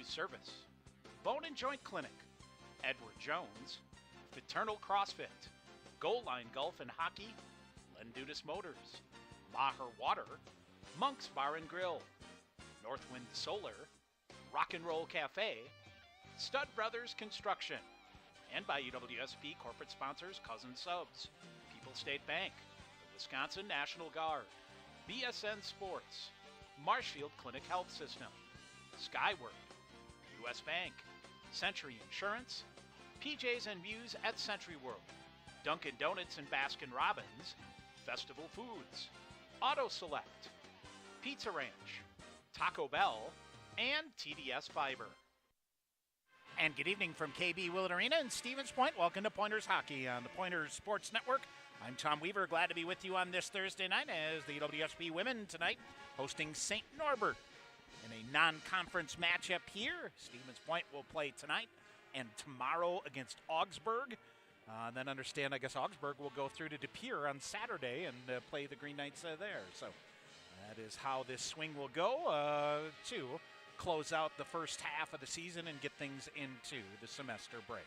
Service, Bone and Joint Clinic, Edward Jones, Fraternal CrossFit, Goal Line Golf and Hockey, Lendutis Motors, Maher Water, Monk's Bar and Grill, Northwind Solar, Rock and Roll Cafe, Stud Brothers Construction, and by UWSP corporate sponsors Cousin Subs, People's State Bank, the Wisconsin National Guard, BSN Sports, Marshfield Clinic Health System, Skyward, U.S. Bank, Century Insurance, PJs and Views at Century World, Dunkin' Donuts and Baskin Robbins, Festival Foods, Auto Select, Pizza Ranch, Taco Bell, and TDS Fiber. And good evening from KB Willett Arena in Stevens Point. Welcome to Pointers Hockey on the Pointers Sports Network. I'm Tom Weaver, glad to be with you on this Thursday night as the UWSP women tonight hosting St. Norbert in a non-conference matchup here. Stevens Point will play tonight and tomorrow against Augsburg. Then understand, I guess Augsburg will go through to De Pere on Saturday and play the Green Knights there. So that is how this swing will go to close out the first half of the season and get things into the semester break.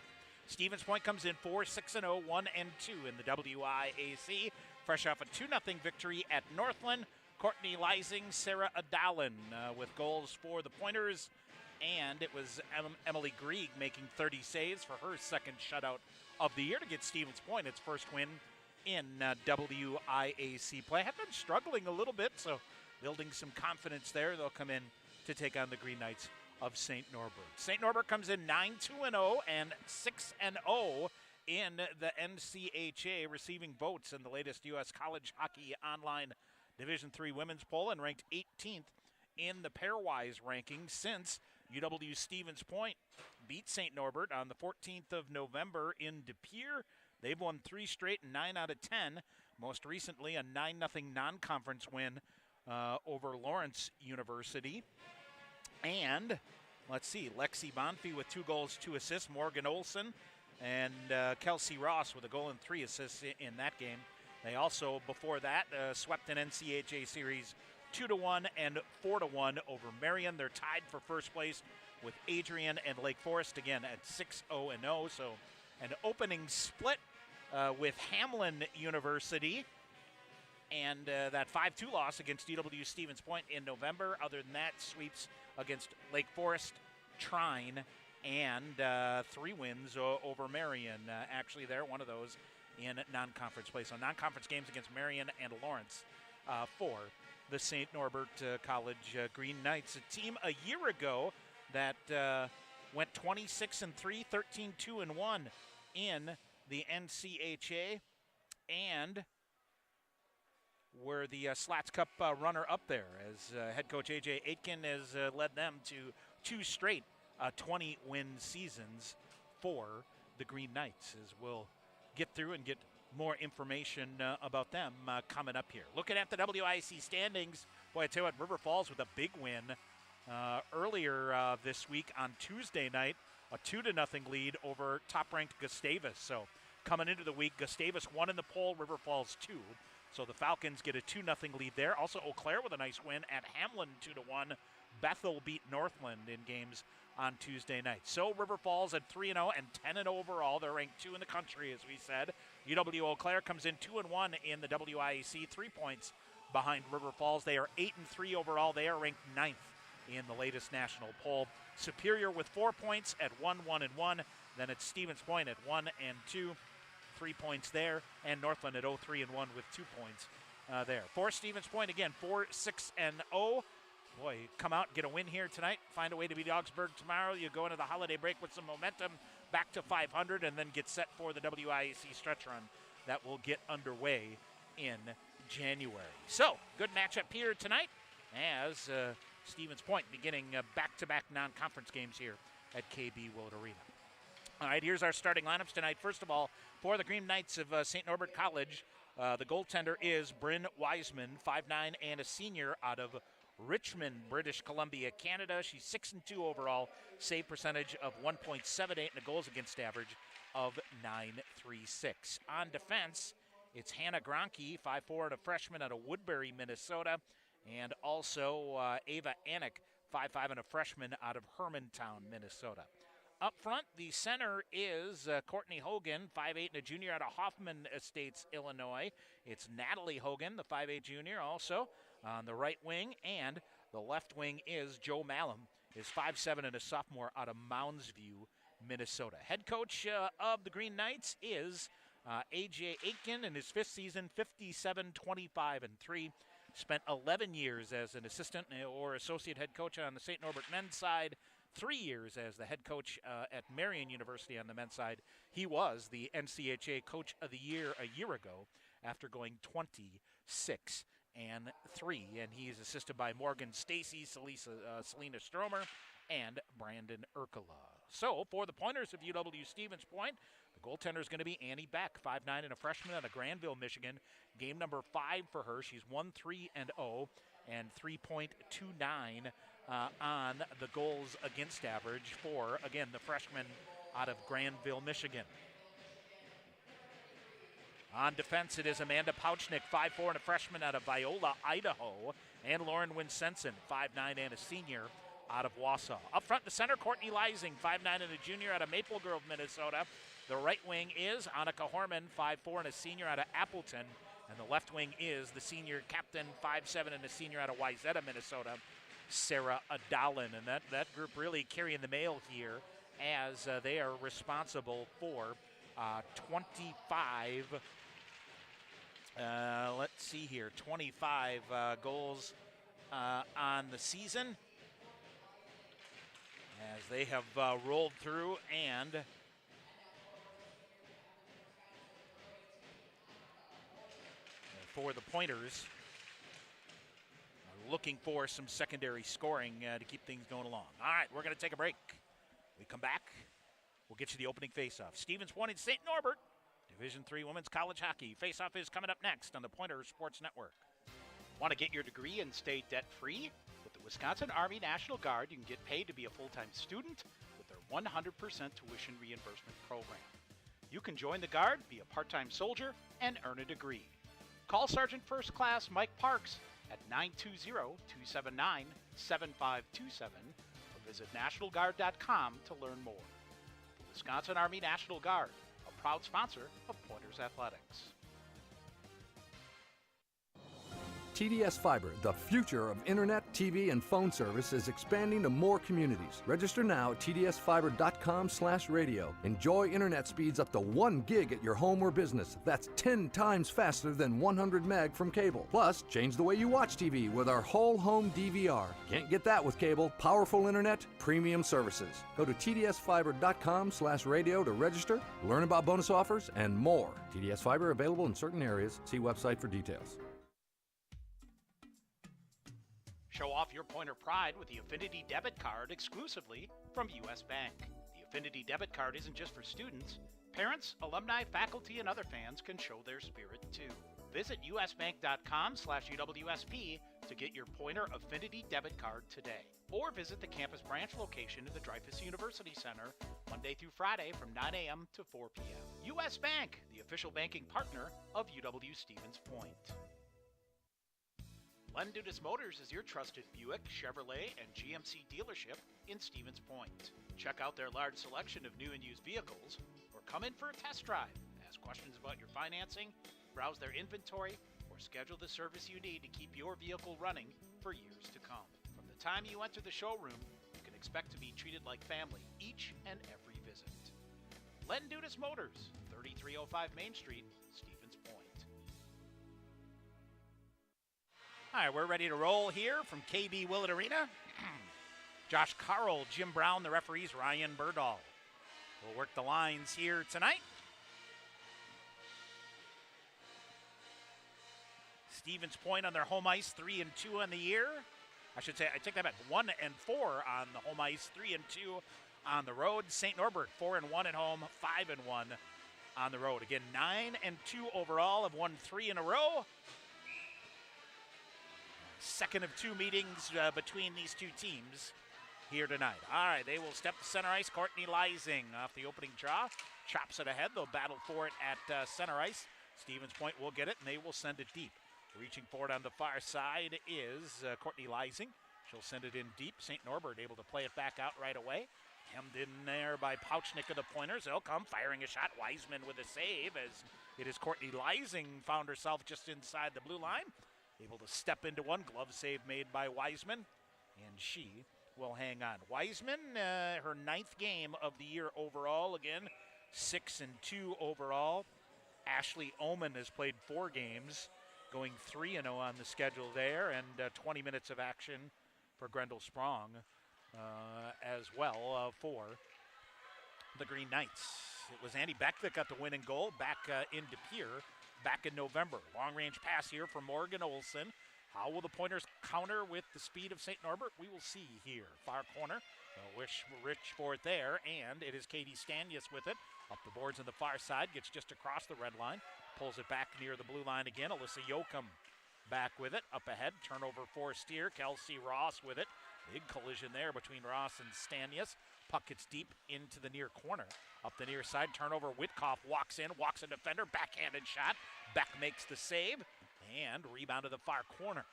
Stevens Point comes in 4-6-0, 1-2 in the WIAC, fresh off a 2-0 victory at Northland. Courtney Leising, Sarah Adalin with goals for the Pointers, and it was Emily Grieg making 30 saves for her second shutout of the year to get Stevens Point its first win in WIAC play. Have been struggling a little bit, so building some confidence there. They'll come in to take on the Green Knights of St. Norbert. St. Norbert comes in 9-2-0 and 6-0 in the NCHA, receiving votes in the latest U.S. College Hockey Online Division III Women's Poll and ranked 18th in the pairwise ranking since UW Stevens Point beat St. Norbert on the 14th of November in De Pere. They've won 3 straight and 9 out of 10. Most recently, a 9-0 non-conference win over Lawrence University. And let's see, Lexi Bonfie with 2 goals, 2 assists, Morgan Olson and Kelsey Ross with a goal and 3 assists in that game. They also, before that, swept an NCHA series 2-1 and 4-1 over Marion. They're tied for first place with Adrian and Lake Forest, again at 6-0-0. So an opening split with Hamlin University. And that 5-2 loss against UW Stevens Point in November. Other than that, sweeps against Lake Forest, Trine, and 3 wins over Marion. Actually, they're one of those in non-conference play. So non-conference games against Marion and Lawrence for the St. Norbert College Green Knights. A team a year ago that went 26-3, 13-2-1 in the NCHA, and were the Slats Cup runner-up there, as head coach A.J. Aitken has led them to 2 straight 20-win seasons for the Green Knights, as we'll get through and get more information about them coming up here. Looking at the WIC standings, boy, I tell you what, River Falls with a big win earlier this week on Tuesday night, a 2-0 lead over top-ranked Gustavus. So coming into the week, Gustavus 1 in the poll, River Falls 2. So the Falcons get a 2-0 lead there. Also, Eau Claire with a nice win at Hamlin 2-1. Bethel beat Northland in games on Tuesday night. So River Falls at 3-0 and 10-0 overall. They're ranked 2 in the country, as we said. UW Eau Claire comes in 2-1 in the WIAC, 3 points behind River Falls. They are 8-3 overall. They are ranked 9th in the latest national poll. Superior with 4 points at 1-1-1. Then it's Stevens Point at 1-2. 3 points there, and Northland at 0-3-1 with 2 points there. For Stevens Point, again, 4-6-0. Boy, come out, get a win here tonight, find a way to beat Augsburg tomorrow. You go into the holiday break with some momentum, back to 500, and then get set for the WIAC stretch run that will get underway in January. So, good matchup here tonight as Stevens Point beginning back-to-back non-conference games here at KB Willett Arena. All right, here's our starting lineups tonight. First of all, for the Green Knights of St. Norbert College, the goaltender is Bryn Wiseman, 5'9", and a senior out of Richmond, British Columbia, Canada. She's 6-2 overall, save percentage of 1.78 and a goals against average of 9.36. On defense, it's Hannah Gronke, 5'4", and a freshman out of Woodbury, Minnesota, and also Ava Anik, 5'5", and a freshman out of Hermantown, Minnesota. Up front, the center is Courtney Hogan, 5'8", and a junior out of Hoffman Estates, Illinois. It's Natalie Hogan, the 5'8" junior, also on the right wing, and the left wing is Joe Malum, is 5'7", and a sophomore out of Mounds View, Minnesota. Head coach of the Green Knights is A.J. Aitken in his 5th season, 57-25-3. Spent 11 years as an assistant or associate head coach on the St. Norbert men's side, 3 years as the head coach at Marian University on the men's side. He was the NCHA Coach of the Year a year ago after going 26-3, and he's assisted by Morgan Stacy, Selena Stromer, and Brandon Urkala. So for the Pointers of UW Stevens Point, the goaltender is going to be Annie Beck, 5'9", and a freshman out of Granville, Michigan. Game number 5 for her. She's 1-3-0 and 3.29 on the goals against average for, again, the freshman out of Granville, Michigan. On defense, it is Amanda Pouchnick, 5'4", and a freshman out of Viola, Idaho, and Lauren Winsenson, 5'9", and a senior out of Wausau. Up front, the center, Courtney Leising, 5'9", and a junior out of Maple Grove, Minnesota. The right wing is Annika Horman, 5'4", and a senior out of Appleton. And the left wing is the senior captain, 5'7", and a senior out of Wayzata, Minnesota, Sarah Adalin. And that group really carrying the mail here as they are responsible for 25, 25 goals on the season as they have rolled through, and for the Pointers, looking for some secondary scoring to keep things going along. All right, we're going to take a break. We come back, we'll get you the opening faceoff. Stevens Point and St. Norbert, Division III Women's College Hockey. Faceoff is coming up next on the Pointers Sports Network. Want to get your degree and stay debt-free? With the Wisconsin Army National Guard, you can get paid to be a full-time student with their 100% tuition reimbursement program. You can join the Guard, be a part-time soldier, and earn a degree. Call Sergeant First Class Mike Parks at 920-279-7527 or visit NationalGuard.com to learn more. The Wisconsin Army National Guard, a proud sponsor of Pointers Athletics. TDS Fiber, the future of internet, TV, and phone service, is expanding to more communities. Register now at tdsfiber.com/radio. Enjoy internet speeds up to 1 gig at your home or business. That's 10 times faster than 100 meg from cable. Plus, change the way you watch TV with our whole home DVR. Can't get that with cable. Powerful internet, premium services. Go to tdsfiber.com/radio to register, learn about bonus offers, and more. TDS Fiber available in certain areas. See website for details. Show off your Pointer pride with the Affinity Debit Card exclusively from U.S. Bank. The Affinity Debit Card isn't just for students. Parents, alumni, faculty, and other fans can show their spirit too. Visit usbank.com/UWSP to get your Pointer Affinity Debit Card today. Or visit the campus branch location in the Dreyfous University Center Monday through Friday from 9 a.m. to 4 p.m. U.S. Bank, the official banking partner of UW Stevens Point. Len Dudas Motors is your trusted Buick, Chevrolet, and GMC dealership in Stevens Point. Check out their large selection of new and used vehicles, or come in for a test drive. Ask questions about your financing, browse their inventory, or schedule the service you need to keep your vehicle running for years to come. From the time you enter the showroom, you can expect to be treated like family each and every visit. Len Dudas Motors, 3305 Main Street, Stevens Point. All right, we're ready to roll here from KB Willett Arena. Josh Carroll, Jim Brown, the referees, Ryan Burdahl. We'll work the lines here tonight. Stevens Point on their home ice, 3-2 on the year. I should say, I take that back, 1-4 on the home ice, 3-2 on the road. St. Norbert, 4-1 at home, 5-1 on the road. Again, 9-2 overall, have won 3 in a row. Second of 2 meetings between these two teams here tonight. All right, they will step to center ice. Courtney Leising off the opening draw. Chops it ahead. They'll battle for it at center ice. Stevens Point will get it, and they will send it deep. Reaching forward on the far side is Courtney Leising. She'll send it in deep. St. Norbert able to play it back out right away. Hemmed in there by Pouchnick of the Pointers. They'll come firing a shot. Wiseman with a save as it is Courtney Leising found herself just inside the blue line. Able to step into one. Glove save made by Wiseman. And she will hang on. Wiseman, her 9th game of the year overall. Again, 6-2 overall. Ashley Oman has played 4 games, going 3-0 on the schedule there, and 20 minutes of action for Grendel Sprong as well for the Green Knights. It was Annie Beck that got the winning goal back in De Pere back in November. Long-range pass here from Morgan Olson. How will the Pointers counter with the speed of St. Norbert? We will see here. Far corner. Rich for it there, and it is Katie Stanius with it. Up the boards on the far side, gets just across the red line. Pulls it back near the blue line again. Alyssa Yoakum back with it. Up ahead, turnover forced here. Kelsey Ross with it. Big collision there between Ross and Stanius. Puck gets deep into the near corner. Up the near side, turnover. Whitkoff walks in, walks a defender. Backhanded shot. Beck makes the save. And rebound to the far corner.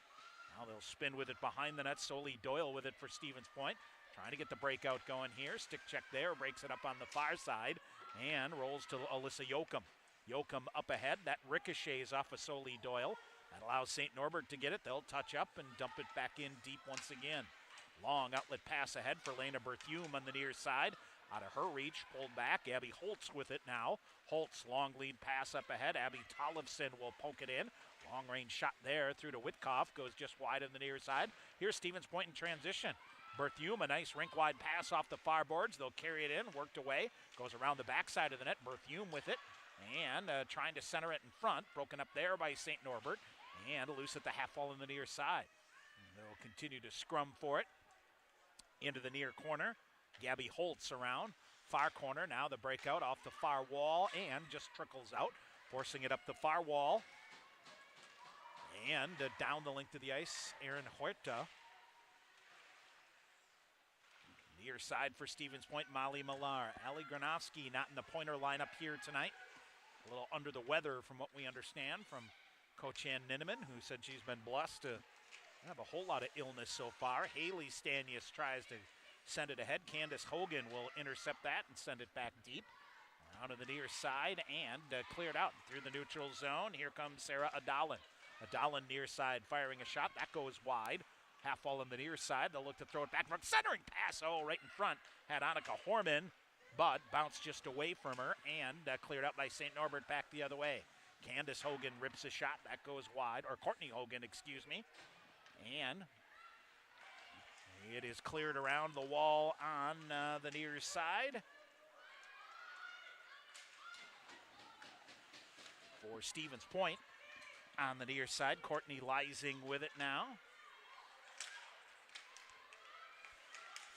Now they'll spin with it behind the net. Soli Doyle with it for Stevens Point. Trying to get the breakout going here. Stick check there. Breaks it up on the far side. And rolls to Alyssa Yoakum. Yoakum up ahead. That ricochets off of Soli Doyle. That allows St. Norbert to get it. They'll touch up and dump it back in deep once again. Long outlet pass ahead for Lena Berthume on the near side. Out of her reach, pulled back. Abby Holtz with it now. Holtz, long lead pass up ahead. Abby Tollefson will poke it in. Long range shot there through to Whitkoff. Goes just wide on the near side. Here's Stevens Point in transition. Berthume, a nice rink-wide pass off the far boards. They'll carry it in, worked away. Goes around the backside of the net. Berthume with it. And trying to center it in front. Broken up there by St. Norbert. And loose at the half wall on the near side. And they'll continue to scrum for it. Into the near corner. Gabby Holtz around. Far corner. Now the breakout off the far wall. And just trickles out. Forcing it up the far wall. And down the length of the ice, Erin Huerta. Near side for Stevens Point, Molly Millar. Ali Granovsky not in the Pointer lineup here tonight. A little under the weather from what we understand from Coach Ann Ninneman, who said she's been blessed to have a whole lot of illness so far. Haley Stanius tries to send it ahead. Candace Hogan will intercept that and send it back deep. Around to the near side and cleared out through the neutral zone. Here comes Sarah Adalin. Adalin near side firing a shot. That goes wide. Half wall on the near side. They'll look to throw it back front. Centering pass. Oh, right in front. Had Annika Horman, but bounced just away from her and cleared out by St. Norbert back the other way. Candace Hogan rips a shot. That goes wide. Or Courtney Hogan, excuse me. And it is cleared around the wall on the near side. For Stevens Point. On the near side, Courtney Leising with it now.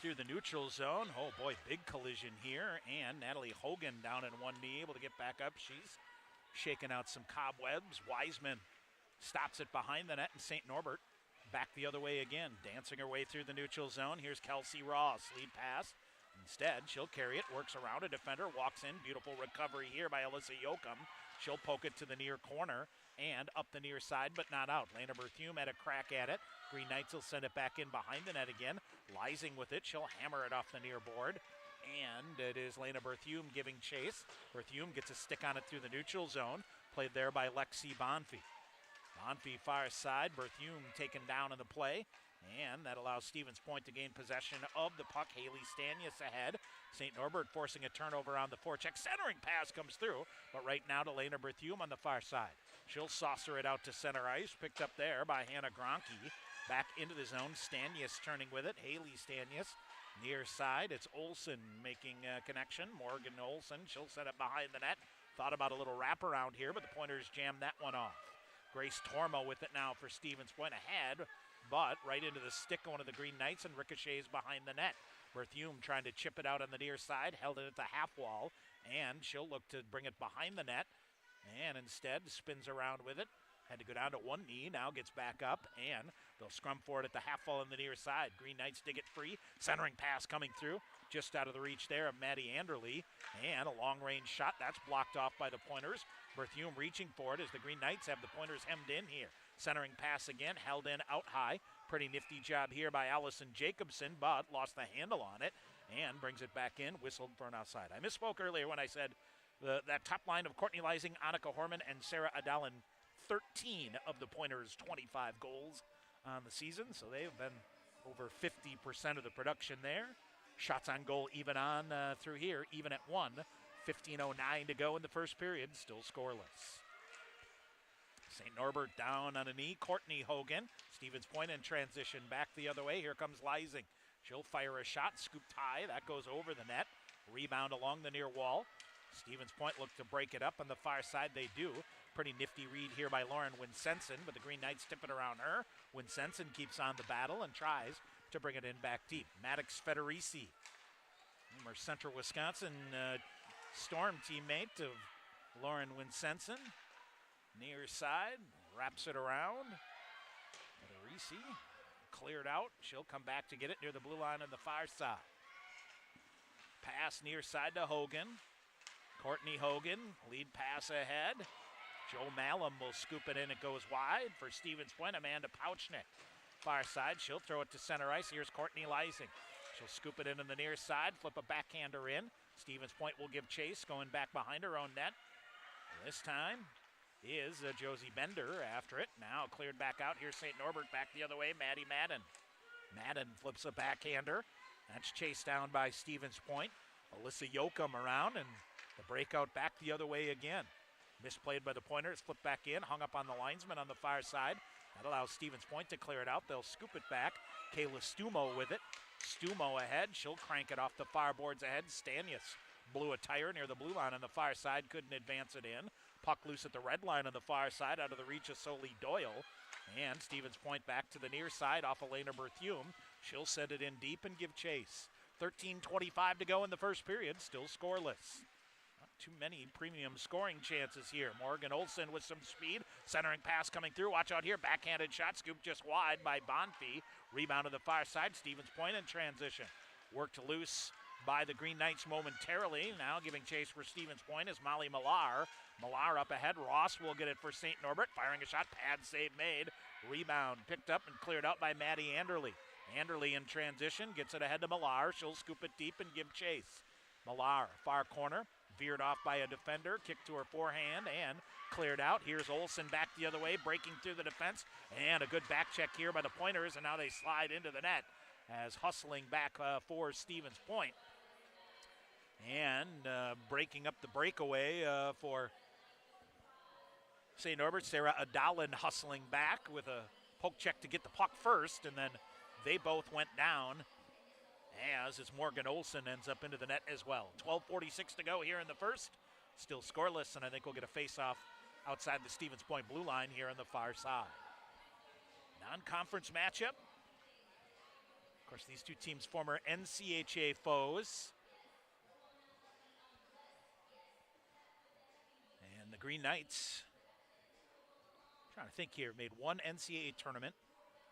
Through the neutral zone. Oh boy, big collision here. And Natalie Hogan down in one knee, able to get back up. She's shaking out some cobwebs. Wiseman stops it behind the net, and St. Norbert back the other way again. Dancing her way through the neutral zone. Here's Kelsey Ross, lead pass. Instead, she'll carry it, works around a defender, walks in. Beautiful recovery here by Alyssa Yoakum. She'll poke it to the near corner and up the near side, but not out. Lena Berthume had a crack at it. Green Knights will send it back in behind the net again. Leising with it. She'll hammer it off the near board. And it is Lena Berthume giving chase. Berthume gets a stick on it through the neutral zone. Played there by Lexi Bonfi. Bonfi far side. Berthume taken down in the play. And that allows Stevens Point to gain possession of the puck. Haley Stanius ahead. St. Norbert forcing a turnover on the forecheck. Centering pass comes through, but right now to Lena Berthume on the far side. She'll saucer it out to center ice. Picked up there by Hannah Gronke. Back into the zone. Stanius turning with it. Haley Stanius. Near side, it's Olsen making a connection. Morgan Olsen, she'll set it behind the net. Thought about a little wraparound here, but the Pointers jammed that one off. Grace Tormo with it now for Stevens Point ahead. But right into the stick one of the Green Knights and ricochets behind the net. Berthume trying to chip it out on the near side, held it at the half wall, and she'll look to bring it behind the net, and instead spins around with it. Had to go down to one knee, now gets back up, and they'll scrum for it at the half wall on the near side. Green Knights dig it free, centering pass coming through, just out of the reach there of Maddie Anderle, and a long-range shot, that's blocked off by the Pointers. Berthume reaching for it as the Green Knights have the Pointers hemmed in here. Centering pass again, held in out high. Pretty nifty job here by Allison Jacobson, but lost the handle on it and brings it back in, whistled for an outside. I misspoke earlier when I said that top line of Courtney Leising, Annika Horman, and Sarah Adalin, 13 of the Pointers' 25 goals on the season, so they've been over 50% of the production there. Shots on goal even on through here, even at 1. 15:09 to go in the first period, still scoreless. St. Norbert down on a knee. Courtney Hogan, Stevens Point in transition back the other way. Here comes Leising. She'll fire a shot, scooped high. That goes over the net. Rebound along the near wall. Stevens Point look to break it up on the far side. They do. Pretty nifty read here by Lauren Winsenson, but the Green Knights tip it around her. Winsenson keeps on the battle and tries to bring it in back deep. Maddox Federici, former Central Wisconsin Storm teammate of Lauren Winsenson. Near side, wraps it around. Federici cleared out. She'll come back to get it near the blue line on the far side. Pass near side to Hogan. Courtney Hogan, lead pass ahead. Joe Malum will scoop it in. It goes wide for Stevens Point. Amanda Pouchnick. Far side, she'll throw it to center ice. Here's Courtney Leising. She'll scoop it in the near side, flip a backhander in. Stevens Point will give chase, going back behind her own net. This time is Josie Bender after it. Now cleared back out. Here's St. Norbert back the other way. Maddie Madden. Madden flips a backhander. That's chased down by Stevens Point. Alyssa Yoakum around, and the breakout back the other way again. Misplayed by the Pointers, flipped back in, hung up on the linesman on the far side. That allows Stevens Point to clear it out. They'll scoop it back. Kayla Stumo with it. Stumo ahead. She'll crank it off the far boards ahead. Stanius blew a tire near the blue line on the far side. Couldn't advance it in. Puck loose at the red line on the far side out of the reach of Soli Doyle. And Stevens Point back to the near side off Elena Berthume. She'll send it in deep and give chase. 13:25 to go in the first period. Still scoreless. Not too many premium scoring chances here. Morgan Olsen with some speed. Centering pass coming through. Watch out here. Backhanded shot. Scoop just wide by Bonfi. Rebound to the far side. Stevens Point in transition. Worked loose by the Green Knights momentarily. Now giving chase for Stevens Point is Molly Millar. Millar up ahead. Ross will get it for St. Norbert. Firing a shot. Pad save made. Rebound picked up and cleared out by Maddie Anderle. Anderle in transition. Gets it ahead to Millar. She'll scoop it deep and give chase. Millar, far corner. Veered off by a defender. Kicked to her forehand and cleared out. Here's Olsen back the other way. Breaking through the defense. And a good back check here by the Pointers. And now they slide into the net as hustling back for Stevens Point. And breaking up the breakaway for St. Norbert. Sarah Adalin hustling back with a poke check to get the puck first, and then they both went down as Morgan Olsen ends up into the net as well. 12:46 to go here in the first. Still scoreless, and I think we'll get a face-off outside the Stevens Point blue line here on the far side. Non-conference matchup. Of course, these two teams former NCHA foes. And the Green Knights, trying to think here, made one NCAA tournament.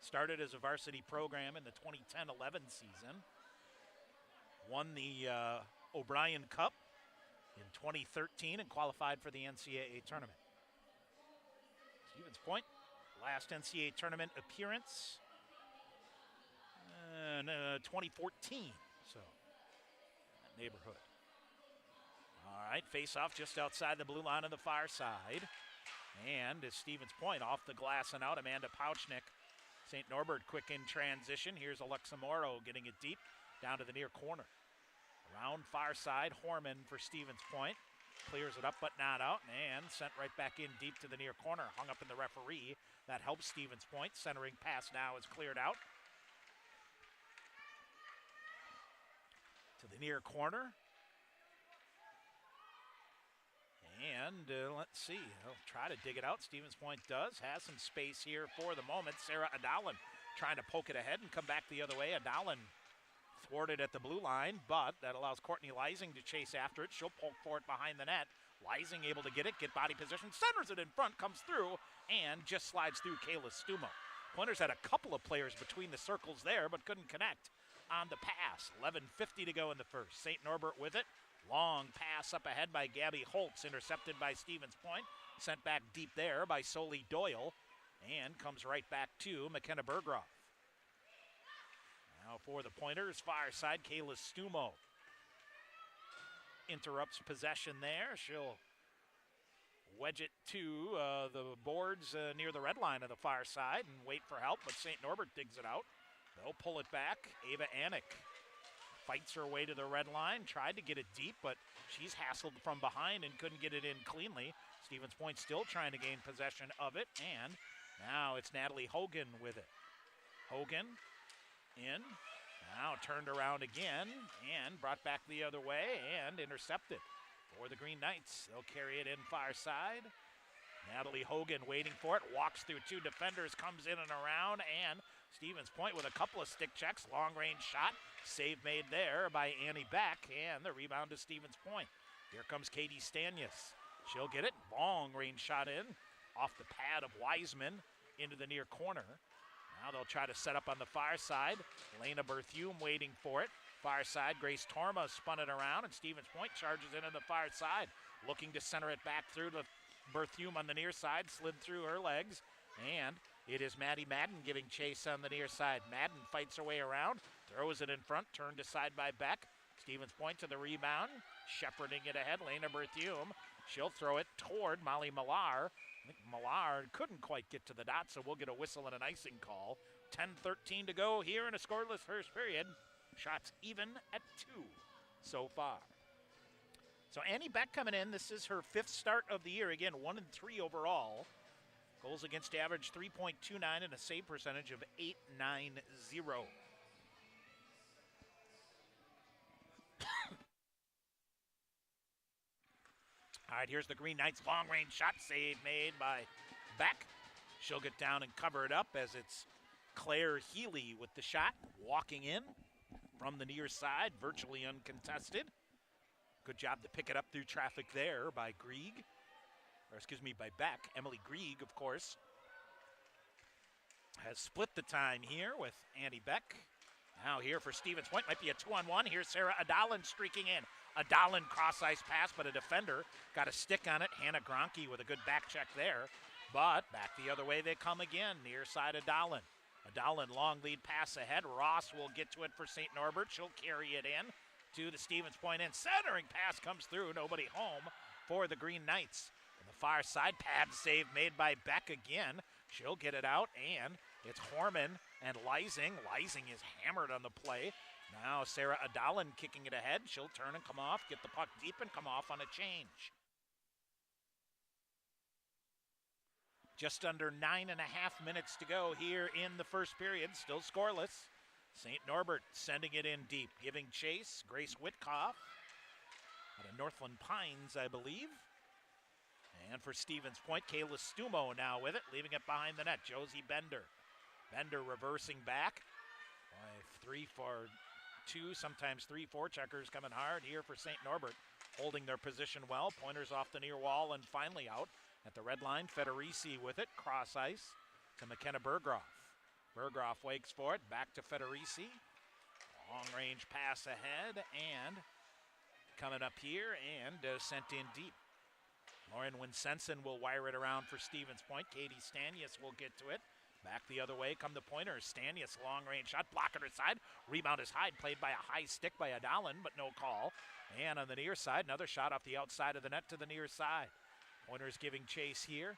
Started as a varsity program in the 2010-11 season. Won the O'Brien Cup in 2013 and qualified for the NCAA tournament. Stevens Point, last NCAA tournament appearance in 2014, so that neighborhood. All right, face-off just outside the blue line on the far side. And as Stevens Point off the glass and out, Amanda Pouchnick. St. Norbert quick in transition. Here's Alexa Morrow getting it deep down to the near corner. Around far side, Horman for Stevens Point. Clears it up but not out, and sent right back in deep to the near corner. Hung up in the referee. That helps Stevens Point. Centering pass now is cleared out to the near corner. And let's see, he'll try to dig it out. Stevens Point does, has some space here for the moment. Sarah Adalin trying to poke it ahead and come back the other way. Adalin thwarted at the blue line, but that allows Courtney Leising to chase after it. She'll poke for it behind the net. Leising able to get it, get body position, centers it in front, comes through, and just slides through Kayla Stumo. Pointers had a couple of players between the circles there, but couldn't connect on the pass. 11:50 to go in the first. St. Norbert with it. Long pass up ahead by Gabby Holtz, intercepted by Stevens Point. Sent back deep there by Soli Doyle, and comes right back to McKenna Bergroff. Now for the Pointers, far side, Kayla Stumo interrupts possession there. She'll wedge it to the boards near the red line of the far side and wait for help, but St. Norbert digs it out. They'll pull it back. Ava Anik fights her way to the red line, tried to get it deep, but she's hassled from behind and couldn't get it in cleanly. Stevens Point still trying to gain possession of it, and now it's Natalie Hogan with it. Hogan in, now turned around again and brought back the other way and intercepted for the Green Knights. They'll carry it in far side. Natalie Hogan waiting for it, walks through two defenders, comes in and around, and Stevens Point with a couple of stick checks, long range shot, save made there by Annie Beck, and the rebound to Stevens Point. Here comes Katie Stanius. She'll get it, long range shot in, off the pad of Wiseman into the near corner. Now they'll try to set up on the far side. Lena Berthume waiting for it. Far side, Grace Torma spun it around, and Stevens Point charges in on the far side, looking to center it back through to Berthume on the near side, slid through her legs, and it is Maddie Madden giving chase on the near side. Madden fights her way around, throws it in front, turned aside by Beck. Stevens Point to the rebound, shepherding it ahead, Lena Berthume. She'll throw it toward Molly Millar. I think Millar couldn't quite get to the dot, so we'll get a whistle and an icing call. 10:13 to go here in a scoreless first period. Shots even at 2 so far. So Annie Beck coming in. This is her 5th start of the year. Again, 1-3 overall. Goals against average 3.29 and a save percentage of .890. All right, here's the Green Knights long-range shot, save made by Beck. She'll get down and cover it up as it's Claire Healy with the shot, walking in from the near side, virtually uncontested. Good job to pick it up through traffic there by by Beck. Emily Grieg, of course, has split the time here with Annie Beck. Now here for Stevens Point, might be a 2-on-1. Here's Sarah Adalin streaking in. Adalin cross-ice pass, but a defender got a stick on it. Hannah Gronke with a good back check there. But back the other way they come again, near side Adalin. Adalin, long lead pass ahead. Ross will get to it for St. Norbert. She'll carry it in to the Stevens Point end. Centering pass comes through. Nobody home for the Green Knights. On the far side, pad save made by Beck again. She'll get it out, and it's Horman and Leising. Leising is hammered on the play. Now Sarah Adalin kicking it ahead. She'll turn and come off, get the puck deep and come off on a change. Just under 9.5 minutes to go here in the first period. Still scoreless. St. Norbert sending it in deep, giving chase. Grace Witkoff out of Northland Pines, I believe. And for Stevens Point, Kayla Stumo now with it, leaving it behind the net. Josie Bender. Bender reversing back. 3-4-2, sometimes 3-4 checkers coming hard here for St. Norbert. Holding their position well. Pointers off the near wall and finally out at the red line. Federici with it, cross ice to McKenna Berghoff. Berghoff wakes for it, back to Federici. Long range pass ahead and coming up here and sent in deep. Lauren Winsenson will wire it around for Stevens Point. Katie Stanius will get to it. Back the other way come the Pointers. Stanius, long range shot, block on her side. Rebound is high, played by a high stick by Adalin, but no call. And on the near side, another shot off the outside of the net to the near side. Pointers giving chase here.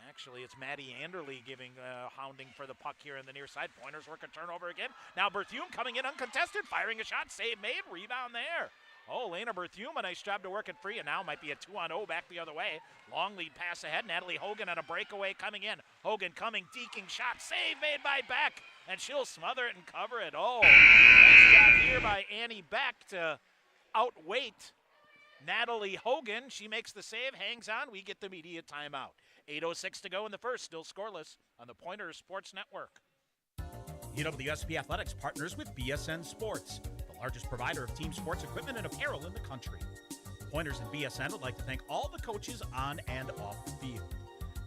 Actually, it's Maddie Anderle giving hounding for the puck here in the near side. Pointers work a turnover again. Now Berthume coming in uncontested, firing a shot, save made, rebound there. Oh, Lena Berthume, a nice job to work it free, and now might be a 2-on-0 back the other way. Long lead pass ahead. Natalie Hogan on a breakaway coming in. Hogan coming, deking shot, save made by Beck, and she'll smother it and cover it. Oh, nice job here by Annie Beck to outweight Natalie Hogan. She makes the save, hangs on. We get the media timeout. 8:06 to go in the first, still scoreless on the Pointers Sports Network. UWSP Athletics partners with BSN Sports, the largest provider of team sports equipment and apparel in the country. Pointers and BSN would like to thank all the coaches on and off the field.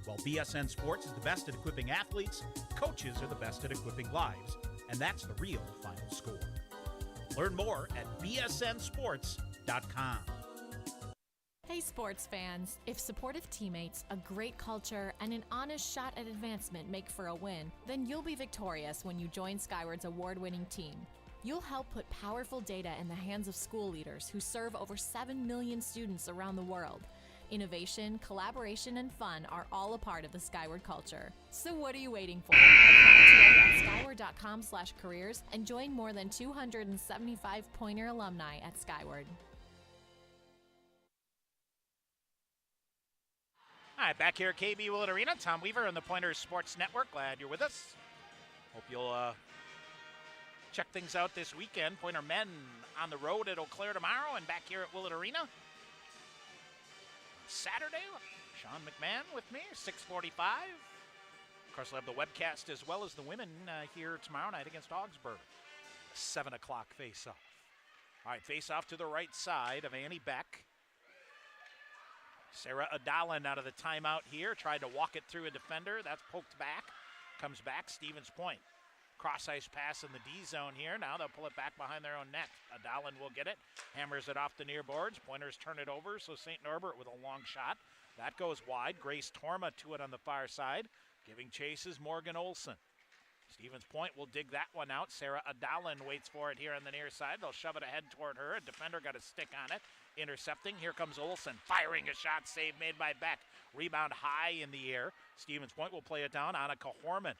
While BSN Sports is the best at equipping athletes, coaches are the best at equipping lives, and that's the real final score. Learn more at bsnsports.com. Hey, Hey sports fans, if supportive teammates, a great culture, and an honest shot at advancement make for a win, then you'll be victorious when you join Skyward's award-winning team. You'll help put powerful data in the hands of school leaders who serve over 7 million students around the world. Innovation, collaboration, and fun are all a part of the Skyward culture. So what are you waiting for? Apply today at skyward.com/careers and join more than 275 Pointer alumni at Skyward. All right, back here at KB Willett Arena. Tom Weaver on the Pointers Sports Network. Glad you're with us. Hope you'll check things out this weekend. Pointer men on the road at Eau Claire tomorrow and back here at Willett Arena. Saturday, Sean McMahon with me, 6:45. Of course, we'll have the webcast as well as the women here tomorrow night against Augsburg. 7 o'clock face-off. All right, face-off to the right side of Annie Beck. Sarah Adalin out of the timeout here. Tried to walk it through a defender. That's poked back. Comes back, Stevens Point. Cross-ice pass in the D zone here. Now they'll pull it back behind their own net. Adalin will get it. Hammers it off the near boards. Pointers turn it over, so St. Norbert with a long shot. That goes wide. Grace Torma to it on the far side. Giving chase is Morgan Olson. Stevens Point will dig that one out. Sarah Adalin waits for it here on the near side. They'll shove it ahead toward her. A defender got a stick on it. Intercepting. Here comes Olsen. Firing a shot. Save made by Beck. Rebound high in the air. Stevens Point will play it down. Annika Horman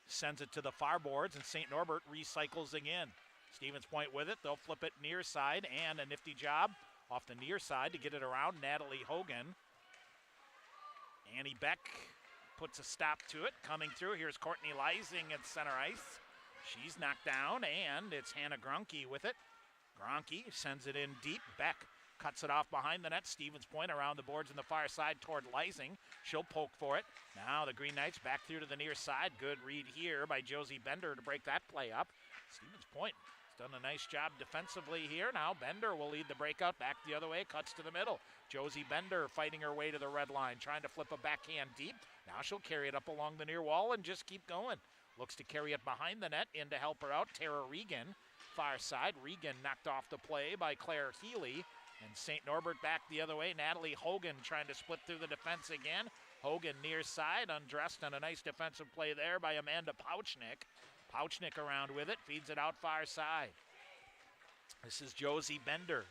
sends it to the far boards, and St. Norbert recycles again. Stevens Point with it. They'll flip it near side, and a nifty job off the near side to get it around Natalie Hogan. Annie Beck puts a stop to it. Coming through, here's Courtney Leising at center ice. She's knocked down, and it's Hannah Gronke with it. Gronke sends it in deep. Beck cuts it off behind the net. Stevens Point around the boards on the far side toward Leising. She'll poke for it. Now the Green Knights back through to the near side. Good read here by Josie Bender to break that play up. Stevens Point has done a nice job defensively here. Now Bender will lead the breakout back the other way. Cuts to the middle. Josie Bender fighting her way to the red line, trying to flip a backhand deep. Now she'll carry it up along the near wall and just keep going. Looks to carry it behind the net in to help her out. Tara Regan, far side. Regan knocked off the play by Claire Healy. And St. Norbert back the other way. Natalie Hogan trying to split through the defense again. Hogan near side, undressed on a nice defensive play there by Amanda Pouchnick. Pouchnick around with it, feeds it out far side. This is Josie Bender.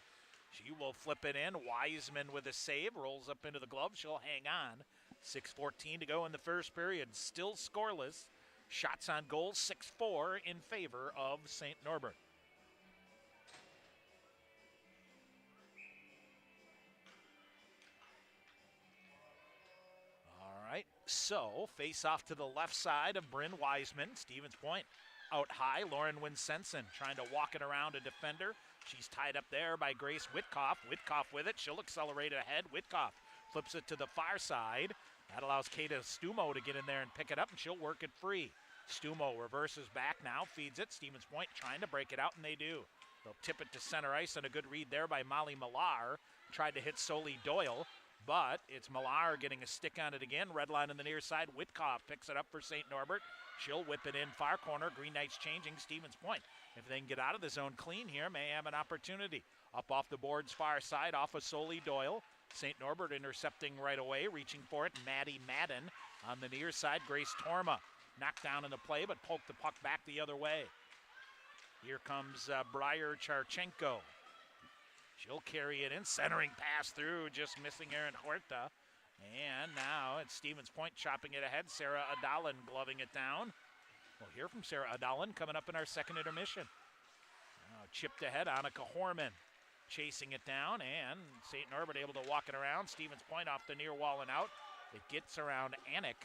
She will flip it in. Wiseman with a save, rolls up into the glove. She'll hang on. 6:14 to go in the first period. Still scoreless. Shots on goal, 6-4 in favor of St. Norbert. So, face off to the left side of Bryn Wiseman. Stevens Point out high. Lauren Winsenson trying to walk it around a defender. She's tied up there by Grace Witkoff. Witkoff with it. She'll accelerate ahead. Witkoff flips it to the far side. That allows Kata Stumo to get in there and pick it up, and she'll work it free. Stumo reverses back now, feeds it. Stevens Point trying to break it out, and they do. They'll tip it to center ice, and a good read there by Molly Millar. Tried to hit Soli Doyle. But it's Millar getting a stick on it again. Red line on the near side. Witkoff picks it up for St. Norbert. She'll whip it in far corner. Green Knights changing. Stevens Point, if they can get out of the zone clean here, may have an opportunity. Up off the boards far side, off of Soli Doyle. St. Norbert intercepting right away, reaching for it. Maddie Madden on the near side. Grace Torma knocked down in the play, but poked the puck back the other way. Here comes Breyer Charchenko. She'll carry it in, centering pass through, just missing Erin Huerta. And now it's Stevens Point chopping it ahead. Sarah Adalin gloving it down. We'll hear from Sarah Adalin coming up in our second intermission. Chipped ahead, Annika Horman chasing it down, and St. Norbert able to walk it around. Stevens Point off the near wall and out. It gets around Anik.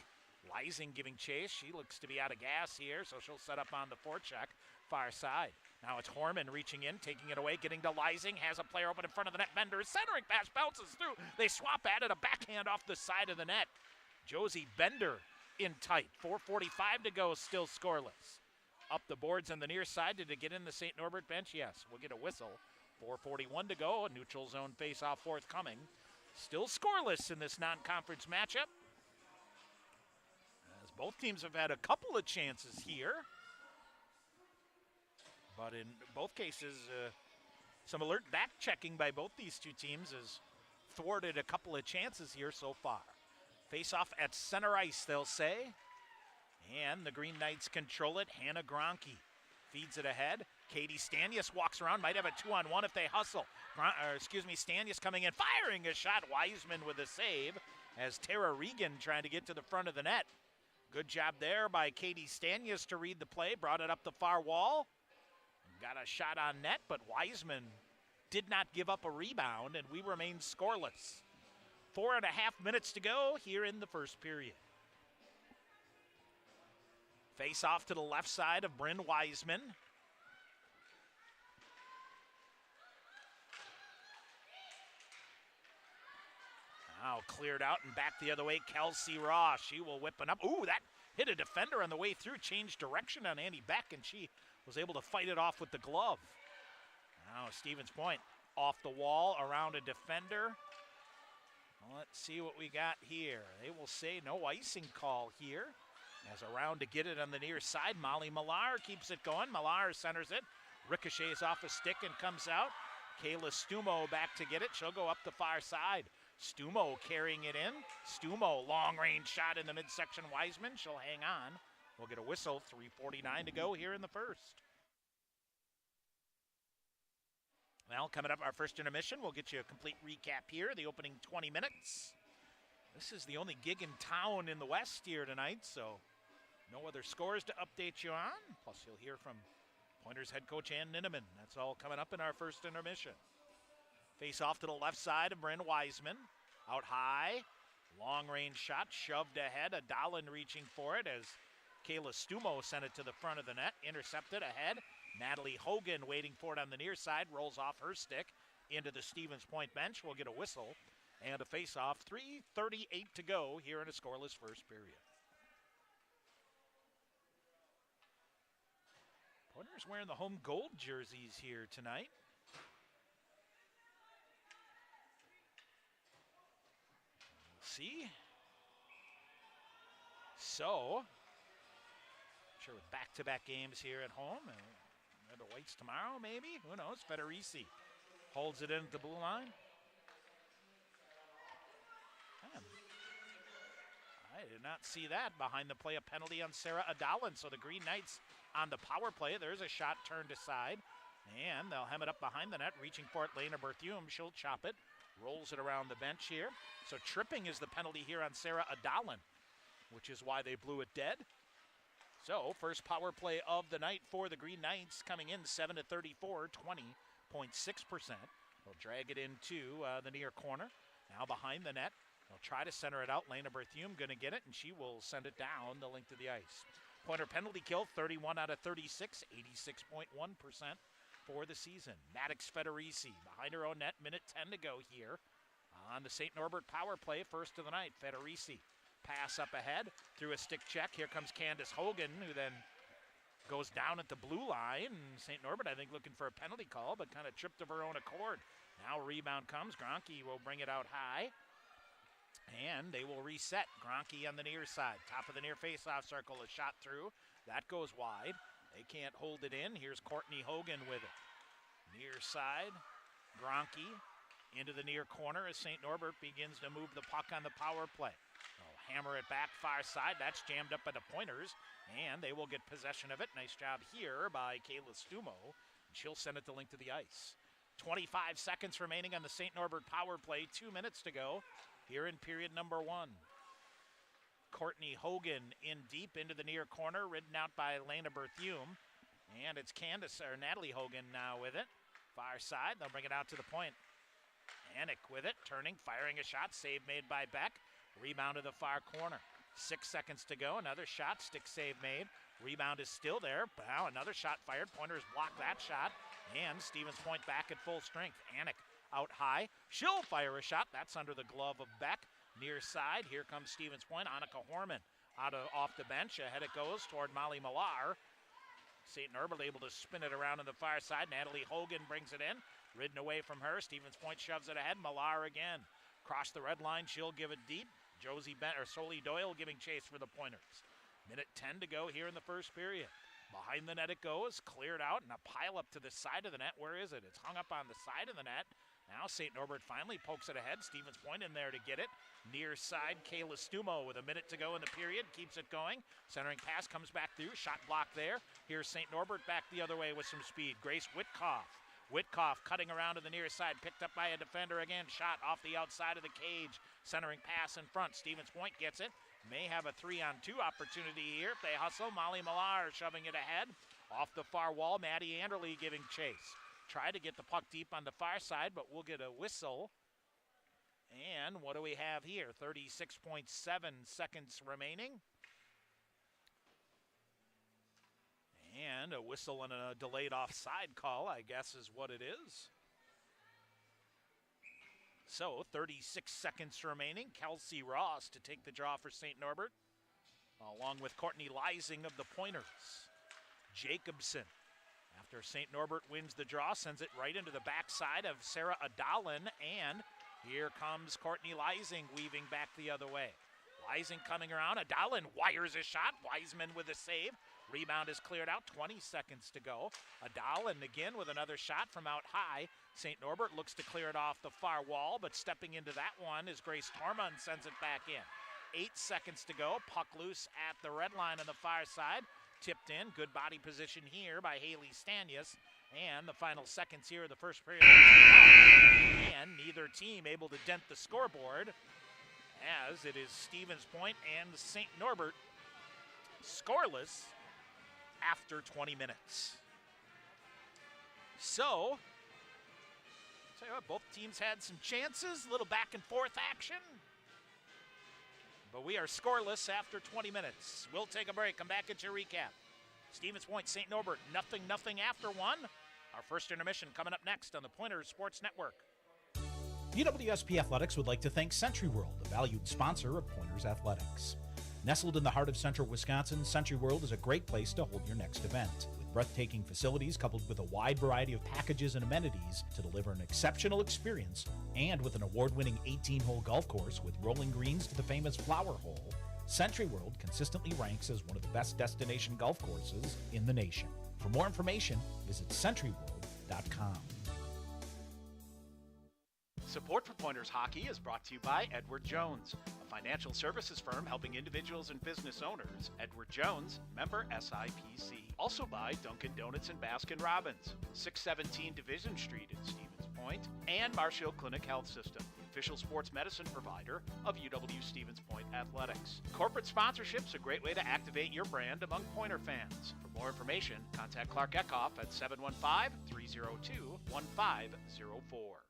Leising giving chase. She looks to be out of gas here, so she'll set up on the forecheck, far side. Now it's Horman reaching in, taking it away, getting to Leising, has a player open in front of the net. Bender, centering pass, bounces through. They swap at it, a backhand off the side of the net. Josie Bender in tight. 4:45 to go, still scoreless. Up the boards on the near side. Did it get in the St. Norbert bench? Yes, we'll get a whistle. 4:41 to go, a neutral zone face-off forthcoming. Still scoreless in this non-conference matchup, as both teams have had a couple of chances here. But in both cases, some alert back checking by both these two teams, as thwarted a couple of chances here so far. Face off at center ice, they'll say. And the Green Knights control it. Hannah Gronke feeds it ahead. Katie Stanius walks around, might have a 2-on-1 if they hustle. Stanius coming in, firing a shot. Wiseman with a save as Tara Regan trying to get to the front of the net. Good job there by Katie Stanius to read the play, brought it up the far wall. Got a shot on net, but Wiseman did not give up a rebound, and we remain scoreless. 4.5 minutes to go here in the first period. Face off to the left side of Bryn Wiseman. Now cleared out and back the other way, Kelsey Ross. She will whip it up. Ooh, that hit a defender on the way through, changed direction on Annie Beck, and she was able to fight it off with the glove. Now Stevens Point off the wall around a defender. Let's see what we got here. They will say no icing call here. As around to get it on the near side, Molly Millar keeps it going. Millar centers it, ricochets off a stick and comes out. Kayla Stumo back to get it. She'll go up the far side. Stumo carrying it in. Stumo, long-range shot in the midsection. Wiseman, she'll hang on. We'll get a whistle. 3:49 to go here in the first. Well, coming up, our first intermission, we'll get you a complete recap here, the opening 20 minutes. This is the only gig in town in the West here tonight, so no other scores to update you on. Plus, you'll hear from Pointers head coach Ann Ninneman. That's all coming up in our first intermission. Face off to the left side of Bryn Wiseman. Out high, long-range shot, shoved ahead. Adalin reaching for it as Kayla Stumo sent it to the front of the net. Intercepted ahead. Natalie Hogan waiting for it on the near side. Rolls off her stick into the Stevens Point bench. We'll get a whistle and a face-off. 3:38 to go here in a scoreless first period. Pointers wearing the home gold jerseys here tonight. We'll see. So, sure with back-to-back games here at home. The Whites tomorrow, maybe? Who knows? Federici holds it in at the blue line. I did not see that. Behind the play, a penalty on Sarah Adalin. So the Green Knights on the power play. There's a shot turned aside. And they'll hem it up behind the net. Reaching for it, Lena Berthume. She'll chop it. Rolls it around the bench here. So tripping is the penalty here on Sarah Adalin, which is why they blew it dead. So first power play of the night for the Green Knights coming in 7-34, 20.6%. They'll drag it into the near corner. Now behind the net. They'll try to center it out. Lena Berthume going to get it, and she will send it down the length of the ice. Pointer penalty kill, 31 out of 36, 86.1% for the season. Maddox Federici behind her own net, minute 10 to go here on the St. Norbert power play, first of the night. Federici pass up ahead through a stick check. Here comes Candace Hogan, who then goes down at the blue line. St. Norbert, I think, looking for a penalty call, but kind of tripped of her own accord. Now a rebound comes. Gronke will bring it out high. And they will reset. Gronke on the near side. Top of the near face-off circle. A shot through. That goes wide. They can't hold it in. Here's Courtney Hogan with it. Near side. Gronke into the near corner as St. Norbert begins to move the puck on the power play. They'll hammer it back far side. That's jammed up by the Pointers. And they will get possession of it. Nice job here by Kayla Stumo. She'll send it the length of the ice. 25 seconds remaining on the St. Norbert power play. 2 minutes to go here in period number one. Courtney Hogan in deep into the near corner, ridden out by Lena Berthume. And it's Natalie Hogan now with it. Far side, they'll bring it out to the point. Anik with it, turning, firing a shot, save made by Beck. Rebound to the far corner. 6 seconds to go, another shot, stick save made. Rebound is still there. Now another shot fired. Pointers block that shot. And Stevens Point back at full strength. Anik out high. She'll fire a shot. That's under the glove of Beck. Near side. Here comes Stevens Point. Annika Horman off the bench. Ahead it goes toward Molly Millar. St. Norbert able to spin it around on the far side. Natalie Hogan brings it in. Ridden away from her. Stevens Point shoves it ahead. Millar again. Cross the red line. She'll give it deep. Soli Doyle giving chase for the Pointers. Minute 10 to go here in the first period. Behind the net it goes. Cleared out and a pile up to the side of the net. Where is it? It's hung up on the side of the net. Now St. Norbert finally pokes it ahead. Stevens Point in there to get it. Near side, Kayla Stumo with a minute to go in the period. Keeps it going. Centering pass comes back through. Shot block there. Here's St. Norbert back the other way with some speed. Grace Witkoff. Witkoff cutting around to the near side. Picked up by a defender again. Shot off the outside of the cage. Centering pass in front. Stevens Point gets it. May have a 3-on-2 opportunity here if they hustle. Molly Millar shoving it ahead. Off the far wall, Maddie Anderle giving chase. Try to get the puck deep on the far side, but we'll get a whistle. And what do we have here? 36.7 seconds remaining. And a whistle and a delayed offside call, I guess, is what it is. So 36 seconds remaining. Kelsey Ross to take the draw for St. Norbert, along with Courtney Leising of the Pointers. Jacobson, after St. Norbert wins the draw, sends it right into the backside of Sarah Adalin, and here comes Courtney Leising weaving back the other way. Leising coming around. Adalin wires a shot. Wiseman with a save. Rebound is cleared out. 20 seconds to go. Adalin again with another shot from out high. St. Norbert looks to clear it off the far wall, but stepping into that one is Grace Tormund, sends it back in. 8 seconds to go. Puck loose at the red line on the far side. Tipped in. Good body position here by Haley Stanius. And the final seconds here of the first period. And neither team able to dent the scoreboard, as it is Stevens Point and St. Norbert scoreless after 20 minutes. So, tell you what, both teams had some chances, a little back and forth action. But we are scoreless after 20 minutes. We'll take a break, come back at your recap. Stevens Point, St. Norbert, 0-0 after one. Our first intermission coming up next on the Pointers Sports Network. UWSP Athletics would like to thank Century World, a valued sponsor of Pointers Athletics. Nestled in the heart of central Wisconsin, Century World is a great place to hold your next event. With breathtaking facilities coupled with a wide variety of packages and amenities to deliver an exceptional experience, and with an award-winning 18-hole golf course with rolling greens to the famous Flower Hole, Century World consistently ranks as one of the best destination golf courses in the nation. For more information, visit centuryworld.com. Support for Pointers Hockey is brought to you by Edward Jones, a financial services firm helping individuals and business owners. Edward Jones, member SIPC. Also by Dunkin' Donuts and Baskin Robbins, 617 Division Street in Stevens Point, and Marshall Clinic Health System, the official sports medicine provider of UW Stevens Point Athletics. Corporate sponsorship's a great way to activate your brand among Pointer fans. For more information, contact Clark Eckhoff at 715-302-1504.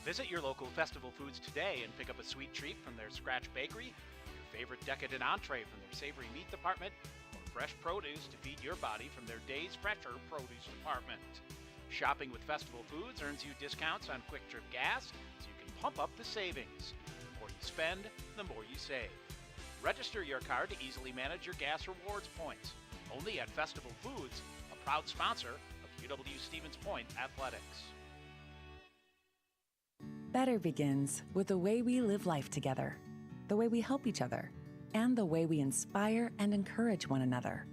Visit your local Festival Foods today and pick up a sweet treat from their Scratch Bakery, your favorite decadent entree from their savory meat department, or fresh produce to feed your body from their Days Fresher produce department. Shopping with Festival Foods earns you discounts on Quick Trip gas, so you can pump up the savings. The more you spend, the more you save. Register your card to easily manage your gas rewards points. Only at Festival Foods, a proud sponsor of UW Stevens Point Athletics. Better begins with the way we live life together, the way we help each other, and the way we inspire and encourage one another.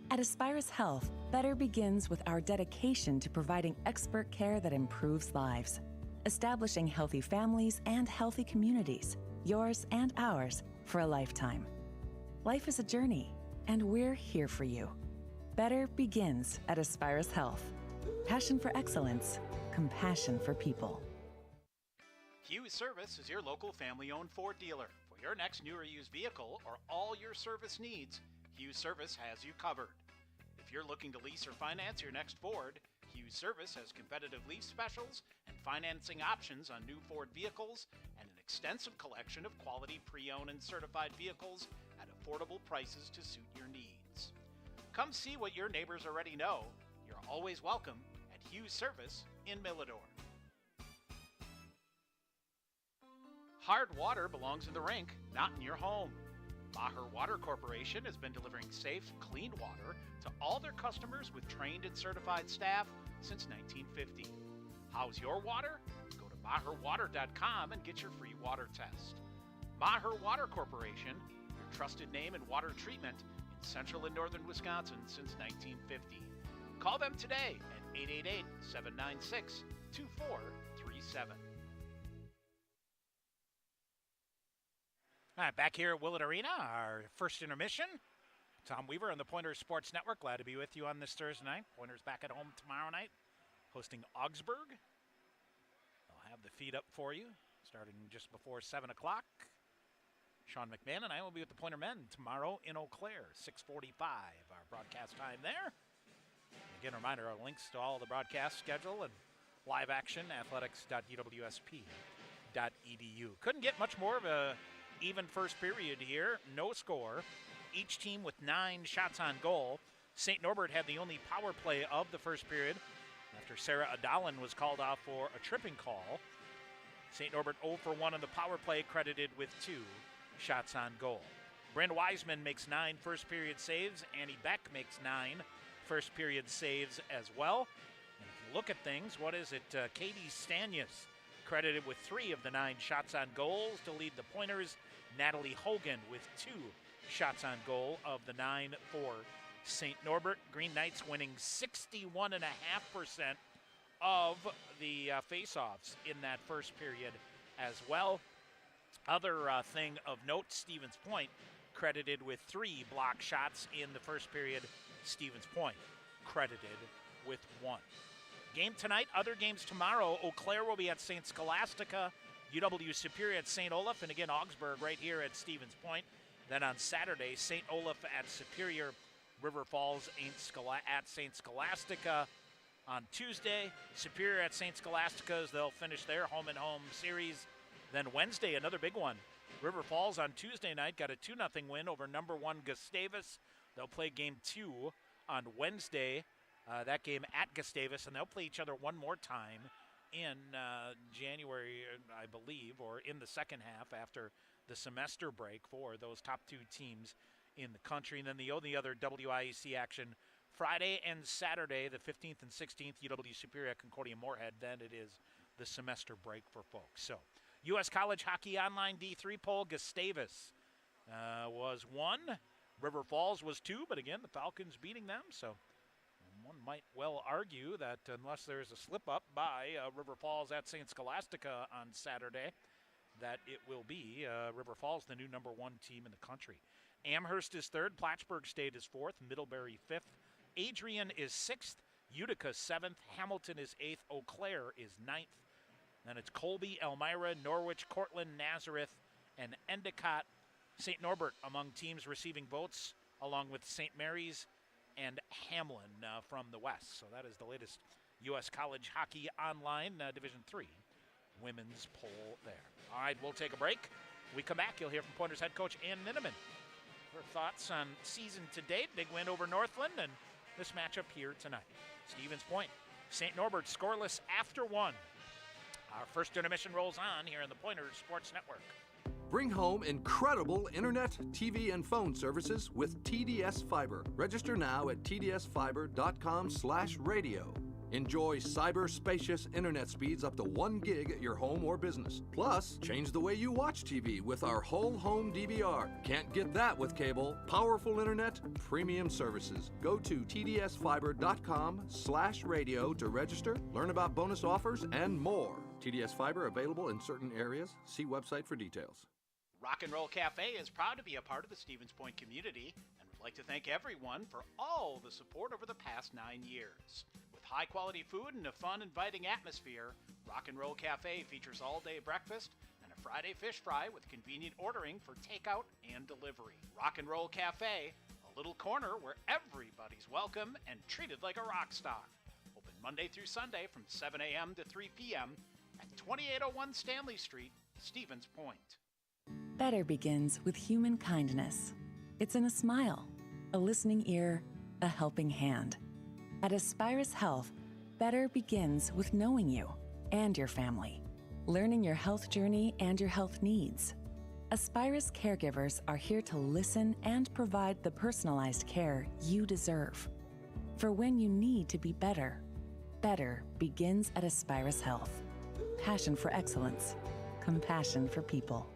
At Aspirus Health, better begins with our dedication to providing expert care that improves lives, establishing healthy families and healthy communities, yours and ours, for a lifetime. Life is a journey, and we're here for you. Better begins at Aspirus Health. Passion for excellence, compassion for people. Hughes Service is your local family-owned Ford dealer. For your next new or used vehicle or all your service needs, Hughes Service has you covered. If you're looking to lease or finance your next Ford, Hughes Service has competitive lease specials and financing options on new Ford vehicles and an extensive collection of quality pre-owned and certified vehicles at affordable prices to suit your needs. Come see what your neighbors already know. You're always welcome at Hughes Service in Millador. Hard water belongs in the rink, not in your home. Maher Water Corporation has been delivering safe, clean water to all their customers with trained and certified staff since 1950. How's your water? Go to maherwater.com and get your free water test. Maher Water Corporation, your trusted name in water treatment in central and northern Wisconsin since 1950. Call them today at 2437. All right, back here at Willett Arena, our first intermission. Tom Weaver on the Pointers Sports Network. Glad to be with you on this Thursday night. Pointers back at home tomorrow night, hosting Augsburg. I'll have the feed up for you, starting just before 7 o'clock. Sean McMahon and I will be with the Pointer men tomorrow in Eau Claire, 6:45, our broadcast time there. Again, a reminder, our links to all the broadcast schedule and live action, athletics.uwsp.edu. Couldn't get much more of a even first period here. No score. Each team with 9 shots on goal. St. Norbert had the only power play of the first period after Sarah Adalin was called off for a tripping call. St. Norbert 0 for 1 on the power play, credited with 2 shots on goal. Brenda Wiseman makes 9 first period saves. Annie Beck makes 9 first period saves as well. And if you look at things, what is it? Katie Stanyas credited with 3 of the 9 shots on goals to lead the Pointers. Natalie Hogan with 2 shots on goal of the 9 for St. Norbert. Green Knights winning 61.5% of the face-offs in that first period as well. Other thing of note, Stevens Point credited with 3 block shots in the first period. Stevens Point credited with 1. Game tonight, other games tomorrow. Eau Claire will be at St. Scholastica, UW Superior at St. Olaf, and again Augsburg right here at Stevens Point. Then on Saturday, St. Olaf at Superior, River Falls at St. Scholastica. On Tuesday, Superior at St. Scholastica as they'll finish their home-and-home series. Then Wednesday, another big one. River Falls on Tuesday night got a 2-0 win over number 1 Gustavus. They'll play game 2 on Wednesday. That game at Gustavus, and they'll play each other one more time in January, I believe, or in the second half after the semester break for those top 2 teams in the country. And then the only other WIEC action Friday and Saturday, the 15th and 16th, UW Superior at Concordia Moorhead. Then it is the semester break for folks. So, U.S. College Hockey Online D3 poll, Gustavus was 1. River Falls was 2, but again, the Falcons beating them. So one might well argue that unless there's a slip-up by River Falls at St. Scholastica on Saturday, that it will be River Falls, the new number 1 team in the country. Amherst is 3rd, Plattsburgh State is 4th, Middlebury 5th, Adrian is 6th, Utica 7th, Hamilton is 8th, Eau Claire is 9th. Then it's Colby, Elmira, Norwich, Cortland, Nazareth, and Endicott. St. Norbert among teams receiving votes, along with St. Mary's and Hamlin from the West. So that is the latest U.S. College Hockey Online Division III women's poll there. All right, we'll take a break. When we come back, you'll hear from Pointers head coach Ann Ninneman. Her thoughts on season to date, big win over Northland, and this matchup here tonight. Stevens Point, St. Norbert scoreless after 1. Our first intermission rolls on here on the Pointers Sports Network. Bring home incredible internet, TV, and phone services with TDS Fiber. Register now at tdsfiber.com/radio. Enjoy cyber-spacious internet speeds up to 1 gig at your home or business. Plus, change the way you watch TV with our whole home DVR. Can't get that with cable. Powerful internet, premium services. Go to tdsfiber.com/radio to register, learn about bonus offers, and more. TDS Fiber available in certain areas. See website for details. Rock and Roll Cafe is proud to be a part of the Stevens Point community and would like to thank everyone for all the support over the past 9 years. With high-quality food and a fun, inviting atmosphere, Rock and Roll Cafe features all-day breakfast and a Friday fish fry with convenient ordering for takeout and delivery. Rock and Roll Cafe, a little corner where everybody's welcome and treated like a rock star. Open Monday through Sunday from 7 a.m. to 3 p.m. at 2801 Stanley Street, Stevens Point. Better begins with human kindness. It's in a smile, a listening ear, a helping hand. At Aspirus Health, better begins with knowing you and your family, learning your health journey and your health needs. Aspirus caregivers are here to listen and provide the personalized care you deserve. For when you need to be better, better begins at Aspirus Health. Passion for excellence, compassion for people.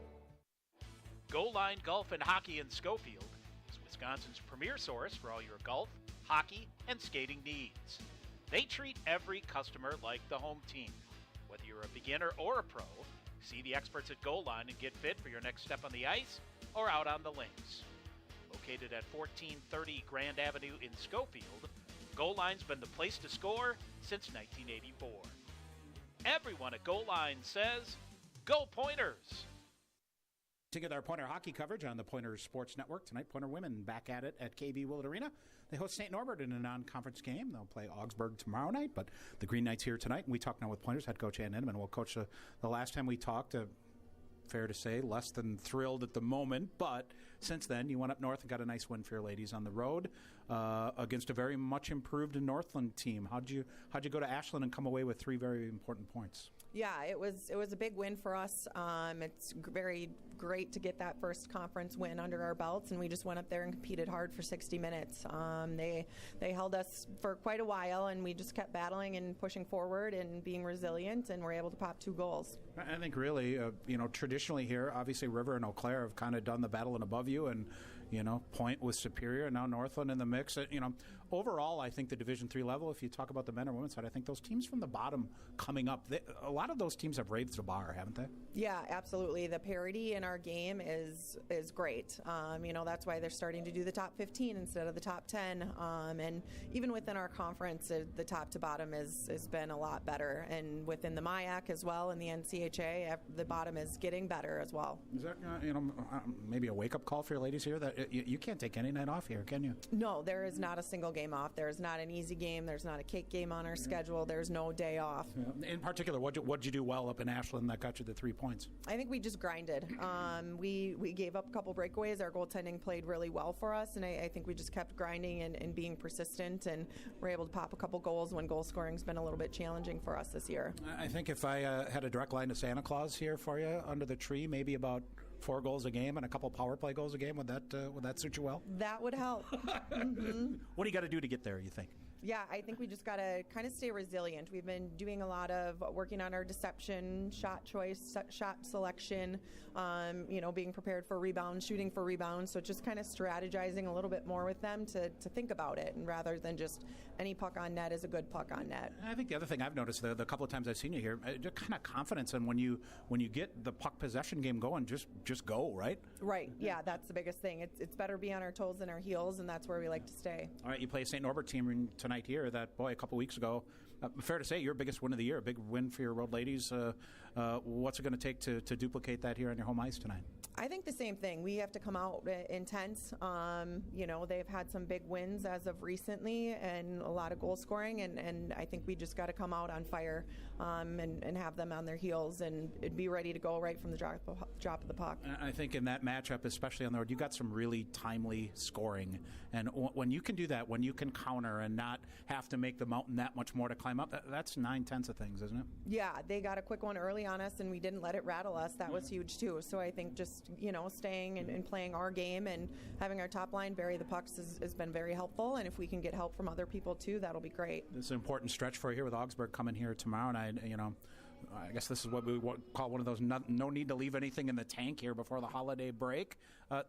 Goal Line Golf and Hockey in Schofield is Wisconsin's premier source for all your golf, hockey, and skating needs. They treat every customer like the home team. a beginner or a pro, see the experts at Goal Line and get fit for your next step on the ice or out on the links. Located at 1430 Grand Avenue in Schofield, Goal Line's been the place to score since 1984. Everyone at Goal Line says, Go Pointers! Together our Pointer hockey coverage on the Pointer Sports Network. Tonight, Pointer women back at it at KB Willett Arena. They host St. Norbert in a non-conference game. They'll play Augsburg tomorrow night, but the Green Knights here tonight. And we talk now with Pointers head coach Ann Inman. Well, Coach, the last time we talked, fair to say, less than thrilled at the moment, but since then, you went up north and got a nice win for your ladies on the road against a very much improved Northland team. How'd you go to Ashland and come away with 3 very important points? Yeah, it was a big win for us. It's very great to get that first conference win under our belts, and we just went up there and competed hard for 60 minutes. They held us for quite a while, and we just kept battling and pushing forward and being resilient, and were able to pop 2 goals. I think really, traditionally here, obviously River and Eau Claire have kind of done the battle and above you, and Point was superior, and now Northland in the mix. Overall, I think the Division III level, if you talk about the men or women's side, I think those teams from the bottom coming up, a lot of those teams have raised the bar, haven't they? Yeah, absolutely. The parity in our game is great. That's why they're starting to do the top 15 instead of the top 10. And even within our conference, the top to bottom has been a lot better. And within the MIAC as well, and the NCHA, the bottom is getting better as well. Is that maybe a wake-up call for your ladies here that you can't take any night off here, can you? No, there is not a single game off. There is not an easy game. There's not a cake game on our schedule. There's no day off. Yeah. In particular, what'd you do well up in Ashland that got you the 3 points? I think we just grinded. We gave up a couple breakaways. Our goaltending played really well for us, and I think we just kept grinding and being persistent, and were able to pop a couple goals when goal scoring's been a little bit challenging for us this year. I think if I had a direct line to Santa Claus here for you under the tree, maybe about 4 goals a game and a couple power play goals a game, would that suit you well? That would help. Mm-hmm. What do you got to do to get there, you think? Yeah, I think we just got to kind of stay resilient. We've been doing a lot of working on our deception, shot choice, shot selection, being prepared for rebounds, shooting for rebounds. So just kind of strategizing a little bit more with them to think about it, and rather than just any puck on net is a good puck on net. I think the other thing I've noticed the couple of times I've seen you here, just kind of confidence in when you get the puck possession game going, just go, right? Right, yeah, that's the biggest thing. It's better to be on our toes than our heels, and that's where we like to stay. All right, you play a St. Norbert team tonight here that, boy, a couple weeks ago, fair to say, your biggest win of the year, a big win for your road ladies. What's it going to take to duplicate that here on your home ice tonight? I think the same thing. We have to come out intense. They've had some big wins as of recently and a lot of goal scoring, and I think we just got to come out on fire and have them on their heels and be ready to go right from the drop of the puck. I think in that matchup, especially on the road, you got some really timely scoring. And when you can do that, when you can counter and not have to make the mountain that much more to climb up, that's 9/10 of things, isn't it? Yeah, they got a quick one early on us, and we didn't let it rattle us. That was huge, too. So I think just, staying and playing our game and having our top line bury the pucks has been very helpful. And if we can get help from other people, too, that'll be great. This is an important stretch for you here with Augsburg coming here tomorrow night. I guess this is what we call one of those no need to leave anything in the tank here before the holiday break.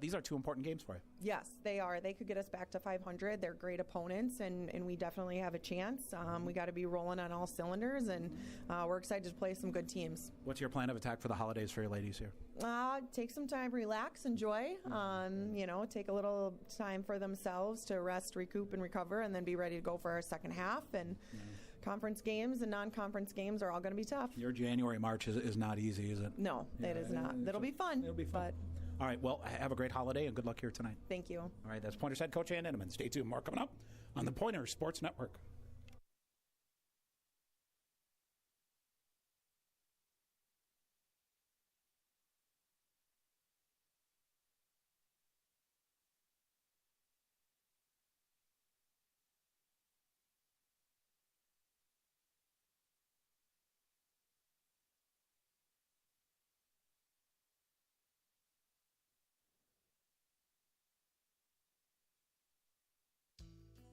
These are 2 important games for you. Yes, they are. They could get us back to 500. They're great opponents, and we definitely have a chance. We got to be rolling on all cylinders, and we're excited to play some good teams. What's your plan of attack for the holidays for your ladies here? Take some time, relax, enjoy. Take a little time for themselves to rest, recoup, and recover, and then be ready to go for our second half. And conference games and non-conference games are all going to be tough. Your January, March is not easy, is it? No, it is not. It'll be fun. It'll be fun. All right, well, have a great holiday and good luck here tonight. Thank you. All right, that's Pointers head coach Ann Inman. Stay tuned. More coming up on the Pointers Sports Network.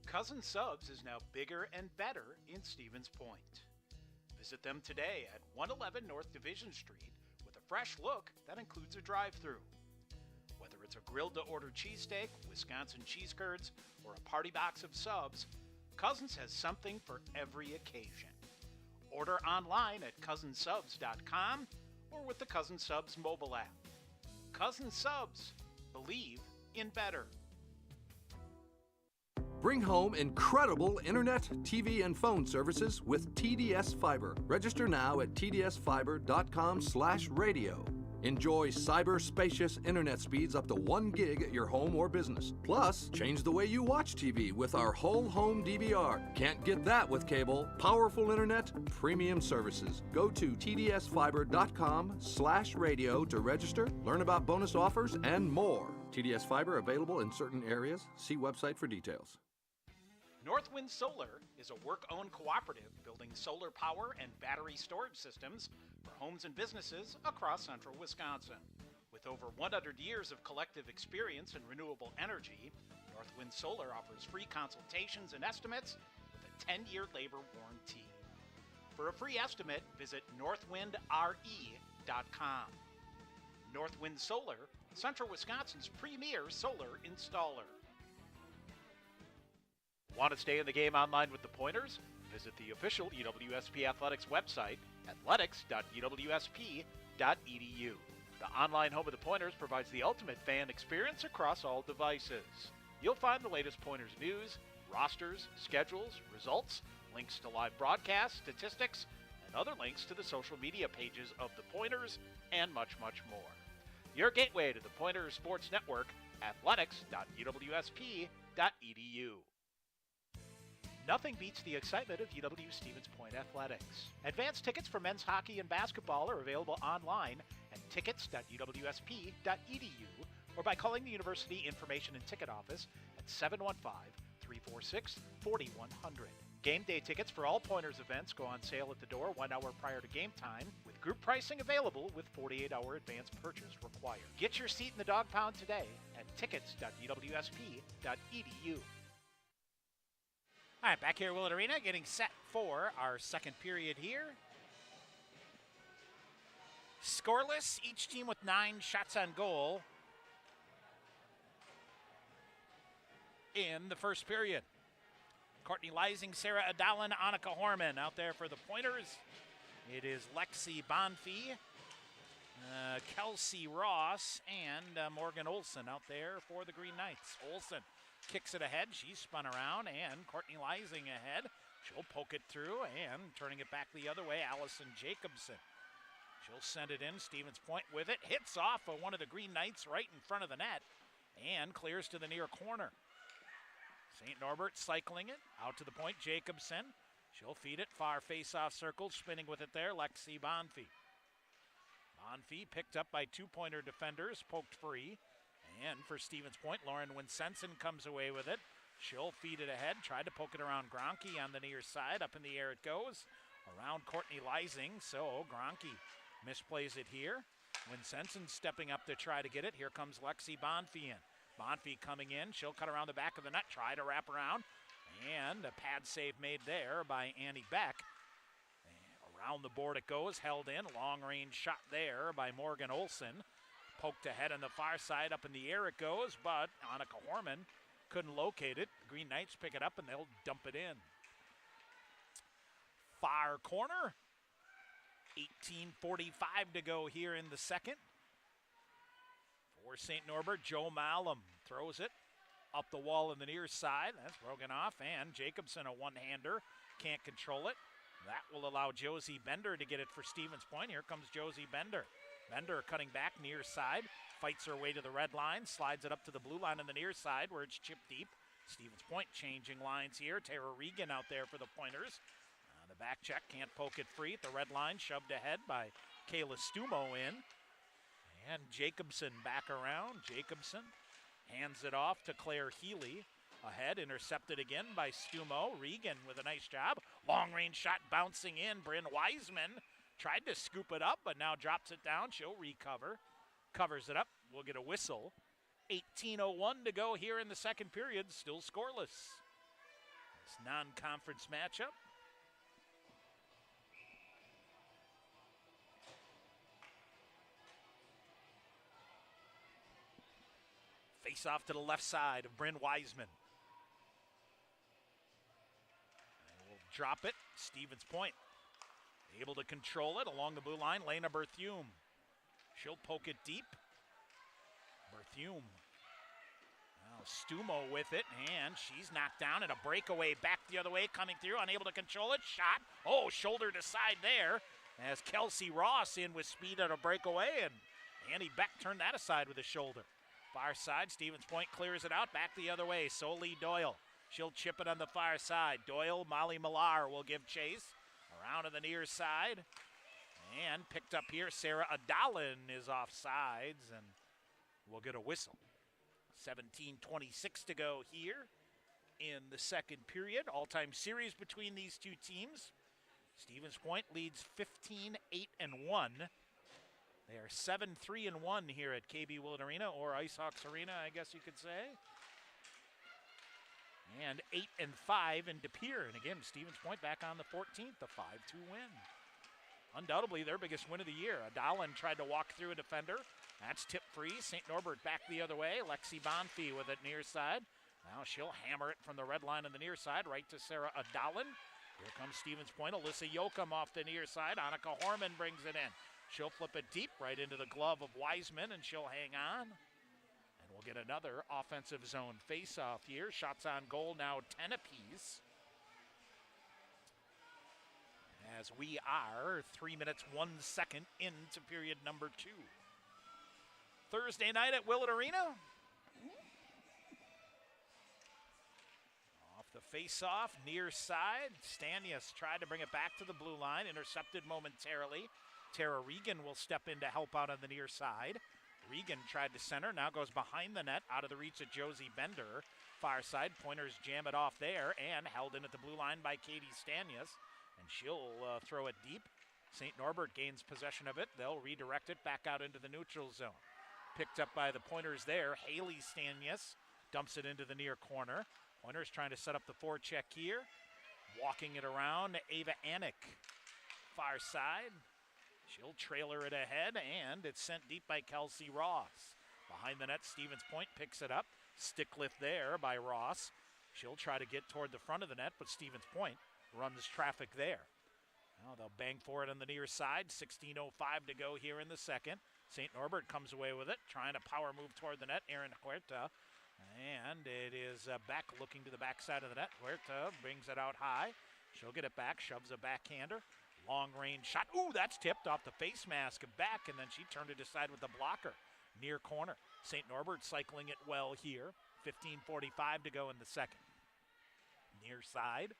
Cousin Subs is now bigger and better in Stevens Point. Visit them today at 111 North Division Street with a fresh look that includes a drive-thru. Whether it's a grilled-to-order cheesesteak, Wisconsin cheese curds, or a party box of subs, Cousins has something for every occasion. Order online at cousinsubs.com or with the Cousin Subs mobile app. Cousin Subs. Believe in better. Bring home incredible internet, TV, and phone services with TDS Fiber. Register now at tdsfiber.com/radio. Enjoy cyber-spacious internet speeds up to 1 gig at your home or business. Plus, change the way you watch TV with our whole home DVR. Can't get that with cable. Powerful internet, premium services. Go to tdsfiber.com/radio to register, learn about bonus offers, and more. TDS Fiber available in certain areas. See website for details. Northwind Solar is a work-owned cooperative building solar power and battery storage systems for homes and businesses across central Wisconsin. With over 100 years of collective experience in renewable energy, Northwind Solar offers free consultations and estimates with a 10-year labor warranty. For a free estimate, visit northwindre.com. Northwind Solar, Central Wisconsin's premier solar installer. Want to stay in the game online with the Pointers? Visit the official UWSP Athletics website, athletics.uwsp.edu. The online home of the Pointers provides the ultimate fan experience across all devices. You'll find the latest Pointers news, rosters, schedules, results, links to live broadcasts, statistics, and other links to the social media pages of the Pointers, and much, much more. Your gateway to the Pointers Sports Network, athletics.uwsp.edu. Nothing beats the excitement of UW Stevens Point Athletics. Advanced tickets for men's hockey and basketball are available online at tickets.uwsp.edu or by calling the University Information and Ticket Office at 715-346-4100. Game day tickets for all Pointers events go on sale at the door 1 hour prior to game time, with group pricing available with 48-hour advance purchase required. Get your seat in the dog pound today at tickets.uwsp.edu. All right, back here at Willett Arena, getting set for our second period here. Scoreless, each team with 9 shots on goal in the first period. Courtney Leising, Sarah Adalin, Annika Horman out there for the Pointers. It is Lexi Bonfie, Kelsey Ross, and Morgan Olson out there for the Green Knights. Olson kicks it ahead. She's spun around, and Courtney Leising ahead. She'll poke it through, and turning it back the other way, Allison Jacobson. She'll send it in. Stevens Point with it. Hits off of one of the Green Knights right in front of the net, and clears to the near corner. St. Norbert cycling it out to the point. Jacobson. She'll feed it. Far face-off circle. Spinning with it there. Lexi Bonfie. Bonfie picked up by 2-pointer defenders. Poked free. And for Stevens Point, Lauren Winsenson comes away with it. She'll feed it ahead. Tried to poke it around Gronke on the near side. Up in the air it goes. Around Courtney Leising. So Gronke misplays it here. Winsenson stepping up to try to get it. Here comes Lexi Bonfie in. Bonfie coming in. She'll cut around the back of the net. Try to wrap around. And a pad save made there by Annie Beck. And around the board it goes. Held in. Long range shot there by Morgan Olson. Poked ahead on the far side. Up in the air it goes. But Annika Horman couldn't locate it. The Green Knights pick it up and they'll dump it in. Far corner. 18:45 to go here in the second. For St. Norbert, Joe Malum throws it up the wall on the near side. That's broken off, and Jacobson, a one-hander, can't control it. That will allow Josie Bender to get it for Stevens Point. Here comes Josie Bender. Bender cutting back near side, fights her way to the red line, slides it up to the blue line on the near side where it's chipped deep. Stevens Point changing lines here. Tara Regan out there for the Pointers. The back check, can't poke it free at the red line, shoved ahead by Kayla Stumo in. And Jacobson back around. Jacobson hands it off to Claire Healy. Ahead, intercepted again by Stumo. Regan with a nice job. Long range shot bouncing in. Bryn Wiseman tried to scoop it up, but now drops it down. She'll recover. Covers it up. We'll get a whistle. 18:01 to go here in the second period. Still scoreless. This non-conference matchup. Face off to the left side of Bryn Wiseman. And we'll drop it. Stevens Point Able to control it along the blue line, Lena Berthume. She'll poke it deep. Berthume. Now Stumo with it, and she's knocked down, and a breakaway back the other way, coming through, unable to control it. Shot. Oh, shoulder to side there, as Kelsey Ross in with speed at a breakaway, and Annie Beck turned that aside with a shoulder. Far side, Stevens Point clears it out, back the other way. Soli Doyle. She'll chip it on the far side. Doyle, Molly Millar will give chase. Around to the near side. And picked up here, Sarah Adalin is off sides, and we'll get a whistle. 17:26 to go here in the second period. All-time series between these two teams. Stevens Point leads 15-8-1. They are 7-3-1 here at KB Willett Arena, or IceHawks Arena, I guess you could say. And 8-5 in De Pere. And again, Stevens Point back on the 14th, a 5-2 win. Undoubtedly their biggest win of the year. Adalin tried to walk through a defender. That's tip free. St. Norbert back the other way. Lexi Bonfie with it near side. Now she'll hammer it from the red line on the near side right to Sarah Adalin. Here comes Stevens Point. Alyssa Yoakum off the near side. Annika Horman brings it in. She'll flip it deep right into the glove of Wiseman, and she'll hang on. And we'll get another offensive zone face-off here. Shots on goal now 10 apiece. As we are 3 minutes, 1 second into period number 2. Thursday night at Willett Arena. Off the face-off, near side. Stanius tried to bring it back to the blue line, intercepted momentarily. Tara Regan will step in to help out on the near side. Regan tried to center, now goes behind the net, out of the reach of Josie Bender. Far side, Pointers jam it off there, and held in at the blue line by Katie Stanius. And she'll throw it deep. St. Norbert gains possession of it. They'll redirect it back out into the neutral zone. Picked up by the Pointers there. Haley Stanius dumps it into the near corner. Pointers trying to set up the forecheck here. Walking it around, Ava Anick. Far side. She'll trailer it ahead, and it's sent deep by Kelsey Ross. Behind the net, Stevens Point picks it up. Stick lift there by Ross. She'll try to get toward the front of the net, but Stevens Point runs traffic there. Now they'll bang for it on the near side. 16:05 to go here in the second. St. Norbert comes away with it, trying to power move toward the net. Erin Huerta. And it is back looking to the backside of the net. Huerta brings it out high. She'll get it back, shoves a backhander. Long range shot. Ooh, that's tipped off the face mask back, and then she turned it aside with the blocker. Near corner. St. Norbert cycling it well here. 15:45 to go in the second. Near side.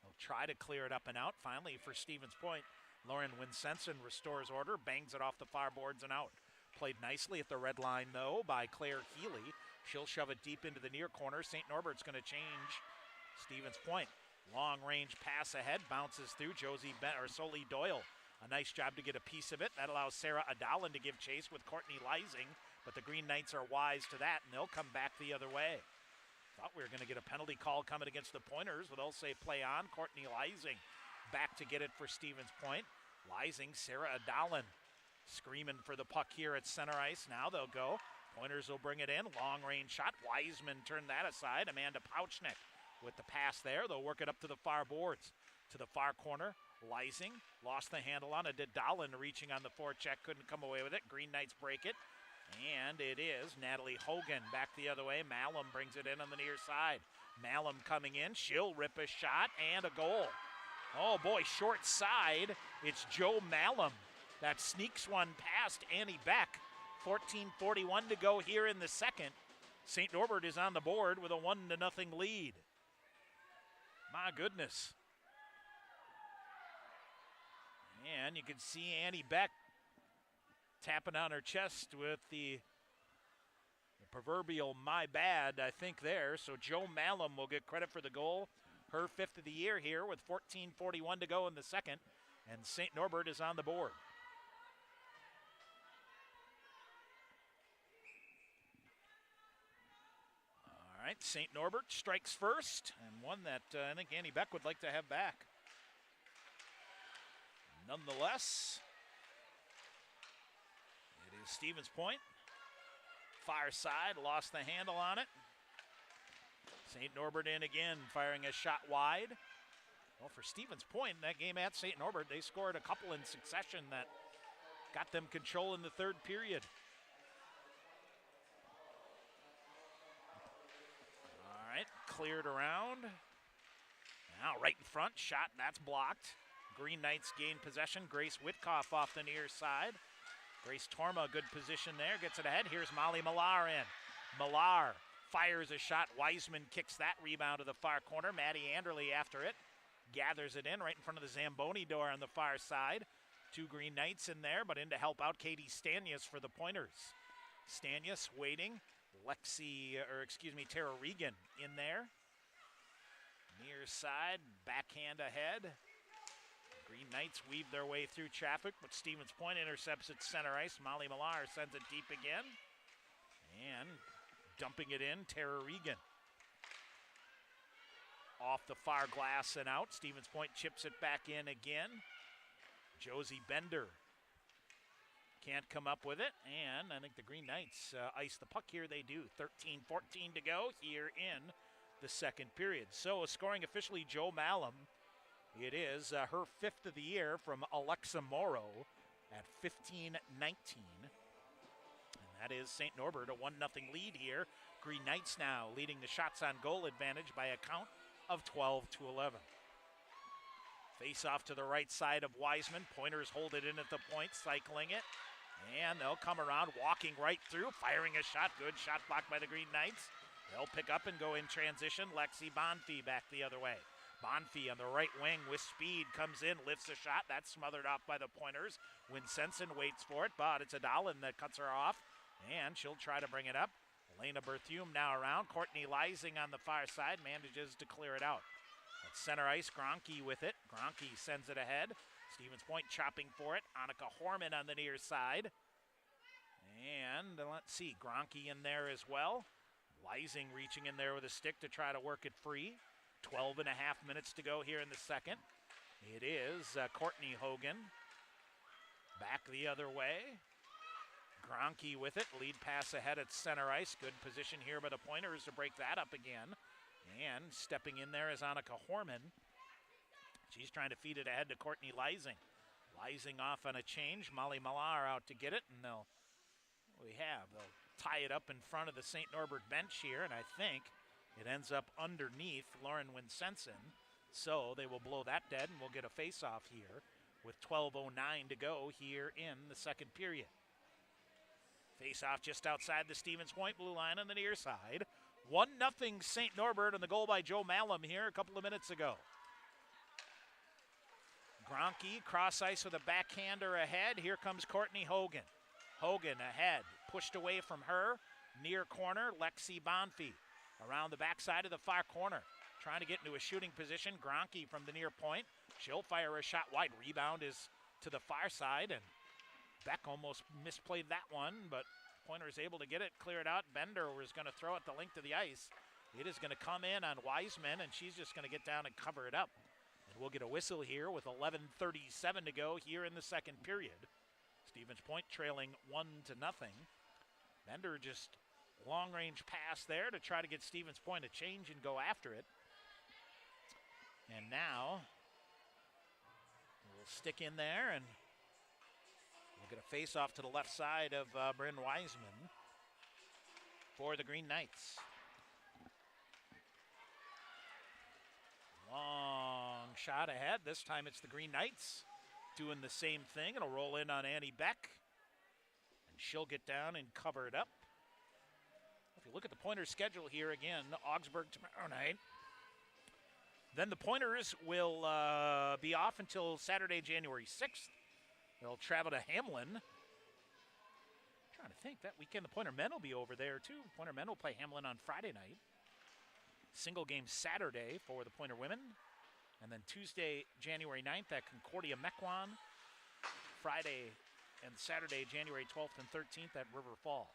They'll try to clear it up and out. Finally, for Stevens Point, Lauren Winsenson restores order, bangs it off the far boards and out. Played nicely at the red line, though, by Claire Healy. She'll shove it deep into the near corner. St. Norbert's going to change Stevens Point. Long range pass ahead, bounces through Soli Doyle. A nice job to get a piece of it. That allows Sarah Adalin to give chase with Courtney Leising, but the Green Knights are wise to that, and they'll come back the other way. Thought we were going to get a penalty call coming against the Pointers, but they'll say play on. Courtney Leising back to get it for Stevens Point. Leising, Sarah Adalin screaming for the puck here at center ice. Now they'll go. Pointers will bring it in. Long range shot. Wiseman turned that aside. Amanda Pouchnick with the pass there. They'll work it up to the far boards. To the far corner. Leising lost the handle on it. Adalin reaching on the forecheck. Couldn't come away with it. Green Knights break it. And it is Natalie Hogan back the other way. Malum brings it in on the near side. Malum coming in. She'll rip a shot and a goal. Oh boy, short side. It's Joe Malum that sneaks one past Annie Beck. 14:41 to go here in the second. St. Norbert is on the board with a 1-0 lead. My goodness. And you can see Annie Beck tapping on her chest with the proverbial my bad, I think, there. So Joe Malum will get credit for the goal. Her 5th of the year here with 14:41 to go in the second. And St. Norbert is on the board. All right, St. Norbert strikes first, and one that I think Annie Beck would like to have back. Nonetheless, it is Stevens Point. Far side, lost the handle on it. St. Norbert in again, firing a shot wide. Well, for Stevens Point, that game at St. Norbert, they scored a couple in succession that got them control in the third period. All right, cleared around. Now right in front, shot, that's blocked. Green Knights gain possession. Grace Witkoff off the near side. Grace Torma, good position there, gets it ahead. Here's Molly Millar in. Millar fires a shot. Wiseman kicks that rebound to the far corner. Maddie Anderle after it. Gathers it in right in front of the Zamboni door on the far side. 2 Green Knights in there, but in to help out Katie Stanius for the Pointers. Stanius waiting. Tara Regan in there. Near side, backhand ahead. Green Knights weave their way through traffic, but Stevens Point intercepts at center ice. Molly Millar sends it deep again. And dumping it in, Tara Regan. Off the far glass and out. Stevens Point chips it back in again. Josie Bender can't come up with it, and I think the Green Knights ice the puck here. They do. 13-14 to go here in the second period. So scoring officially Joe Malum. It is her 5th of the year from Alexa Morrow at 15-19. And that is St. Norbert, a 1-0 lead here. Green Knights now leading the shots on goal advantage by a count of 12-11. Face off to the right side of Wiseman. Pointers hold it in at the point, cycling it. And they'll come around, walking right through, firing a shot. Good shot blocked by the Green Knights. They'll pick up and go in transition. Lexi Bonfie back the other way. Bonfie on the right wing with speed comes in, lifts a shot. That's smothered off by the Pointers. Winsenson waits for it, but it's Adalin that cuts her off. And she'll try to bring it up. Elena Berthume now around. Courtney Leising on the far side manages to clear it out. At center ice, Gronke with it. Gronke sends it ahead. Stevens Point chopping for it. Annika Horman on the near side. And let's see, Gronke in there as well. Leising reaching in there with a stick to try to work it free. 12 and a half minutes to go here in the second. It is Courtney Hogan. Back the other way. Gronke with it. Lead pass ahead at center ice. Good position here by the Pointers to break that up again. And stepping in there is Annika Horman. She's trying to feed it ahead to Courtney Leising. Leising off on a change. Molly Millar out to get it, and they'll tie it up in front of the St. Norbert bench here, and I think it ends up underneath Lauren Winsenson. So they will blow that dead, and we'll get a face-off here with 12:09 to go here in the second period. Face-off just outside the Stevens Point blue line on the near side. 1-0 St. Norbert on the goal by Joe Malum here a couple of minutes ago. Gronke, cross ice with a backhander ahead. Here comes Courtney Hogan. Hogan ahead, pushed away from her. Near corner, Lexi Bonfie. Around the backside of the far corner. Trying to get into a shooting position. Gronke from the near point. She'll fire a shot wide. Rebound is to the far side, and Beck almost misplayed that one, but Pointer is able to get it, clear it out. Bender was going to throw it the length of the ice. It is going to come in on Wiseman, and she's just going to get down and cover it up. And we'll get a whistle here with 11:37 to go here in the second period. Stevens Point trailing 1-0. Bender just long-range pass there to try to get Stevens Point a change and go after it. And now we'll stick in there, and we'll get a face-off to the left side of Bryn Wiseman for the Green Knights. Long shot ahead. This time it's the Green Knights doing the same thing. It'll roll in on Annie Beck, and she'll get down and cover it up. If you look at the Pointers' schedule here again, Augsburg tomorrow night. Then the Pointers will be off until Saturday, January 6th. They'll travel to Hamlin. I'm trying to think, that weekend the Pointer men will be over there too. Pointer men will play Hamlin on Friday night. Single game Saturday for the Pointer women. And then Tuesday, January 9th at Concordia Mequon. Friday and Saturday, January 12th and 13th at River Falls.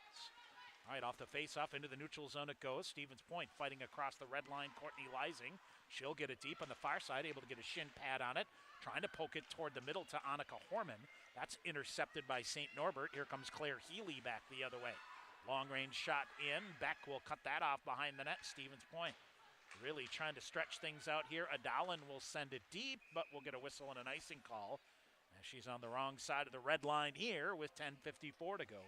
All right, off the face-off into the neutral zone it goes. Stevens Point fighting across the red line. Courtney Leising. She'll get it deep on the far side, able to get a shin pad on it. Trying to poke it toward the middle to Annika Horman. That's intercepted by St. Norbert. Here comes Claire Healy back the other way. Long-range shot in. Beck will cut that off behind the net. Stevens Point Really trying to stretch things out here. Adalin will send it deep, but we'll get a whistle and an icing call. As she's on the wrong side of the red line here with 10:54 to go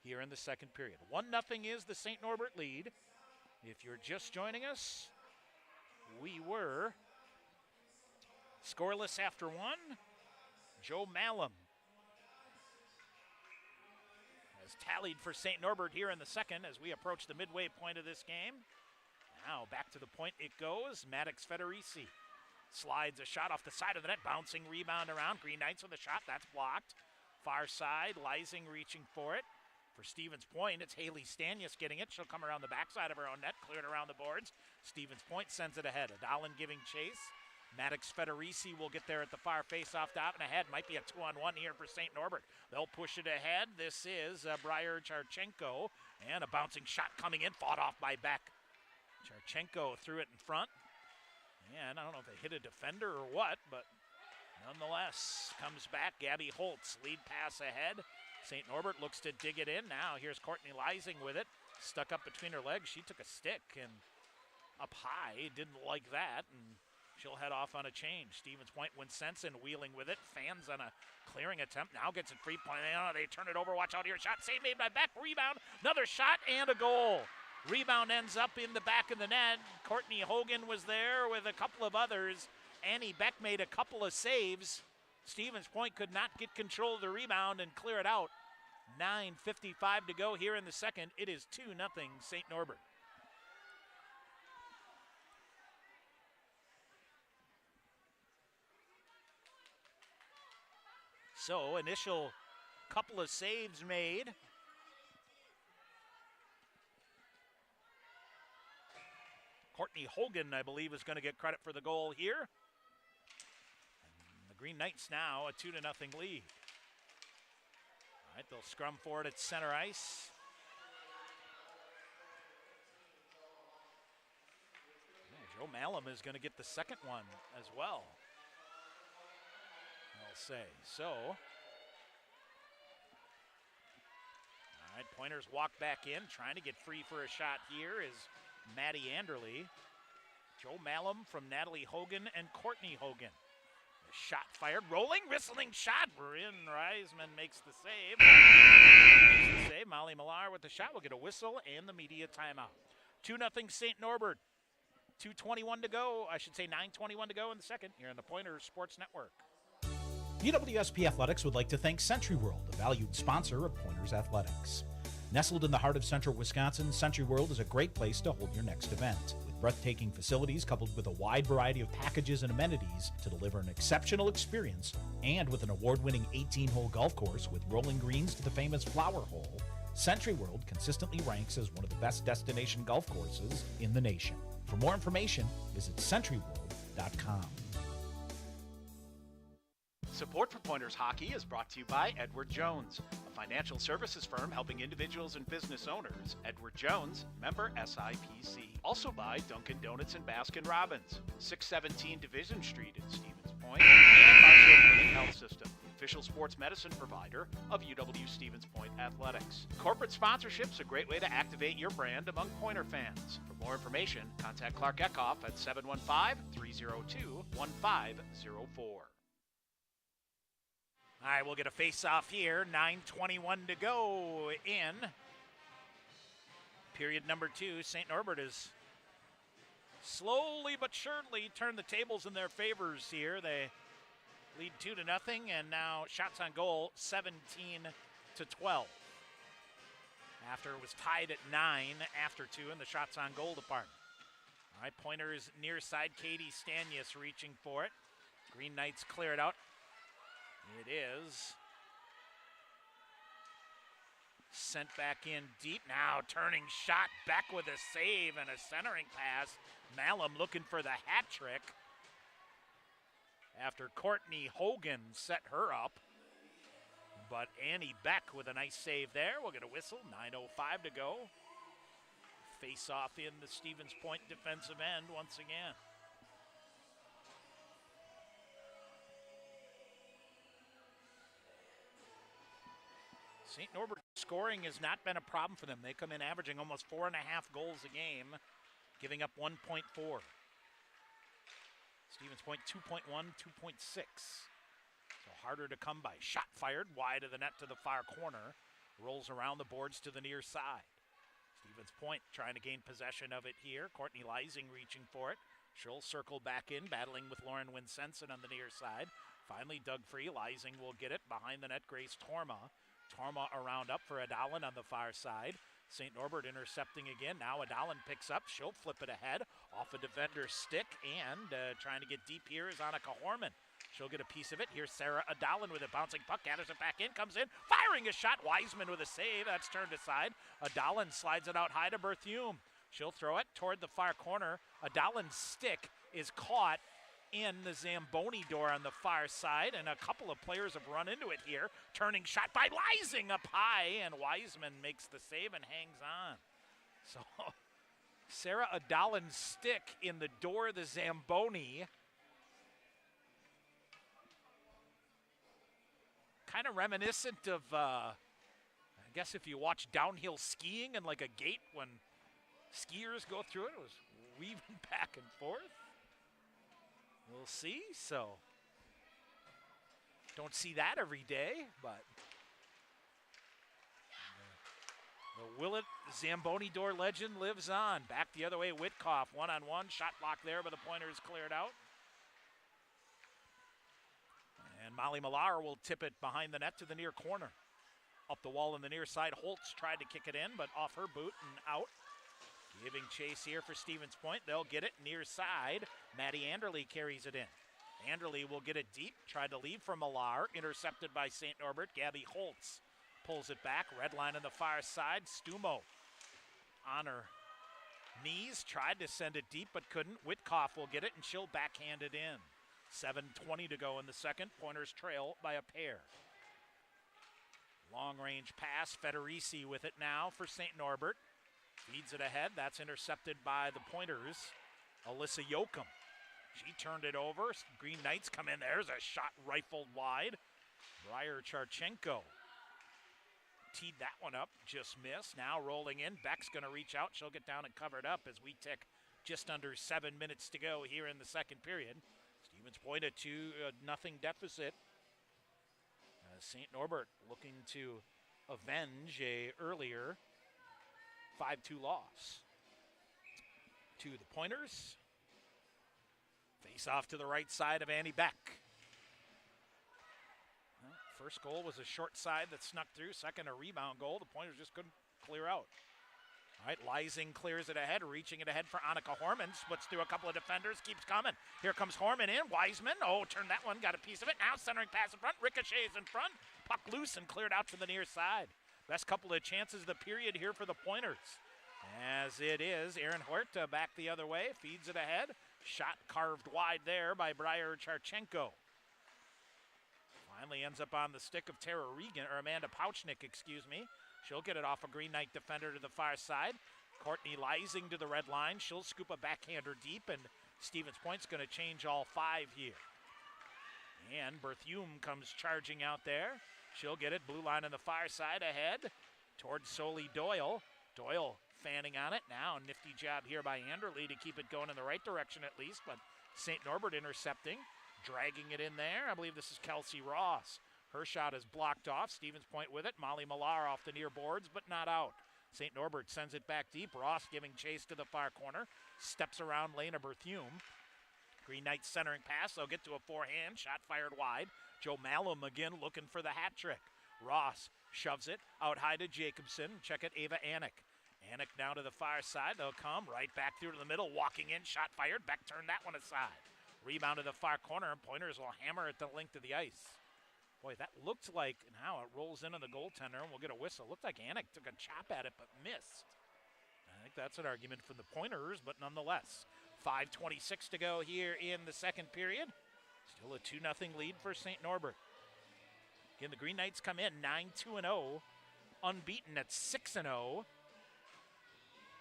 here in the second period. 1-0 is the St. Norbert lead. If you're just joining us, we were scoreless after one. Joe Malum has tallied for St. Norbert here in the second as we approach the midway point of this game. Now back to the point it goes. Maddox Federici slides a shot off the side of the net, bouncing rebound around. Green Knights with a shot, that's blocked. Far side, Lysing reaching for it. For Stevens Point, it's Haley Stanius getting it. She'll come around the backside of her own net, cleared around the boards. Stevens Point sends it ahead. Adalin giving chase. Maddox Federici will get there at the far face-off top and ahead. Might be a 2-on-1 here for St. Norbert. They'll push it ahead. This is Breyer Charchenko, and a bouncing shot coming in, fought off by Beck. Charchenko threw it in front. And I don't know if they hit a defender or what, but nonetheless, comes back. Gabby Holtz, lead pass ahead. St. Norbert looks to dig it in. Now here's Courtney Lysing with it. Stuck up between her legs. She took a stick and up high. Didn't like that, and she'll head off on a change. Stevens Point, Winsenson wheeling with it. Fans on a clearing attempt. Now gets it free point. They turn it over. Watch out here. Shot save made by Beck. Rebound. Another shot and a goal. Rebound ends up in the back of the net. Courtney Hogan was there with a couple of others. Annie Beck made a couple of saves. Stevens Point could not get control of the rebound and clear it out. 9:55 to go here in the second. It is 2-0 St. Norbert. So, initial couple of saves made. Courtney Hogan, I believe, is going to get credit for the goal here. And the Green Knights now a 2-0 lead. All right, they'll scrum for it at center ice. Yeah, Joe Malum is going to get the second one as well, I'll say. So, all right, Pointers walk back in, trying to get free for a shot here is Maddie Anderle. Joe Malum from Natalie Hogan and Courtney Hogan. The shot fired, rolling, whistling shot. We're in. Reisman makes the save. Molly Millar with the shot. We'll get a whistle and the media timeout. 2-0 St. Norbert. 2:21 to go. I should say 9:21 to go in the second here on the Pointers Sports Network. UWSP Athletics would like to thank Century World, a valued sponsor of Pointers Athletics. Nestled in the heart of central Wisconsin, Century World is a great place to hold your next event. With breathtaking facilities coupled with a wide variety of packages and amenities to deliver an exceptional experience, and with an award-winning 18-hole golf course with rolling greens to the famous Flower Hole, Century World consistently ranks as one of the best destination golf courses in the nation. For more information, visit centuryworld.com. Support for Pointers Hockey is brought to you by Edward Jones, a financial services firm helping individuals and business owners. Edward Jones, member SIPC. Also by Dunkin' Donuts and Baskin Robbins, 617 Division Street in Stevens Point, and Marshall Clinic Health System, the official sports medicine provider of UW Stevens Point Athletics. Corporate sponsorship's a great way to activate your brand among Pointer fans. For more information, contact Clark Eckhoff at 715-302-1504. All right, we'll get a face-off here. 9:21 to go in period number 2. St. Norbert has slowly but surely turned the tables in their favors here. They lead 2-0, and now shots on goal 17-12. After it was tied at 9 after 2 in the shots on goal department. All right, Pointers near side. Katie Stanius reaching for it. Green Knights clear it out. It is sent back in deep. Now turning shot, back with a save and a centering pass. Malum looking for the hat trick after Courtney Hogan set her up. But Annie Beck with a nice save there. We'll get a whistle. 9:05 to go. Face off in the Stevens Point defensive end once again. St. Norbert scoring has not been a problem for them. They come in averaging almost 4.5 goals a game. giving up 1.4. Stevens Point 2.1, 2.6. So harder to come by. Shot fired wide of the net to the far corner. Rolls around the boards to the near side. Stevens Point trying to gain possession of it here. Courtney Leising reaching for it. She'll circle back in, battling with Lauren Winsenson on the near side. Finally dug free. Leising will get it. Behind the net, Grace Torma. Torma around up for Adalin on the far side. St. Norbert intercepting again. Now Adalin picks up. She'll flip it ahead off a defender's stick. And trying to get deep here is Annika Horman. She'll get a piece of it. Here's Sarah Adalin with a bouncing puck. Gathers it back in. Comes in. Firing a shot. Wiseman with a save. That's turned aside. Adalin slides it out high to Berthume. She'll throw it toward the far corner. Adalin's stick is caught in the Zamboni door on the far side, and a couple of players have run into it here. Turning shot by Leising up high, and Wiseman makes the save and hangs on. So Sarah Adalin's stick in the door of the Zamboni. Kind of reminiscent of, I guess if you watch downhill skiing and like a gate when skiers go through it, it was weaving back and forth. We'll see. So don't see that every day, but the Willett Zamboni door legend lives on. Back the other way, Witkoff, one-on-one. Shot block there, but the pointer is cleared out. And Molly Millar will tip it behind the net to the near corner. Up the wall on the near side, Holtz tried to kick it in, but off her boot and out. Giving chase here for Stevens Point. They'll get it near side. Maddie Anderle carries it in. Anderle will get it deep. Tried to leave from Millar. Intercepted by St. Norbert. Gabby Holtz pulls it back. Red line on the far side. Stumo on her knees. Tried to send it deep but couldn't. Witkoff will get it and she'll backhand it in. 7:20 to go in the second. Pointers trail by a pair. Long range pass. Federici with it now for St. Norbert. Feeds it ahead. That's intercepted by the Pointers. Alyssa Yoakum. She turned it over. Green Knights come in. There's a shot rifled wide. Breyer Charchenko teed that one up. Just missed. Now rolling in. Beck's going to reach out. She'll get down and cover it up as we tick just under 7 minutes to go here in the second period. Stevens Point a 2-0 deficit. St. Norbert looking to avenge a earlier 5-2 loss. To the Pointers. Face off to the right side of Annie Beck. Well, first goal was a short side that snuck through. Second, a rebound goal. The Pointers just couldn't clear out. All right, Leising clears it ahead, reaching it ahead for Annika Horman. Splits through a couple of defenders, keeps coming. Here comes Horman in. Wiseman, turned that one, got a piece of it. Now centering pass in front. Ricochets in front. Puck loose and cleared out to the near side. Best couple of chances of the period here for the Pointers. As it is, Aaron Huerta back the other way, feeds it ahead. Shot carved wide there by Breyer Charchenko. Finally ends up on the stick of Tara Regan, or Amanda Pouchnick, excuse me. She'll get it off a Green Knight defender to the far side. Courtney Leising to the red line. She'll scoop a backhander deep, and Stevens Point's going to change all 5 here. And Berthume comes charging out there. She'll get it, blue line on the far side ahead towards Soli Doyle. Doyle fanning on it. Now nifty job here by Anderle to keep it going in the right direction at least, but St. Norbert intercepting, dragging it in there. I believe this is Kelsey Ross. Her shot is blocked off. Stevens Point with it. Molly Millar off the near boards, but not out. St. Norbert sends it back deep. Ross giving chase to the far corner. Steps around Lena Berthume. Green Knights centering pass. They'll get to a forehand. Shot fired wide. Joe Malum again looking for the hat trick. Ross shoves it out high to Jacobson. Check it, Ava Anik. Anik now to the far side. They'll come right back through to the middle. Walking in. Shot fired. Beck turned that one aside. Rebound to the far corner. And Pointers will hammer it to the length of the ice. Boy, that looked like, now it rolls in on the goaltender, and we'll get a whistle. Looked like Anik took a chop at it, but missed. I think that's an argument for the Pointers, but nonetheless. 5:26 to go here in the second period. Still a 2-0 lead for St. Norbert. Again, the Green Knights come in 9-2-0, unbeaten at 6-0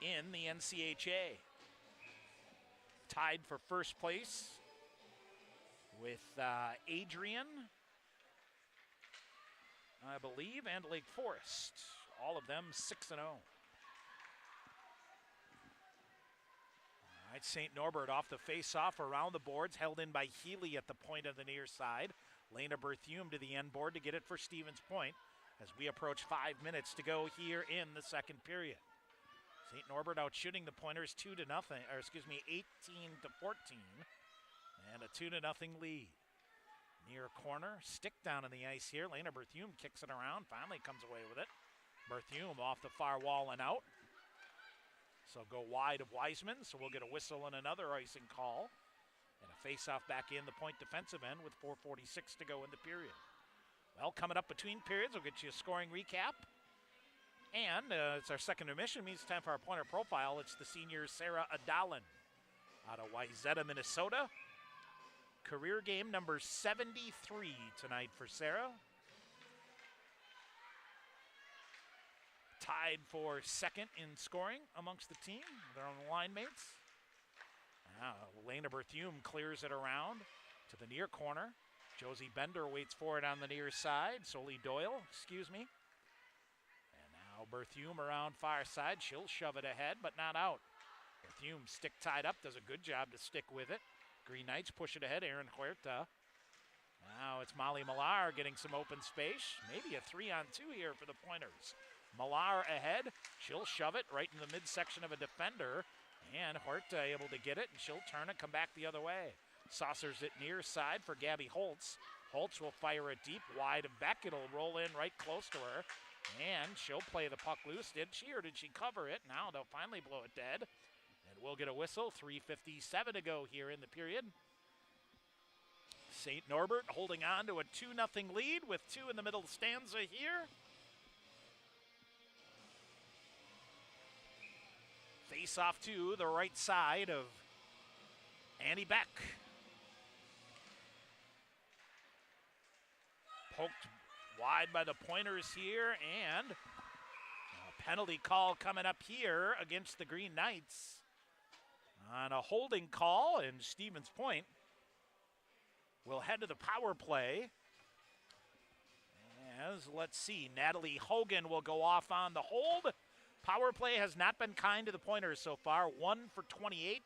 in the NCHA. Tied for first place with Adrian, I believe, and Lake Forest. All of them 6-0. right, St. Norbert off the face-off around the boards, held in by Healy at the point of the near side. Lena Berthume to the end board to get it for Stevens Point as we approach 5 minutes to go here in the second period. St. Norbert out shooting the Pointers 18-14, and a 2-0 lead. Near corner, stick down on the ice here. Lena Berthume kicks it around, finally comes away with it. Berthume off the far wall and out. So go wide of Wiseman, so we'll get a whistle and another icing call. And a face-off back in the Point defensive end with 4:46 to go in the period. Well, coming up between periods, we'll get you a scoring recap. And it's our second intermission, means it's time for our Pointer profile. It's the senior Sarah Adalin out of Wayzata, Minnesota. Career game number 73 tonight for Sarah. Tied for second in scoring amongst the team, their own line mates. Now, Lena Berthume clears it around to the near corner. Josie Bender waits for it on the near side. Soli Doyle, And now Berthume around far side. She'll shove it ahead, but not out. Berthume stick tied up, does a good job to stick with it. Green Knights push it ahead, Aaron Huerta. Now it's Molly Millar getting some open space. Maybe a 3-on-2 here for the Pointers. Millar ahead, she'll shove it right in the midsection of a defender, and Huerta able to get it, and she'll turn and come back the other way. Saucers it near side for Gabby Holtz. Holtz will fire it deep, wide of Beck. It'll roll in right close to her, and she'll play the puck loose. Did she, or did she cover it? Now they'll finally blow it dead, and we'll get a whistle. 3:57 to go here in the period. St. Norbert holding on to a 2-0 lead with 2 in the middle stanza here. Face off to the right side of Annie Beck. Poked wide by the Pointers here, and a penalty call coming up here against the Green Knights on a holding call, and Stevens Point will head to the power play. As, let's see, Natalie Hogan will go off on the hold. Power play has not been kind to the Pointers so far. 1 for 28.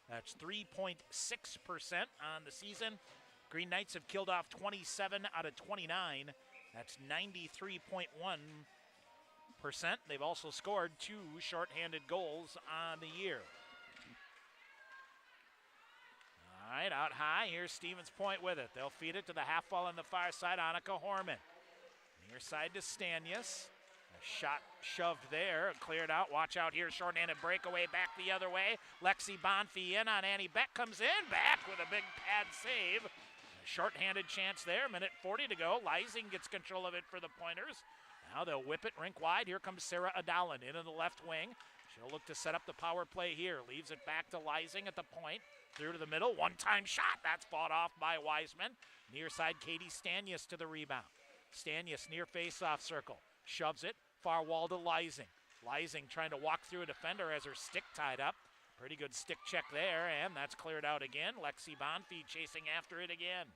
That's 3.6% on the season. Green Knights have killed off 27 out of 29. That's 93.1%. They've also scored 2 shorthanded goals on the year. All right, out high. Here's Stevens Point with it. They'll feed it to the half wall on the far side, Annika Horman. Near side to Stanius. A shot shoved there, cleared out. Watch out here, shorthanded breakaway back the other way. Lexi Bonfi in on Annie Beck, comes in, back with a big pad save. A shorthanded chance there, 1:40 to go. Leising gets control of it for the Pointers. Now they'll whip it rink wide. Here comes Sarah Adalin into the left wing. She'll look to set up the power play here. Leaves it back to Leising at the point. Through to the middle, one-time shot. That's fought off by Wiseman. Near side, Katie Stanius to the rebound. Stanius near face-off circle. Shoves it, far wall to Leising. Leising trying to walk through a defender as her stick tied up. Pretty good stick check there, and that's cleared out again. Lexi Bonfi chasing after it again.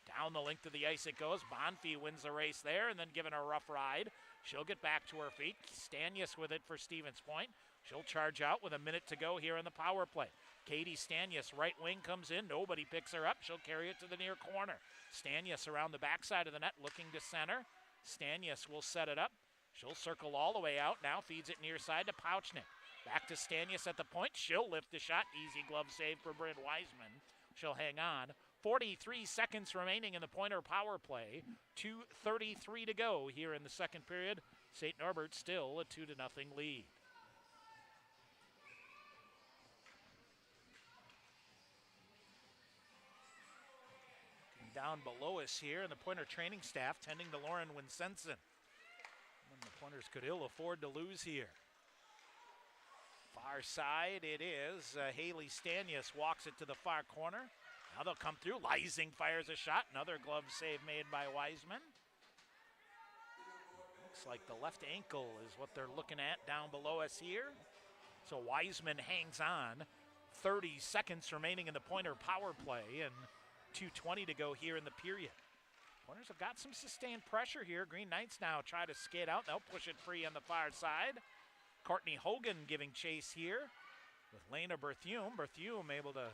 Down the length of the ice it goes. Bonfi wins the race there and then given a rough ride. She'll get back to her feet. Stanius with it for Stevens Point. She'll charge out with a minute to go here in the power play. Katie Stanius, right wing, comes in. Nobody picks her up. She'll carry it to the near corner. Stanius around the backside of the net, looking to center. Stanius will set it up. She'll circle all the way out. Now feeds it near side to Pouchnick. Back to Stanius at the point. She'll lift the shot. Easy glove save for Bryn Wiseman. She'll hang on. 43 seconds remaining in the Pointer power play. 2:33 to go here in the second period. St. Norbert still a 2-0 lead. Down below us here, and the Pointer training staff tending to Lauren Winsenson. And the Pointers could ill afford to lose here. Far side it is. Haley Stanius walks it to the far corner. Now they'll come through. Leising fires a shot. Another glove save made by Wiseman. Looks like the left ankle is what they're looking at down below us here. So Wiseman hangs on. 30 seconds remaining in the Pointer power play, and 2:20 to go here in the period. Pointers have got some sustained pressure here. Green Knights now try to skate out. They'll push it free on the far side. Courtney Hogan giving chase here with Lena Berthume. Berthume able to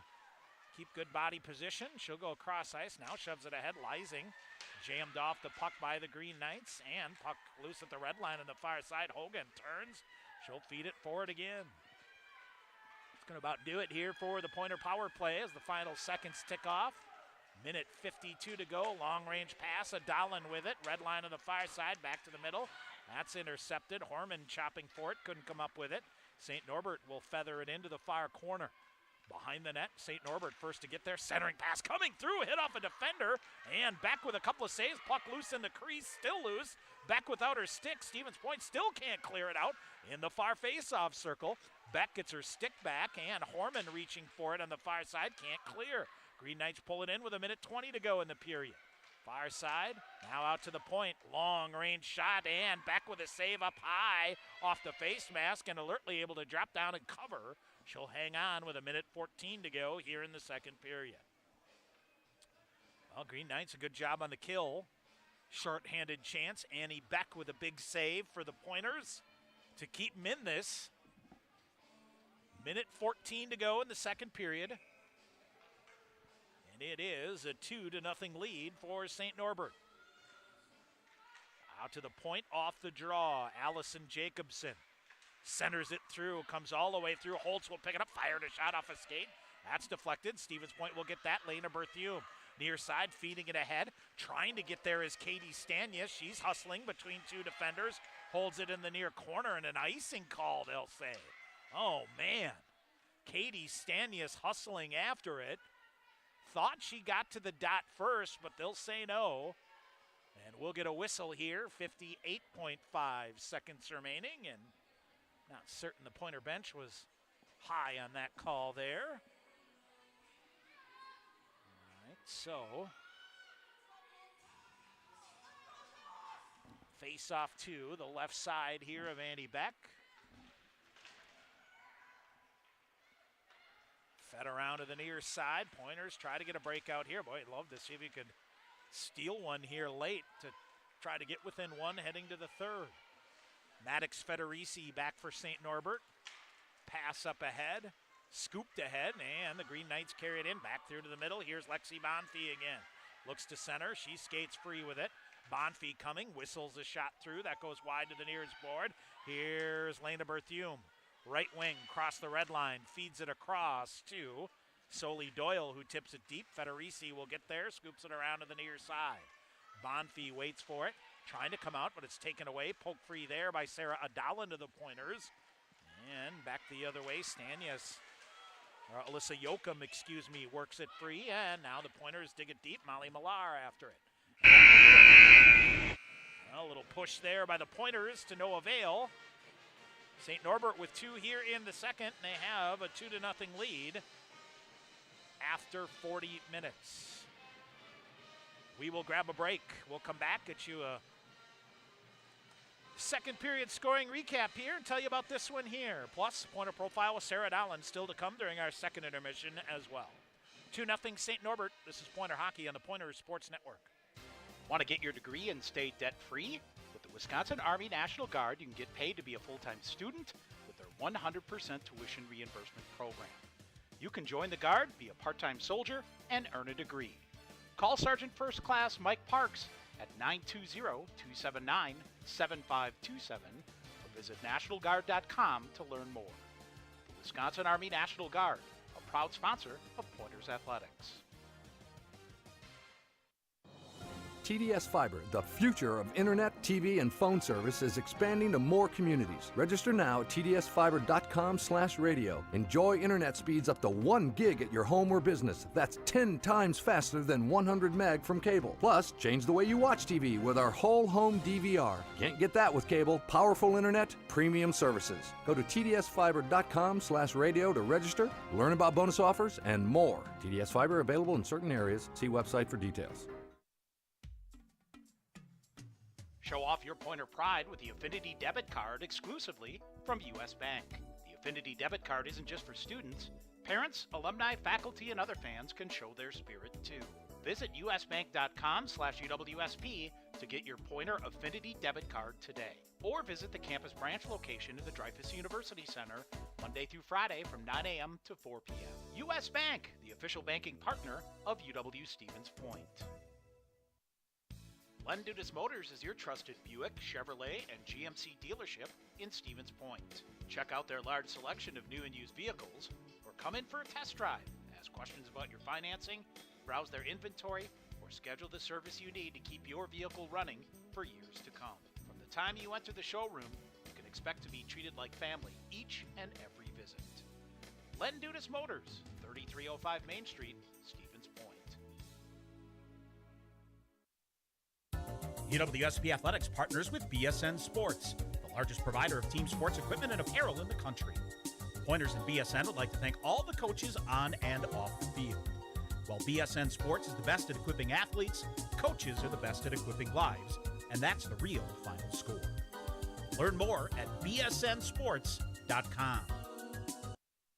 keep good body position. She'll go across ice now, shoves it ahead. Lysing jammed off the puck by the Green Knights, and puck loose at the red line on the far side. Hogan turns. She'll feed it forward again. It's going to about do it here for the Pointer power play as the final seconds tick off. Minute 52 to go. Long-range pass. Adalin with it. Red line on the far side. Back to the middle. That's intercepted. Horman chopping for it. Couldn't come up with it. St. Norbert will feather it into the far corner. Behind the net, St. Norbert first to get there. Centering pass coming through. Hit off a defender. And back with a couple of saves. Puck loose in the crease. Still loose. Back without her stick. Stevens Point still can't clear it out in the far face-off circle. Beck gets her stick back. And Horman reaching for it on the far side. Can't clear. Green Knights pull it in with a minute 20 to go in the period. Far side, now out to the point. Long range shot and back with a save up high off the face mask and alertly able to drop down and cover. She'll hang on with a minute 14 to go here in the second period. Well, Green Knights a good job on the kill. Short-handed chance. Annie Beck with a big save for the Pointers to keep them in this. Minute 14 to go in the second period. It is a 2-0 lead for St. Norbert. Out to the point, off the draw. Allison Jacobson centers it through, comes all the way through. Holtz will pick it up, fired a shot off a skate. That's deflected. Stevens Point will get that. Lena Berthume near side, feeding it ahead. Trying to get there is Katie Stanius. She's hustling between two defenders. Holds it in the near corner, and an icing call, they'll say. Oh, man. Katie Stanius hustling after it. Thought she got to the dot first, but they'll say no. And we'll get a whistle here. 58.5 seconds remaining, and not certain the Pointer bench was high on that call there. All right, so face off to the left side here of Annie Beck. Fed around to the near side. Pointers try to get a breakout here. Boy, I'd love to see if you could steal one here late to try to get within one heading to the third. Maddox Federici back for St. Norbert. Pass up ahead. Scooped ahead, and the Green Knights carry it in. Back through to the middle. Here's Lexi Bonfie again. Looks to center. She skates free with it. Bonfie coming. Whistles a shot through. That goes wide to the nearest board. Here's Lena Berthume. Right wing, cross the red line, feeds it across to Soli Doyle, who tips it deep. Federici will get there, scoops it around to the near side. Bonfie waits for it, trying to come out, but it's taken away. Poke free there by Sarah Adalin to the Pointers. And back the other way, Alyssa Yoakum, works it free. And now the Pointers dig it deep. Molly Millar after it. Well, a little push there by the Pointers to no avail. St. Norbert with two here in the second, and they have a 2-0 lead after 40 minutes. We will grab a break. We'll come back, get you a second period scoring recap here and tell you about this one here. Plus, Pointer profile with Sarah Dallin still to come during our second intermission as well. 2-0 St. Norbert. This is Pointer Hockey on the Pointer Sports Network. Want to get your degree and stay debt-free? With the Wisconsin Army National Guard, you can get paid to be a full-time student with their 100% tuition reimbursement program. You can join the Guard, be a part-time soldier, and earn a degree. Call Sergeant First Class Mike Parks at 920-279-7527 or visit NationalGuard.com to learn more. The Wisconsin Army National Guard, a proud sponsor of Pointers Athletics. TDS Fiber, the future of internet, TV, and phone service, is expanding to more communities. Register now at tdsfiber.com/radio. Enjoy internet speeds up to 1 gig at your home or business. That's 10 times faster than 100 meg from cable. Plus, change the way you watch TV with our whole home DVR. Can't get that with cable. Powerful internet, premium services. Go to tdsfiber.com/radio to register, learn about bonus offers, and more. TDS Fiber available in certain areas. See website for details. Show off your Pointer pride with the Affinity Debit Card exclusively from U.S. Bank. The Affinity Debit Card isn't just for students. Parents, alumni, faculty, and other fans can show their spirit too. Visit usbank.com/UWSP to get your Pointer Affinity Debit Card today. Or visit the campus branch location in the Dreyfus University Center Monday through Friday from 9 a.m. to 4 p.m. U.S. Bank, the official banking partner of UW Stevens Point. Len Dudas Motors is your trusted Buick, Chevrolet, and GMC dealership in Stevens Point. Check out their large selection of new and used vehicles, or come in for a test drive. Ask questions about your financing, browse their inventory, or schedule the service you need to keep your vehicle running for years to come. From the time you enter the showroom, you can expect to be treated like family each and every visit. Len Dudas Motors, 3305 Main Street, Stevens Point. UWSP Athletics partners with BSN Sports, the largest provider of team sports equipment and apparel in the country. Pointers and BSN would like to thank all the coaches on and off the field. While BSN Sports is the best at equipping athletes, coaches are the best at equipping lives, and that's the real final score. Learn more at bsnsports.com.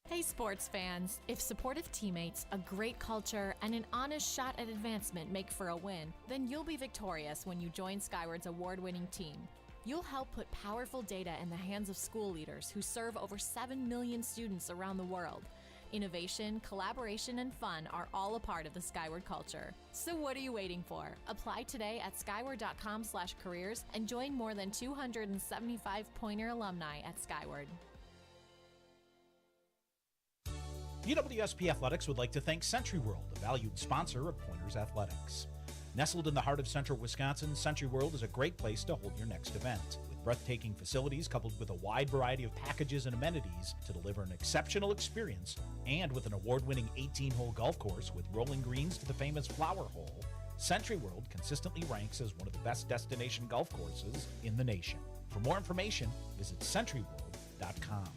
Hey sports fans, if supportive teammates, a great culture, and an honest shot at advancement make for a win, then you'll be victorious when you join Skyward's award-winning team. You'll help put powerful data in the hands of school leaders who serve over 7 million students around the world. Innovation, collaboration, and fun are all a part of the Skyward culture. So what are you waiting for? Apply today at skyward.com/careers and join more than 275 Pointer alumni at Skyward. UWSP Athletics would like to thank Century World, a valued sponsor of Pointers Athletics. Nestled in the heart of central Wisconsin, Century World is a great place to hold your next event. With breathtaking facilities coupled with a wide variety of packages and amenities to deliver an exceptional experience, and with an award-winning 18-hole golf course with rolling greens to the famous Flower Hole, Century World consistently ranks as one of the best destination golf courses in the nation. For more information, visit centuryworld.com.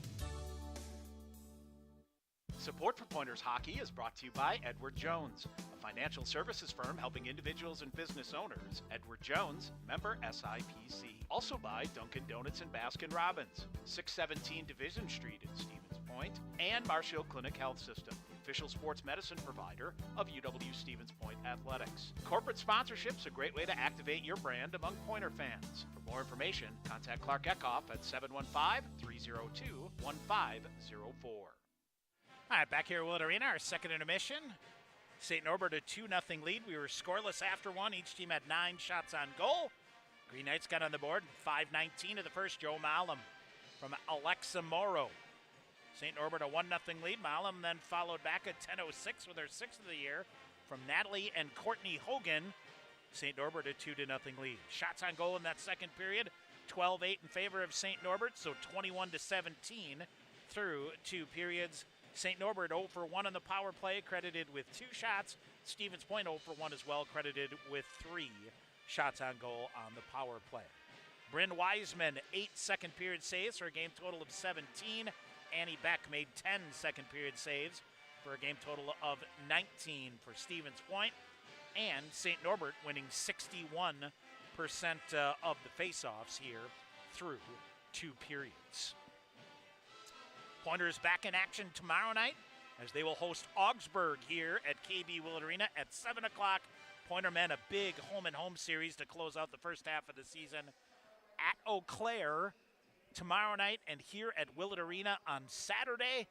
Support for Pointers Hockey is brought to you by Edward Jones, a financial services firm helping individuals and business owners. Edward Jones, member SIPC. Also by Dunkin' Donuts and Baskin-Robbins, 617 Division Street in Stevens Point, and Marshall Clinic Health System, the official sports medicine provider of UW Stevens Point Athletics. Corporate sponsorship's a great way to activate your brand among Pointer fans. For more information, contact Clark Eckhoff at 715-302-1504. All right, back here at Willett Arena, our second intermission. St. Norbert a 2-0 lead. We were scoreless after one. Each team had 9 shots on goal. Green Knights got on the board. 5:19 of the first. Joe Malum from Alexa Morrow. St. Norbert a 1-0 lead. Malum then followed back at 10:06 with her 6th of the year from Natalie and Courtney Hogan. St. Norbert a 2-0 lead. Shots on goal in that second period. 12-8 in favor of St. Norbert, so 21-17 through 2 periods. St. Norbert 0 for 1 on the power play, credited with 2 shots. Stevens Point 0 for 1 as well, credited with 3 shots on goal on the power play. Bryn Wiseman, 8 second period saves for a game total of 17. Annie Beck made 10 second period saves for a game total of 19 for Stevens Point. And St. Norbert winning 61% of the faceoffs here through 2 periods. Pointers back in action tomorrow night as they will host Augsburg here at KB Willett Arena at 7 o'clock. Pointer men a big home-and-home series to close out the first half of the season at Eau Claire tomorrow night and here at Willett Arena on Saturday.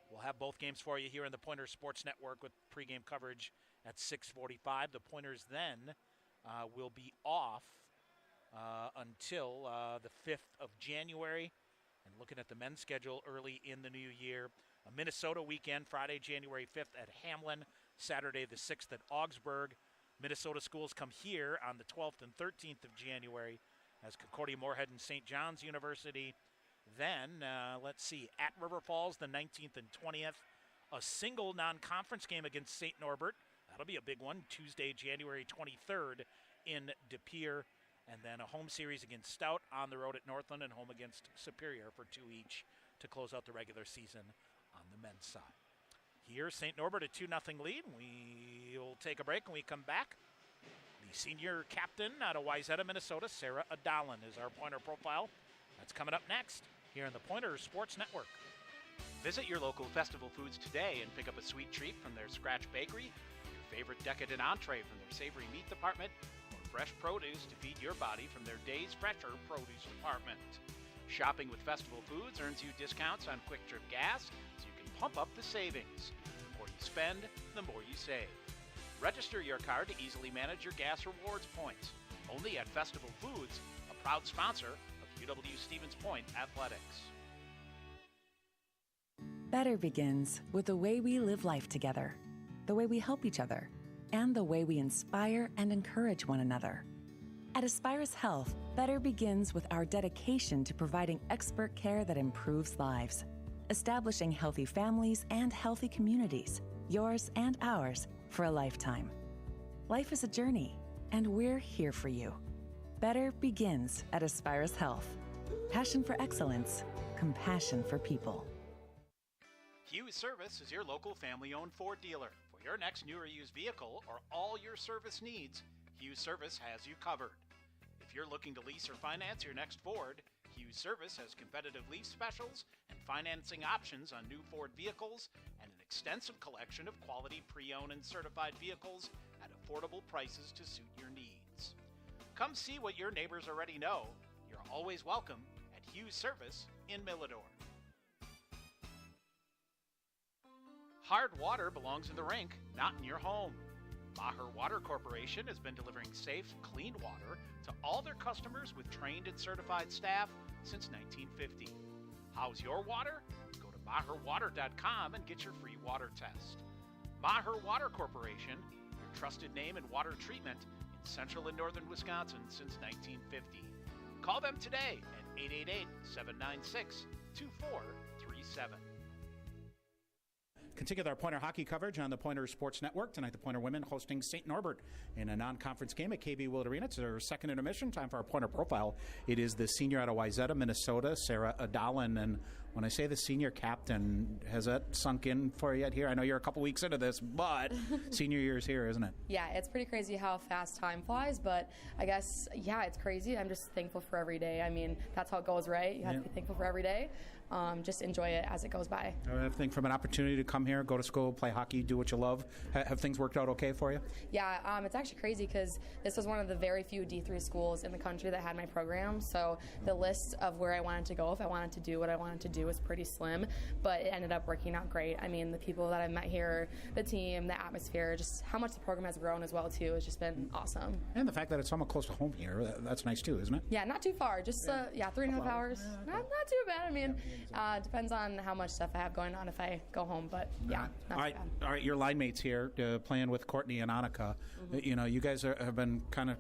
We'll have both games for you here on the Pointers Sports Network with pregame coverage at 6:45. The Pointers then will be off until the 5th of January. And looking at the men's schedule early in the new year, a Minnesota weekend, Friday, January 5th at Hamlin, Saturday the 6th at Augsburg. Minnesota schools come here on the 12th and 13th of January as Concordia Moorhead and St. John's University. Then, at River Falls the 19th and 20th, a single non-conference game against St. Norbert. That'll be a big one, Tuesday, January 23rd in De Pere. And then a home series against Stout, on the road at Northland, and home against Superior for 2 each to close out the regular season on the men's side. Here, St. Norbert a 2-0 lead. We'll take a break when we come back. The senior captain out of Wayzata, Minnesota, Sarah Adalin, is our Pointer profile. That's coming up next here on the Pointer Sports Network. Visit your local Festival Foods today and pick up a sweet treat from their Scratch Bakery, your favorite decadent entree from their savory meat department, fresh produce to feed your body from their Days Fresher produce department. Shopping with Festival Foods earns you discounts on Quick Trip gas, so you can pump up the savings. The more you spend, the more you save. Register your card to easily manage your gas rewards points. Only at Festival Foods, a proud sponsor of UW Stevens Point Athletics. Better begins with the way we live life together, the way we help each other, and the way we inspire and encourage one another. At Aspirus Health, better begins with our dedication to providing expert care that improves lives, establishing healthy families and healthy communities, yours and ours, for a lifetime. Life is a journey, and we're here for you. Better begins at Aspirus Health. Passion for excellence, compassion for people. Hughes Service is your local family-owned Ford dealer. For your next new or used vehicle or all your service needs, Hughes Service has you covered. If you're looking to lease or finance your next Ford, Hughes Service has competitive lease specials and financing options on new Ford vehicles and an extensive collection of quality pre-owned and certified vehicles at affordable prices to suit your needs. Come see what your neighbors already know. You're always welcome at Hughes Service in Millador. Hard water belongs in the rink, not in your home. Maher Water Corporation has been delivering safe, clean water to all their customers with trained and certified staff since 1950. How's your water? Go to maherwater.com and get your free water test. Maher Water Corporation, your trusted name in water treatment in central and northern Wisconsin since 1950. Call them today at 888-796-2437. Continue with our Pointer hockey coverage on the Pointer Sports Network. Tonight, the Pointer women hosting St. Norbert in a non-conference game at KB Willett Arena. It's our second intermission. Time for our Pointer profile. It is the senior out of Wayzata, Minnesota, Sarah Adalin. And when I say the senior captain, has that sunk in for you yet here? I know you're a couple weeks into this, but senior year is here, isn't it? Yeah, it's pretty crazy how fast time flies, but I guess, yeah, it's crazy. I'm just thankful for every day. I mean, that's how it goes, right? You have to be thankful for every day. Just enjoy it as it goes by. I think from an opportunity to come here, go to school, play hockey, do what you love, have things worked out okay for you? Yeah, it's actually crazy because this was one of the very few D3 schools in the country that had my program. So the list of where I wanted to go, if I wanted to do what I wanted to do, was pretty slim, but it ended up working out great. I mean, the people that I've met here, the team, the atmosphere, just how much the program has grown as well, too, has just been awesome. And the fact that it's somewhat close to home here, that's nice, too, isn't it? Yeah, not too far. Just, 3.5 hours. Not too bad. I mean, depends on how much stuff I have going on if I go home, but yeah, not too bad. All right, your line mates here playing with Courtney and Annika. Mm-hmm. You know, you guys have been kind of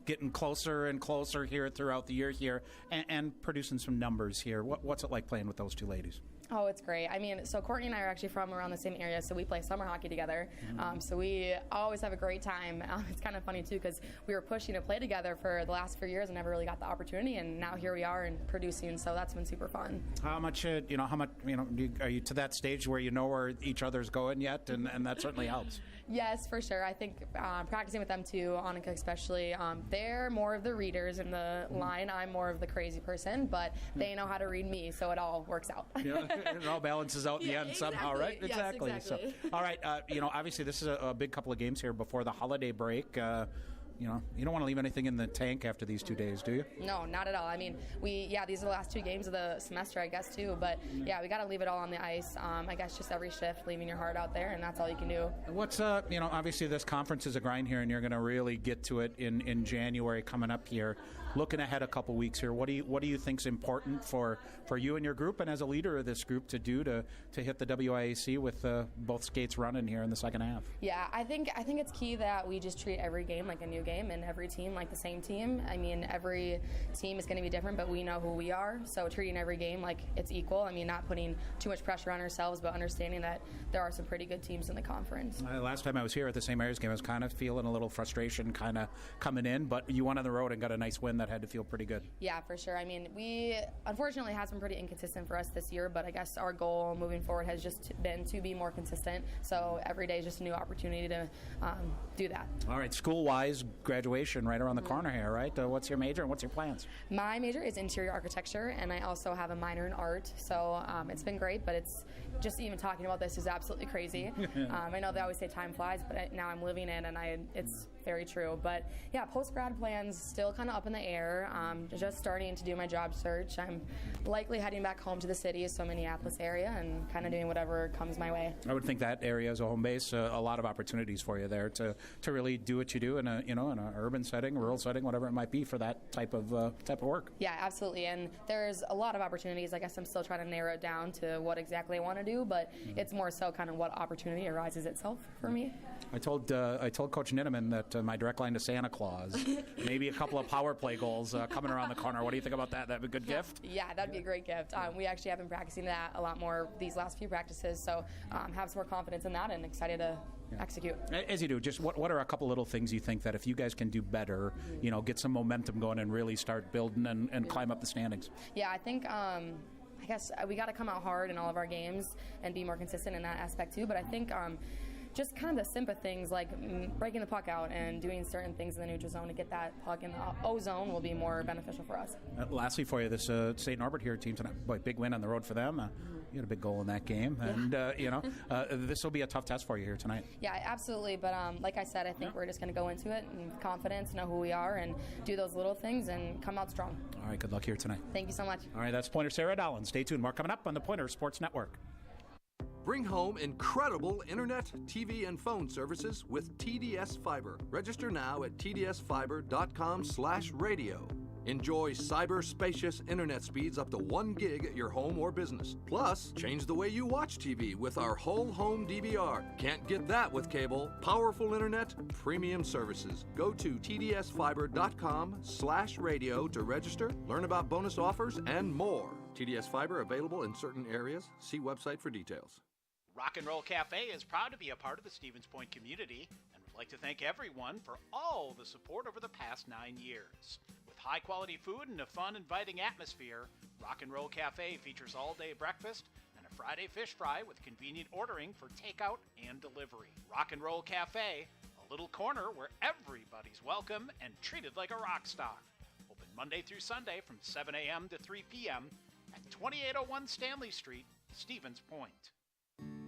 getting closer and closer here throughout the year here and producing some numbers here. What's it like playing with those two ladies? Oh, it's great. I mean, so Courtney and I are actually from around the same area, so we play summer hockey together. Mm-hmm. So we always have a great time. It's kind of funny, too, because we were pushing to play together for the last few years and never really got the opportunity, and now here we are and producing, so that's been super fun. How much, are you to that stage where you know where each other's going yet, and that certainly helps? Yes, for sure. I think practicing with them, too, Annika especially, they're more of the readers in the line. I'm more of the crazy person, but they know how to read me, so it all works out. Yeah. It all balances out in the end somehow, right? Yes, exactly. So, all right, obviously this is a big couple of games here before the holiday break. You don't want to leave anything in the tank after these 2 days, do you? No, not at all. I mean, these are the last 2 games of the semester, I guess, too. But, yeah, we got to leave it all on the ice. I guess just every shift, leaving your heart out there, and that's all you can do. What's, obviously this conference is a grind here, and you're going to really get to it in January coming up here. Looking ahead a couple weeks here, what do you think's important for you and your group, and as a leader of this group, to do to hit the WIAC with both skates running here in the second half? Yeah, I think it's key that we just treat every game like a new game and every team like the same team. I mean, every team is going to be different, but we know who we are, so treating every game like it's equal. I mean, not putting too much pressure on ourselves, but understanding that there are some pretty good teams in the conference. Last time I was here at the St. Mary's game, I was kind of feeling a little frustration kind of coming in, but you went on the road and got a nice win that had to feel pretty good. Yeah, for sure. I mean, we unfortunately has been pretty inconsistent for us this year, but I guess our goal moving forward has just been to be more consistent. So every day is just a new opportunity to do that. All right, school-wise, graduation right around the corner here, right? What's your major and what's your plans? My major is interior architecture, and I also have a minor in art. So it's been great, but it's just even talking about this is absolutely crazy. I know they always say time flies, but now I'm living it, and it's very true. But yeah, post-grad plans still kind of up in the air. Just starting to do my job search. I'm likely heading back home to the city, so Minneapolis area, and kind of doing whatever comes my way. I would think that area is a home base, a lot of opportunities for you there to really do what you do in a in an urban setting, rural setting, whatever it might be for that type of work. Yeah, absolutely. And there's a lot of opportunities. I guess I'm still trying to narrow it down to what exactly I want to do, but it's more so kind of what opportunity arises itself for me. I told Coach Ninneman that my direct line to Santa Claus, maybe a couple of power play goals coming around the corner. What do you think about that? That'd be a good gift? Yeah, that'd be a great gift. We actually have been practicing that a lot more these last few practices, so have some more confidence in that and excited to execute. As you do, just what are a couple little things you think that if you guys can do better, get some momentum going and really start building and climb up the standings? Yeah, I think I guess we got to come out hard in all of our games and be more consistent in that aspect too, but I think just kind of the simple things like breaking the puck out and doing certain things in the neutral zone to get that puck in the O zone will be more beneficial for us. Lastly for you, this St. Norbert here team tonight, boy, big win on the road for them. You had a big goal in that game, and this will be a tough test for you here tonight. Yeah, absolutely, but like I said, I think we're just going to go into it with confidence, know who we are, and do those little things and come out strong. All right, good luck here tonight. Thank you so much. All right, that's Pointer Sarah Dallin. Stay tuned. More coming up on the Pointer Sports Network. Bring home incredible internet, TV, and phone services with TDS Fiber. Register now at tdsfiber.com/radio. Enjoy cyber-spacious internet speeds up to 1 gig at your home or business. Plus, change the way you watch TV with our whole home DVR. Can't get that with cable. Powerful internet, premium services. Go to tdsfiber.com/radio to register, learn about bonus offers, and more. TDS Fiber available in certain areas. See website for details. Rock and Roll Cafe is proud to be a part of the Stevens Point community and would like to thank everyone for all the support over the past 9 years. With high-quality food and a fun, inviting atmosphere, Rock and Roll Cafe features all-day breakfast and a Friday fish fry with convenient ordering for takeout and delivery. Rock and Roll Cafe, a little corner where everybody's welcome and treated like a rock star. Open Monday through Sunday from 7 a.m. to 3 p.m. at 2801 Stanley Street, Stevens Point.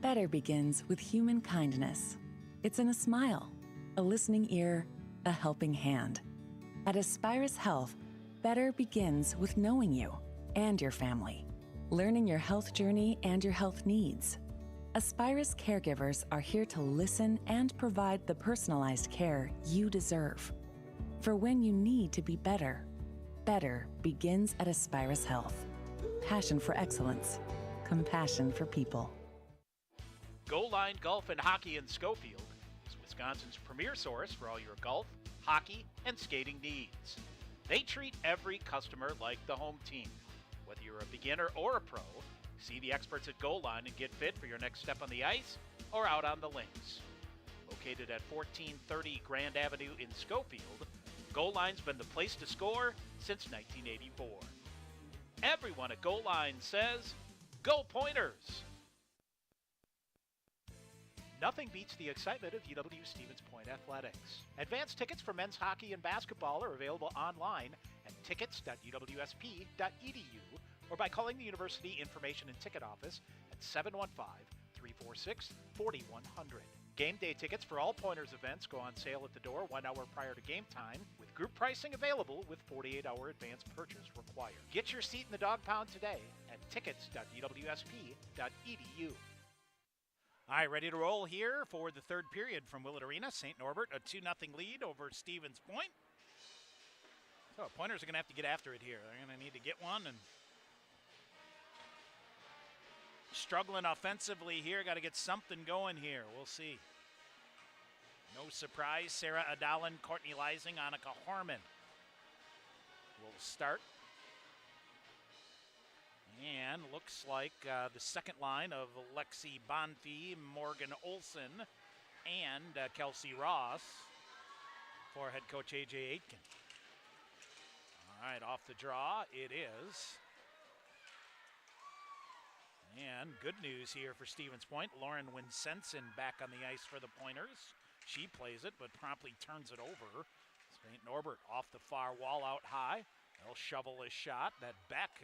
Better begins with human kindness. It's in a smile, a listening ear, a helping hand. At Aspirus Health, better begins with knowing you and your family, learning your health journey and your health needs. Aspirus caregivers are here to listen and provide the personalized care you deserve. For when you need to be better, better begins at Aspirus Health. Passion for excellence, compassion for people. Goal Line Golf and Hockey in Schofield is Wisconsin's premier source for all your golf, hockey, and skating needs. They treat every customer like the home team. Whether you're a beginner or a pro, see the experts at Goal Line and get fit for your next step on the ice or out on the links. Located at 1430 Grand Avenue in Schofield, Goal Line's been the place to score since 1984. Everyone at Goal Line says, Go Pointers! Nothing beats the excitement of UW Stevens Point athletics. Advanced tickets for men's hockey and basketball are available online at tickets.uwsp.edu or by calling the University Information and Ticket Office at 715-346-4100. Game day tickets for all Pointers events go on sale at the door 1 hour prior to game time, with group pricing available with 48-hour advance purchase required. Get your seat in the dog pound today at tickets.uwsp.edu. All right, ready to roll here for the third period from Willett Arena. St. Norbert, a 2-0 lead over Stevens Point. So Pointers are going to have to get after it here. They're going to need to get one. And struggling offensively here. Got to get something going here. We'll see. No surprise. Sarah Adalin, Courtney Leising, Annika Horman will start. And looks like the second line of Lexi Bonfi, Morgan Olson, and Kelsey Ross for head coach A.J. Aitken. All right, off the draw it is. And good news here for Stevens Point. Lauren Winsenson back on the ice for the Pointers. She plays it, but promptly turns it over. St. Norbert off the far wall out high. They'll shovel his shot. That back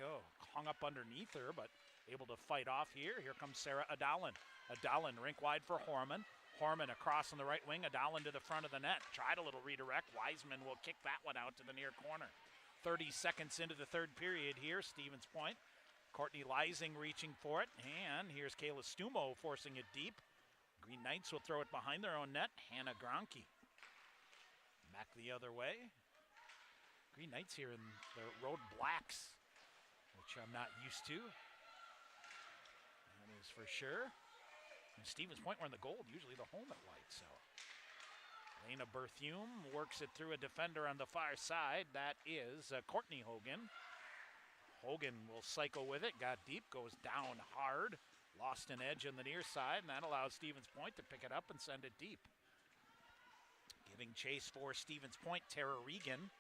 hung up underneath her, but able to fight off here. Here comes Sarah Adalin. Adalin rink wide for Horman. Horman across on the right wing. Adalan to the front of the net. Tried a little redirect. Wiseman will kick that one out to the near corner. 30 seconds into the third period here. Stevens Point. Courtney Leising reaching for it. And here's Kayla Stumo forcing it deep. Green Knights will throw it behind their own net. Hannah Gronke. Back the other way. Green Knights here in their road blacks, which I'm not used to. That is for sure. And Stevens Point wearing the gold, usually the home at white. So Lena Berthume works it through a defender on the far side. That is Courtney Hogan. Hogan will cycle with it, got deep, goes down hard, lost an edge on the near side, and that allows Stevens Point to pick it up and send it deep. Giving chase for Stevens Point, Tara Regan.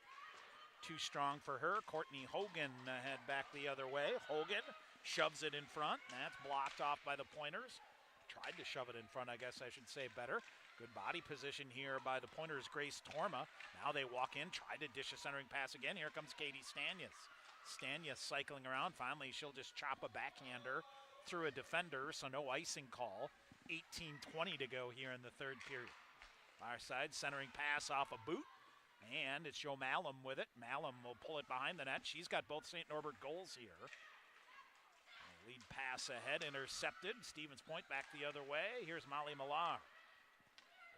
Too strong for her. Courtney Hogan head back the other way. Hogan shoves it in front. That's blocked off by the Pointers. Tried to shove it in front, I guess I should say better. Good body position here by the Pointers, Grace Torma. Now they walk in, try to dish a centering pass again. Here comes Katie Stanyas. Stanyas cycling around. Finally, she'll just chop a backhander through a defender, so no icing call. 18:20 to go here in the third period. Far side, centering pass off a boot. And it's Joe Malum with it. Malum will pull it behind the net. She's got both St. Norbert goals here. Lead pass ahead, intercepted. Stevens Point back the other way. Here's Molly Millar.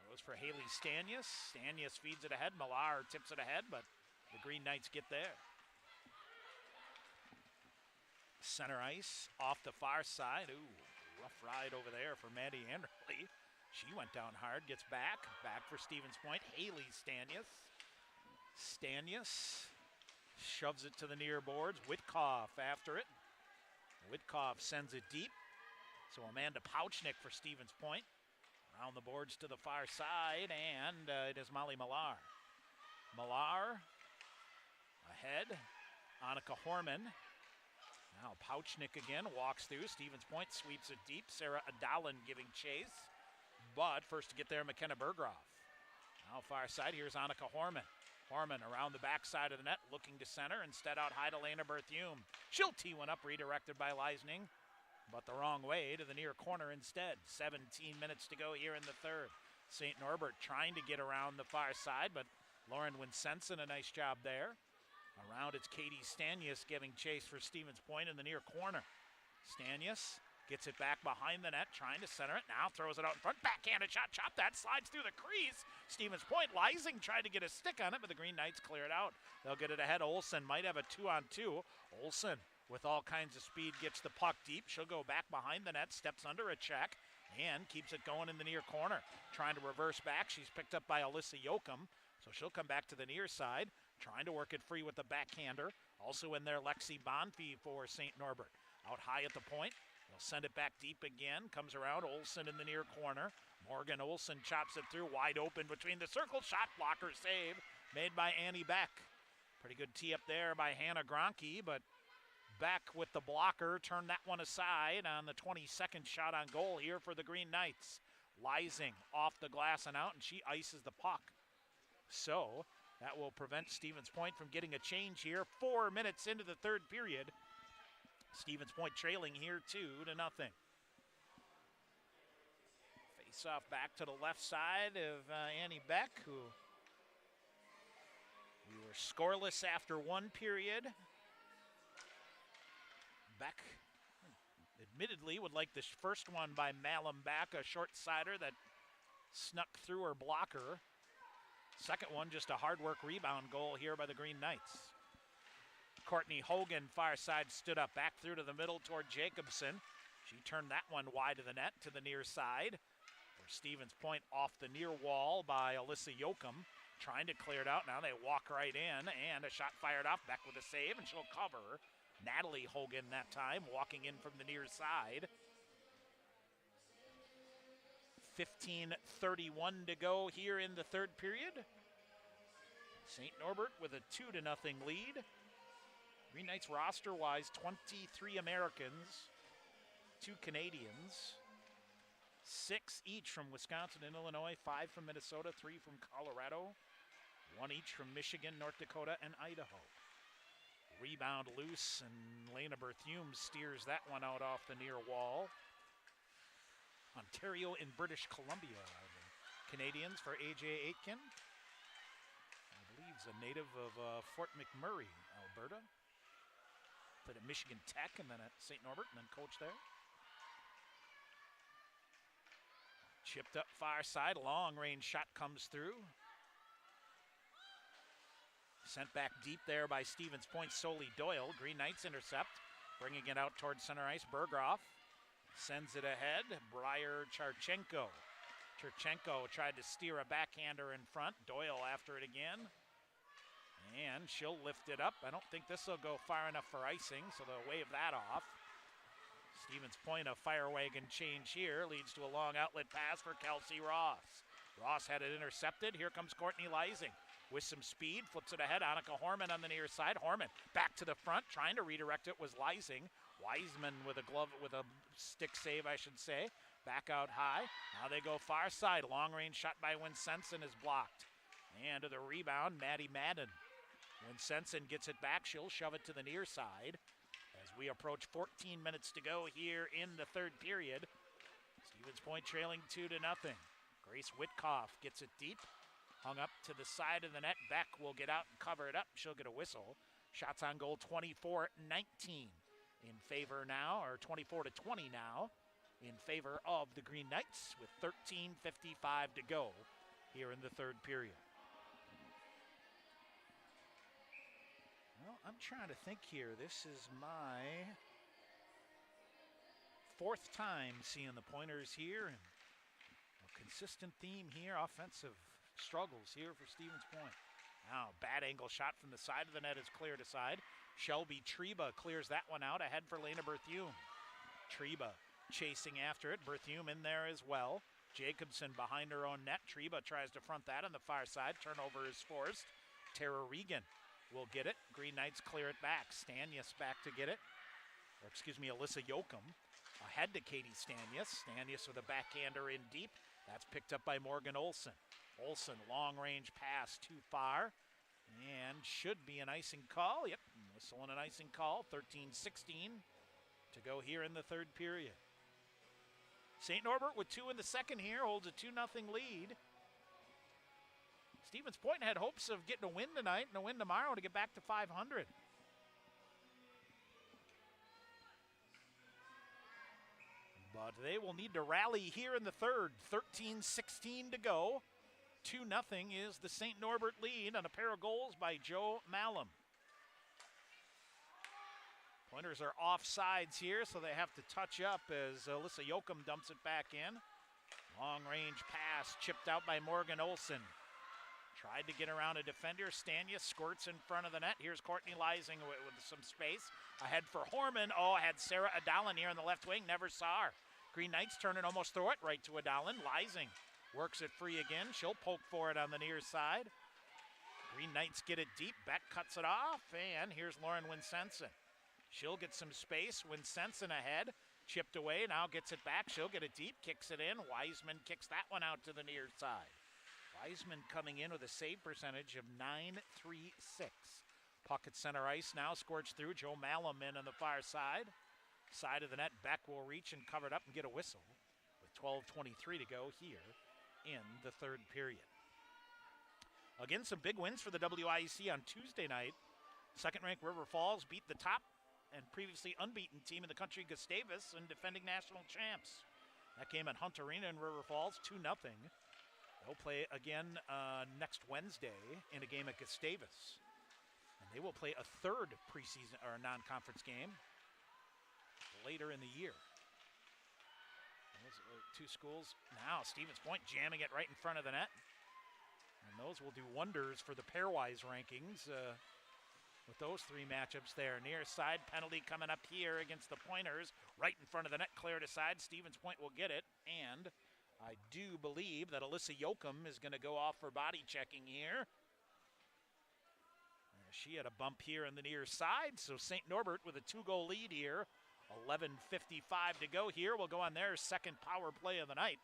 Goes for Haley Stanyas. Stanyas feeds it ahead. Millar tips it ahead, but the Green Knights get there. Center ice off the far side. Ooh, rough ride over there for Maddie Anderley. She went down hard, gets back. Back for Stevens Point. Haley Stanyas. Stanyas shoves it to the near boards. Witkoff after it. Witkoff sends it deep. So Amanda Pouchnick for Stevens Point. Around the boards to the far side, and it is Molly Millar. Millar ahead. Annika Horman. Now Pouchnick again walks through. Stevens Point sweeps it deep. Sarah Adalan giving chase. But first to get there, McKenna Bergroff. Now far side, here's Annika Horman. Horman around the backside of the net, looking to center. Instead out high to Lena Berthume. She'll tee one up, redirected by Leisning, but the wrong way to the near corner instead. 17 minutes to go here in the third. St. Norbert trying to get around the far side, but Lauren Winsenson, a nice job there. Around it's Katie Stanyas giving chase for Stevens Point in the near corner. Stanyas gets it back behind the net, trying to center it. Now throws it out in front. Backhanded shot, chop that, slides through the crease. Stevens Point, Leising tried to get a stick on it, but the Green Knights clear it out. They'll get it ahead. Olsen might have a 2-on-2. Olsen, with all kinds of speed, gets the puck deep. She'll go back behind the net, steps under a check, and keeps it going in the near corner. Trying to reverse back. She's picked up by Alyssa Yoakum, so she'll come back to the near side, trying to work it free with the backhander. Also in there, Lexi Bonfie for St. Norbert. Out high at the point. They'll send it back deep again. Comes around. Olsen in the near corner. Morgan Olsen chops it through. Wide open between the circle. Shot blocker save made by Annie Beck. Pretty good tee up there by Hannah Gronke, but Beck with the blocker turned that one aside on the 22nd shot on goal here for the Green Knights. Leising off the glass and out, and she ices the puck. So that will prevent Stevens Point from getting a change here. 4 minutes into the third period. Stevens Point trailing here 2-0. Face off back to the left side of Annie Beck, who we were scoreless after one period. Beck admittedly would like this first one by Malum back, a short-sider that snuck through her blocker. Second one, just a hard work rebound goal here by the Green Knights. Courtney Hogan, far side, stood up, back through to the middle toward Jacobson. She turned that one wide of the net to the near side. For Stevens Point, off the near wall by Alyssa Yoakum. Trying to clear it out. Now they walk right in, and a shot fired off. Beck with a save, and she'll cover. Natalie Hogan that time, walking in from the near side. 15:31 to go here in the third period. St. Norbert with a 2-0 lead. Green Knights roster-wise, 23 Americans, 2 Canadians, 6 each from Wisconsin and Illinois, 5 from Minnesota, 3 from Colorado, 1 each from Michigan, North Dakota, and Idaho. Rebound loose, and Lena Berthume steers that one out off the near wall. Ontario in British Columbia. The Canadians for A.J. Aitken. I believe he's a native of Fort McMurray, Alberta. Played at Michigan Tech and then at St. Norbert and then coached there. Chipped up far side, long range shot comes through. Sent back deep there by Stevens Point, Soli Doyle. Green Knights intercept, bringing it out towards center ice. Berghoff sends it ahead. Breyer Charchenko. Charchenko tried to steer a backhander in front. Doyle after it again. And she'll lift it up. I don't think this will go far enough for icing, so they'll wave that off. Stevens Point, a fire wagon change here, leads to a long outlet pass for Kelsey Ross. Ross had it intercepted. Here comes Courtney Leising with some speed, flips it ahead. Annika Horman on the near side. Horman back to the front, trying to redirect it was Leising. Wiseman with a glove, with a stick save, I should say. Back out high. Now they go far side. Long range shot by Winsenson is blocked. And to the rebound, Maddie Madden. Winsenson gets it back. She'll shove it to the near side. As we approach 14 minutes to go here in the third period. Stevens Point trailing 2-0. Grace Witkoff gets it deep. Hung up to the side of the net. Beck will get out and cover it up. She'll get a whistle. Shots on goal 24-19 in favor now, or 24-20 now, in favor of the Green Knights with 13:55 to go here in the third period. Well, I'm trying to think here. This is my fourth time seeing the Pointers here, and a consistent theme here, offensive struggles here for Stevens Point. Now, bad angle shot from the side of the net is cleared aside. Shelby Treba clears that one out ahead for Lena Berthume. Treba chasing after it. Berthume in there as well. Jacobson behind her own net. Treba tries to front that on the far side. Turnover is forced. Tara Regan will get it. Green Knights clear it back. Stanius back to get it. Or excuse me, Alyssa Yoakum ahead to Katie Stanius. Stanius with a backhander in deep. That's picked up by Morgan Olson. Olson, long range pass too far. And should be an icing call. Yep, whistle and an icing call. 13:16 to go here in the third period. St. Norbert with 2 in the second here holds a 2-0 lead. Stevens Point had hopes of getting a win tonight and a win tomorrow to get back to 500. But they will need to rally here in the third. 13:16 to go. 2-0 is the St. Norbert lead on a pair of goals by Joe Malum. Pointers are offsides here, so they have to touch up as Alyssa Yoakum dumps it back in. Long range pass chipped out by Morgan Olson. Tried to get around a defender. Stanius squirts in front of the net. Here's Courtney Leising with some space. Ahead for Horman. Oh, had Sarah Adalin here in the left wing. Never saw her. Green Knights turn it almost through it. Right to Adalin. Leising works it free again. She'll poke for it on the near side. Green Knights get it deep. Beck cuts it off. And here's Lauren Winsenson. She'll get some space. Winsenson ahead. Chipped away. Now gets it back. She'll get it deep. Kicks it in. Wiseman kicks that one out to the near side. Wiseman coming in with a save percentage of .936. Puck at center ice now. Scorched through. Joe Malum in on the far side. Side of the net. Beck will reach and cover it up and get a whistle with 12:23 to go here in the third period. Again, some big wins for the WIEC on Tuesday night. Second-ranked River Falls beat the top and previously unbeaten team in the country, Gustavus, and defending national champs. That game at Hunt Arena in River Falls, 2-0. They'll play again next Wednesday in a game at Gustavus. And they will play a third preseason or non-conference game later in the year. Those two schools. Now Stevens Point jamming it right in front of the net. And those will do wonders for the pairwise rankings with those three matchups there. Near side penalty coming up here against the Pointers. Right in front of the net, cleared aside. Stevens Point will get it. And I do believe that Alyssa Yoakum is going to go off for body checking here. She had a bump here on the near side. So St. Norbert with a 2-goal lead here. 11:55 to go here. We'll go on their second power play of the night.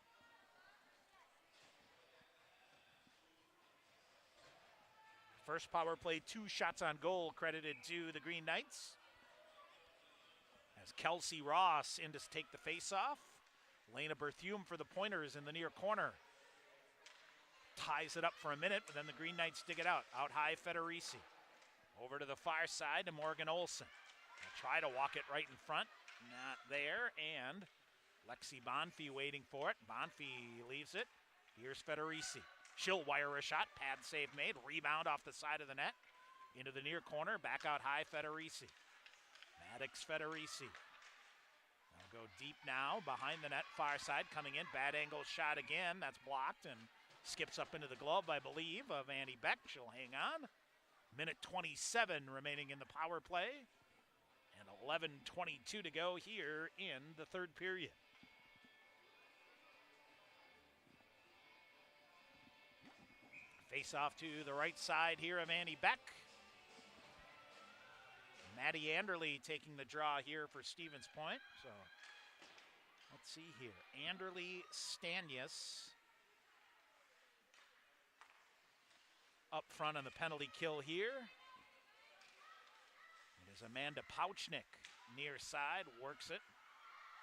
First power play, 2 shots on goal credited to the Green Knights. As Kelsey Ross in to take the face-off. Lena Berthume for the Pointers in the near corner. Ties it up for a minute, but then the Green Knights dig it out. Out high, Federici. Over to the far side to Morgan Olson. They'll try to walk it right in front. Not there, and Lexi Bonfi waiting for it. Bonfi leaves it. Here's Federici. She'll wire a shot. Pad save made. Rebound off the side of the net. Into the near corner. Back out high, Federici. Maddox Federici. They'll go deep now. Behind the net, far side. Coming in. Bad angle shot again. That's blocked and skips up into the glove, I believe, of Annie Beck. She'll hang on. Minute 27 remaining in the power play. And 11:22 to go here in the third period. Face off to the right side here of Annie Beck. Maddie Anderle taking the draw here for Stevens Point. So let's see here. Anderle, Stanius up front on the penalty kill here. It is Amanda Pouchnick near side, works it.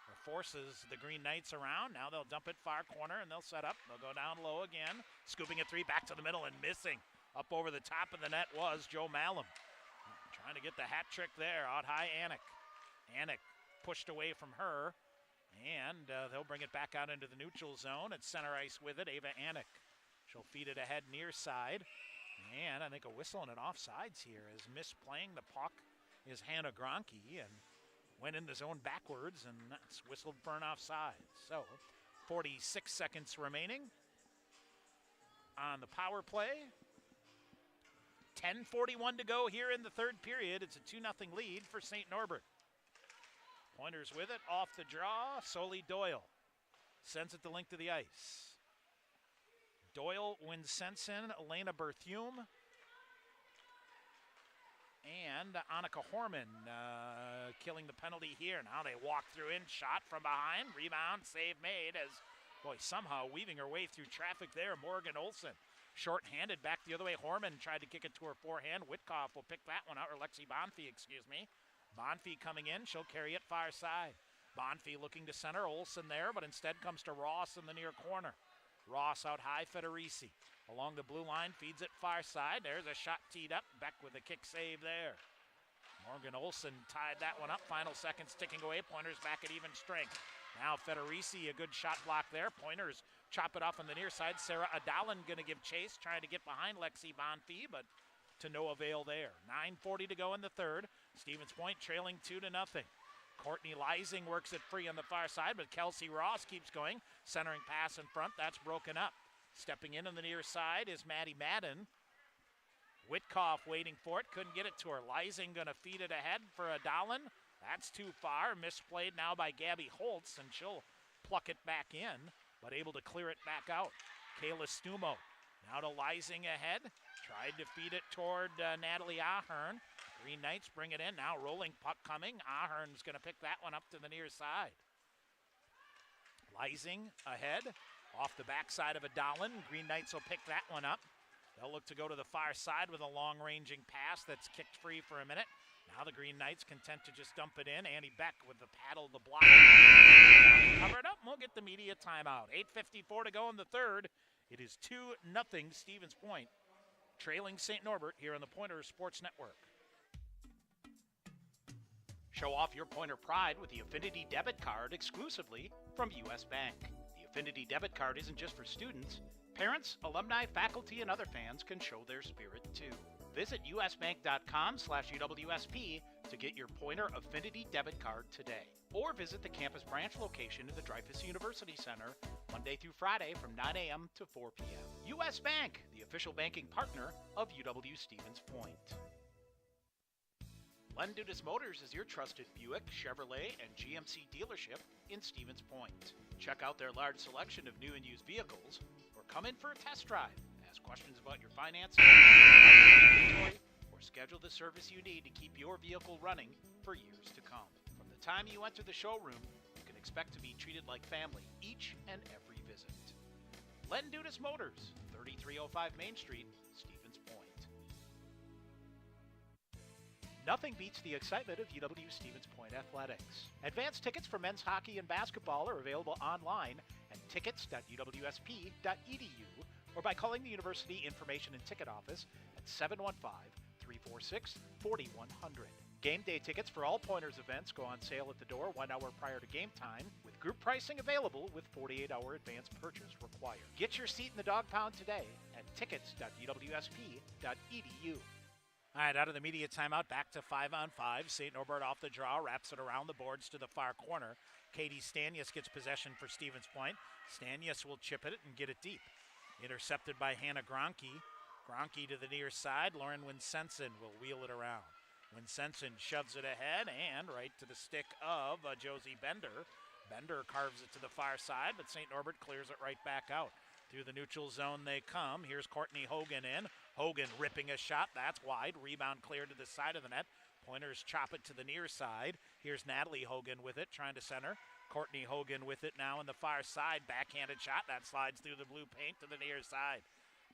Or forces the Green Knights around. Now they'll dump it far corner and they'll set up. They'll go down low again. Scooping a three back to the middle and missing. Up over the top of the net was Joe Malum. Trying to get the hat trick there. Out high, Anik. Anik pushed away from her. And they'll bring it back out into the neutral zone. At center ice with it, Ava Anik. She'll feed it ahead near side. And I think a whistle and an offsides here is misplaying the puck is Hannah Gronke and went in the zone backwards, and that's whistled for an offside. So 46 seconds remaining on the power play. 10:41 to go here in the third period. It's a 2-0 lead for St. Norbert. Pointers with it, off the draw. Soli Doyle sends it the length of the ice. Doyle, Winsenson, Elena Berthume, and Annika Horman killing the penalty here. Now they walk through in, shot from behind, rebound, save made as, boy, somehow weaving her way through traffic there, Morgan Olson. Short-handed back the other way. Horman tried to kick it to her forehand. Whitkoff will pick that one out, or Lexi Bonfi, excuse me. Bonfi coming in, she'll carry it far side. Bonfi looking to center, Olson there, but instead comes to Ross in the near corner. Ross out high, Federici. Along the blue line, feeds it far side. There's a shot teed up. Beck with a kick save there. Morgan Olson tied that one up. Final seconds ticking away. Pointers back at even strength. Now Federici, a good shot block there. Pointers chop it off on the near side. Sarah Adalan going to give chase, trying to get behind Lexi Bonfi, but to no avail there. 9:40 to go in the third. Stevens Point trailing 2-0. Courtney Leising works it free on the far side, but Kelsey Ross keeps going. Centering pass in front, that's broken up. Stepping in on the near side is Maddie Madden. Whitkoff waiting for it, couldn't get it to her. Leising going to feed it ahead for Adalan. That's too far, misplayed now by Gabby Holtz, and she'll pluck it back in, but able to clear it back out. Kayla Stumo now to Leising ahead. Tried to feed it toward Natalie Ahern. Green Knights bring it in. Now rolling puck coming. Ahern's going to pick that one up to the near side. Leising ahead. Off the backside of Adalan. Green Knights will pick that one up. They'll look to go to the far side with a long-ranging pass that's kicked free for a minute. Now the Green Knights content to just dump it in. Annie Beck with the paddle to block. Cover it up, and we'll get the media timeout. 8:54 to go in the third. It is 2-0 Stevens Point, trailing St. Norbert here on the Pointers Sports Network. Show off your Pointer pride with the Affinity Debit Card exclusively from U.S. Bank. The Affinity Debit Card isn't just for students. Parents, alumni, faculty, and other fans can show their spirit too. Visit usbank.com/UWSP to get your Pointer Affinity Debit Card today. Or visit the campus branch location in the Dreyfous University Center Monday through Friday from 9 a.m. to 4 p.m. U.S. Bank, the official banking partner of UW Stevens Point. Len Dudas Motors is your trusted Buick, Chevrolet, and GMC dealership in Stevens Point. Check out their large selection of new and used vehicles, or come in for a test drive. Ask questions about your financing, inventory, or schedule the service you need to keep your vehicle running for years to come. From the time you enter the showroom, you can expect to be treated like family each and every visit. Len Dudas Motors, 3305 Main Street, Stevens Point. Nothing beats the excitement of UW Stevens Point athletics. Advance tickets for men's hockey and basketball are available online at tickets.uwsp.edu or by calling the University Information and Ticket Office at 715-346-4100. Game day tickets for all Pointers events go on sale at the door 1 hour prior to game time, with group pricing available with 48-hour advance purchase required. Get your seat in the dog pound today at tickets.uwsp.edu. All right, out of the media timeout, back to 5-on-5. St. Norbert off the draw, wraps it around the boards to the far corner. Katie Stanius gets possession for Stevens Point. Stanius will chip it and get it deep. Intercepted by Hannah Gronke. Gronke to the near side. Lauren Winsenson will wheel it around. Winsenson shoves it ahead and right to the stick of Josie Bender. Bender carves it to the far side, but St. Norbert clears it right back out. Through the neutral zone they come. Here's Courtney Hogan in. Hogan ripping a shot. That's wide. Rebound cleared to the side of the net. Pointers chop it to the near side. Here's Natalie Hogan with it, trying to center. Courtney Hogan with it now on the far side. Backhanded shot. That slides through the blue paint to the near side.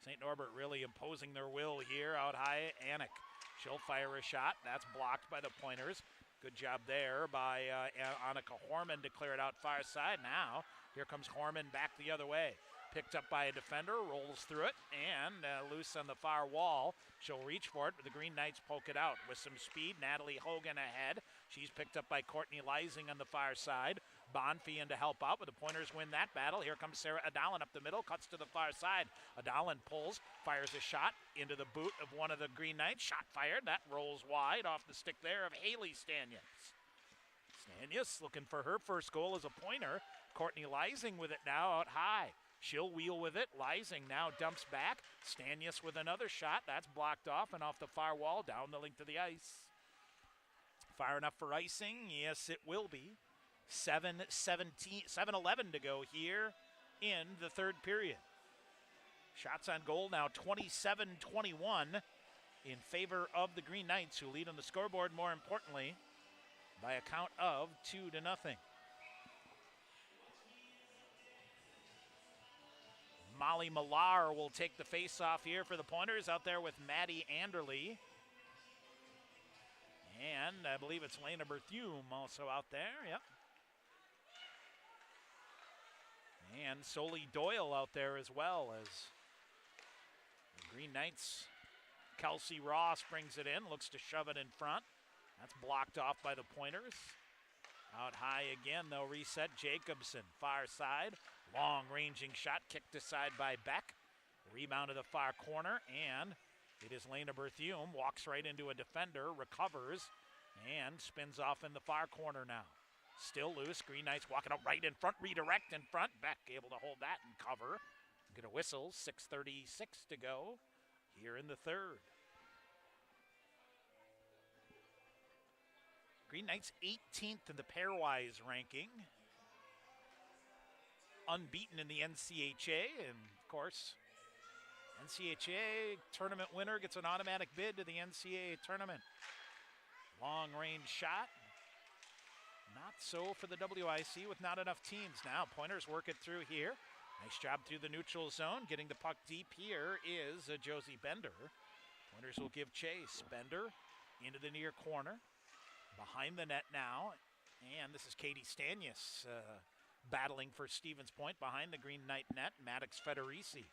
St. Norbert really imposing their will here out high. Anik. She'll fire a shot. That's blocked by the Pointers. Good job there by Annika Horman to clear it out far side. Now, here comes Horman back the other way. Picked up by a defender, rolls through it, and loose on the far wall. She'll reach for it, but the Green Knights poke it out. With some speed, Natalie Hogan ahead. She's picked up by Courtney Leising on the far side. Bonfie in to help out, but the Pointers win that battle. Here comes Sarah Adalin up the middle, cuts to the far side. Adalin pulls, fires a shot into the boot of one of the Green Knights. Shot fired, that rolls wide off the stick there of Haley Stanius. Stanius looking for her first goal as a Pointer. Courtney Leising with it now out high. She'll wheel with it. Leising now dumps back. Stanius with another shot. That's blocked off and off the far wall, down the link to the ice. Far enough for icing? Yes, it will be. 7:11 to go here in the third period. Shots on goal now 27-21 in favor of the Green Knights, who lead on the scoreboard, more importantly, by a count of 2-0. Molly Millar will take the face-off here for the Pointers, out there with Maddie Anderle. And I believe it's Lena Berthume also out there, yep. And Soli Doyle out there as well, as the Green Knights. Kelsey Ross brings it in, looks to shove it in front. That's blocked off by the Pointers. Out high again, they'll reset. Jacobson, far side. Long-ranging shot kicked aside by Beck. Rebound to the far corner, and it is Lena Berthume. Walks right into a defender, recovers, and spins off in the far corner now. Still loose. Green Knights walking out right in front, redirect in front. Beck able to hold that and cover. Get a whistle. 6:36 to go here in the third. Green Knights 18th in the pairwise ranking. Unbeaten in the NCHA, and of course, NCHA tournament winner gets an automatic bid to the NCAA tournament. Long range shot. Not so for the WIC with not enough teams now. Pointers work it through here. Nice job through the neutral zone. Getting the puck deep here is Josie Bender. Pointers will give chase. Bender into the near corner. Behind the net now. And this is Katie Stanius battling for Stevens Point behind the Green Knight net. Maddox Federici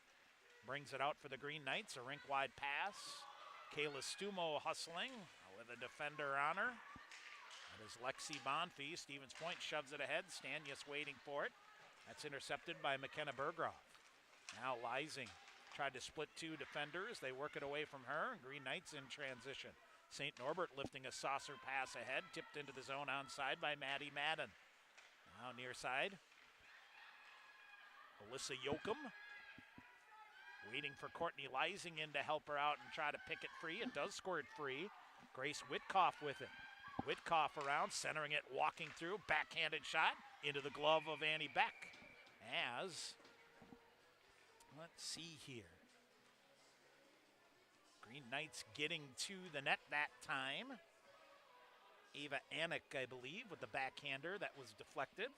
brings it out for the Green Knights. A rink-wide pass. Kayla Stumo hustling with a defender on her. That is Lexi Bonfie. Stevens Point shoves it ahead. Stanius waiting for it. That's intercepted by McKenna Berghoff. Now Leising tried to split two defenders. They work it away from her. Green Knights in transition. St. Norbert lifting a saucer pass ahead. Tipped into the zone onside by Maddie Madden. Now near side. Alyssa Yoakum. Waiting for Courtney Leising in to help her out and try to pick it free. It does squirt free. Grace Witkoff with it. Witkoff around, centering it, walking through. Backhanded shot into the glove of Annie Beck. As, let's see here. Green Knights getting to the net that time. Ava Anik, I believe, with the backhander that was deflected.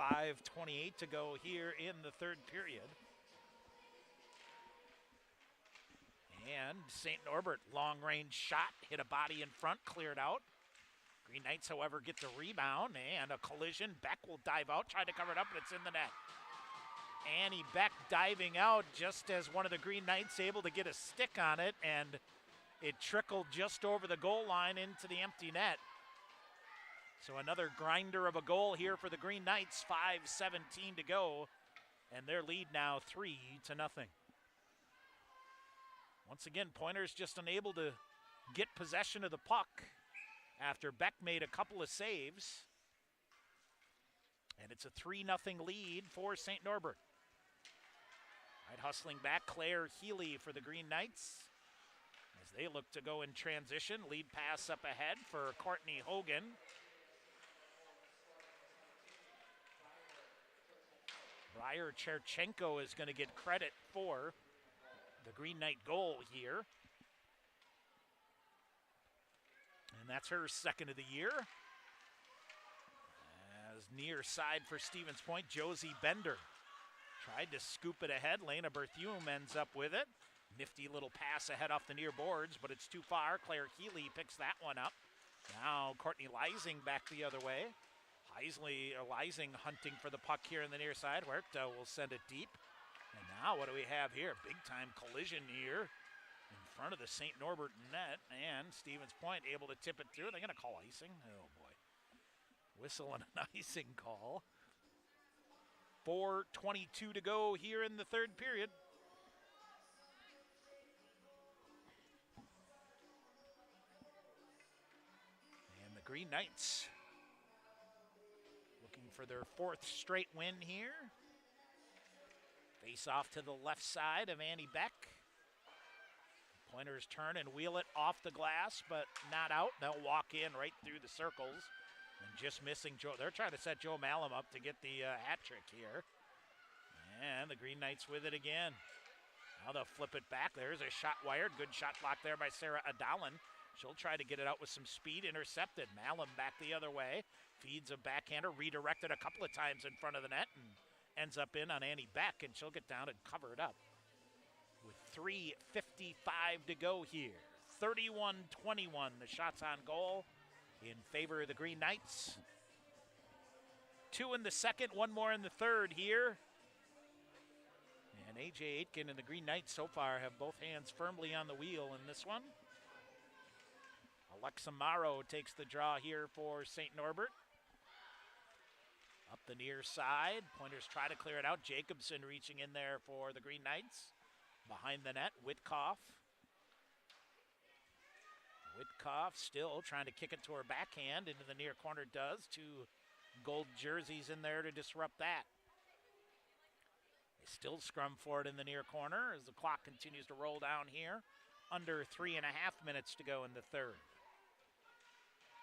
5:28 to go here in the third period. And St. Norbert, long-range shot, hit a body in front, cleared out. Green Knights, however, get the rebound, and a collision. Beck will dive out, try to cover it up, but it's in the net. Annie Beck diving out just as one of the Green Knights able to get a stick on it, and it trickled just over the goal line into the empty net. So another grinder of a goal here for the Green Knights, 5:17 to go, and their lead now 3-0. Once again, Pointers just unable to get possession of the puck after Beck made a couple of saves. And it's a 3-0 lead for St. Norbert. Right, hustling back, Claire Healy for the Green Knights as they look to go in transition. Lead pass up ahead for Courtney Hogan. Briar Cherchenko is going to get credit for the Green Knight goal here. And that's her second of the year. As near side for Stevens Point, Josie Bender tried to scoop it ahead. Lena Berthume ends up with it. Nifty little pass ahead off the near boards, but it's too far. Claire Healy picks that one up. Now Courtney Leising back the other way. Leising hunting for the puck here in the near side. Huerta will send it deep. And now what do we have here? Big time collision here in front of the St. Norbert net. And Stevens Point able to tip it through. They're going to call icing. Oh boy. Whistle and an icing call. 4:22 to go here in the third period. And the Green Knights looking for their fourth straight win here. Face off to the left side of Annie Beck. Pointers turn and wheel it off the glass, but not out. They'll walk in right through the circles. And just missing Joe. They're trying to set Joe Malum up to get the hat trick here. And the Green Knights with it again. Now they'll flip it back. There's a shot wired. Good shot block there by Sarah Adalin. She'll try to get it out with some speed. Intercepted. Malum back the other way. Feeds a backhander. Redirected a couple of times in front of the net. And ends up in on Annie Beck. And she'll get down and cover it up. With 3:55 to go here. 31-21. The shots on goal in favor of the Green Knights. 2 in the second, 1 more in the third here. And A.J. Aitken and the Green Knights so far have both hands firmly on the wheel in this one. Alexa Morrow takes the draw here for St. Norbert. Up the near side. Pointers try to clear it out. Jacobson reaching in there for the Green Knights. Behind the net, Witkoff. Witkoff still trying to kick it to her backhand. Into the near corner does. 2 gold jerseys in there to disrupt that. They still scrum for it in the near corner as the clock continues to roll down here. Under 3.5 minutes to go in the third.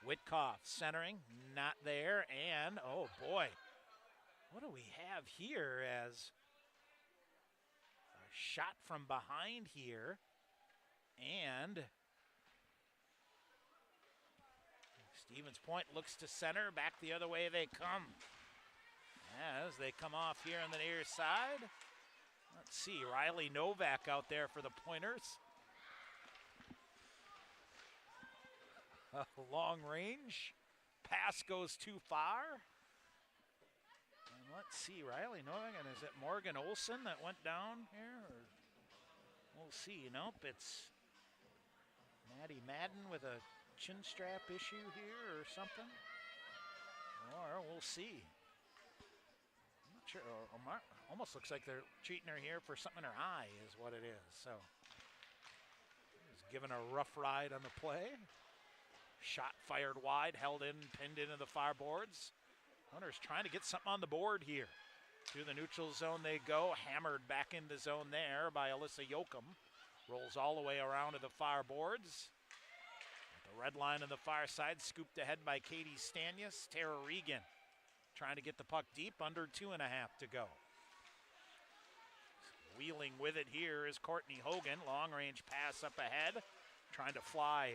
Witkoff centering, not there. And, oh boy, what do we have here as a shot from behind here. And Stevens Point looks to center. Back the other way they come. As they come off here on the near side. Let's see, Riley Novak out there for the Pointers. A long range. Pass goes too far. And let's see, Riley Novak, and is it Morgan Olson that went down here? Or we'll see. Nope, it's Maddie Madden with a chin strap issue here or something. Or we'll see. I'm not sure. Almost looks like they're treating her here for something in her eye is what it is. So he's given a rough ride on the play. Shot fired wide, held in, pinned into the far boards. Hunters trying to get something on the board here. Through the neutral zone they go. Hammered back in the zone there by Alyssa Yoakum. Rolls all the way around to the far boards. At the red line on the far side, scooped ahead by Katie Stanius. Tara Regan trying to get the puck deep, under 2.5 to go. Wheeling with it here is Courtney Hogan. Long range pass up ahead. Trying to fly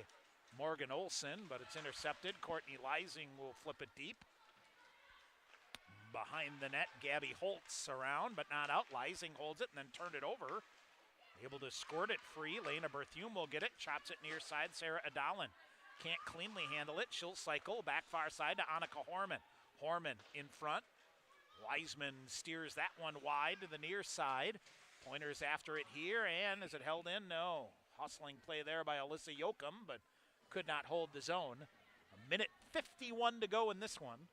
Morgan Olson, but it's intercepted. Courtney Leising will flip it deep. Behind the net, Gabby Holtz around, but not out. Leising holds it and then turned it over. Able to squirt it free. Lena Berthume will get it. Chops it near side. Sarah Adalin can't cleanly handle it. She'll cycle back far side to Annika Horman. Horman in front. Wiseman steers that one wide to the near side. Pointers after it here, and is it held in? No. Hustling play there by Alyssa Yoakum, but could not hold the zone. A minute 51 to go in this one.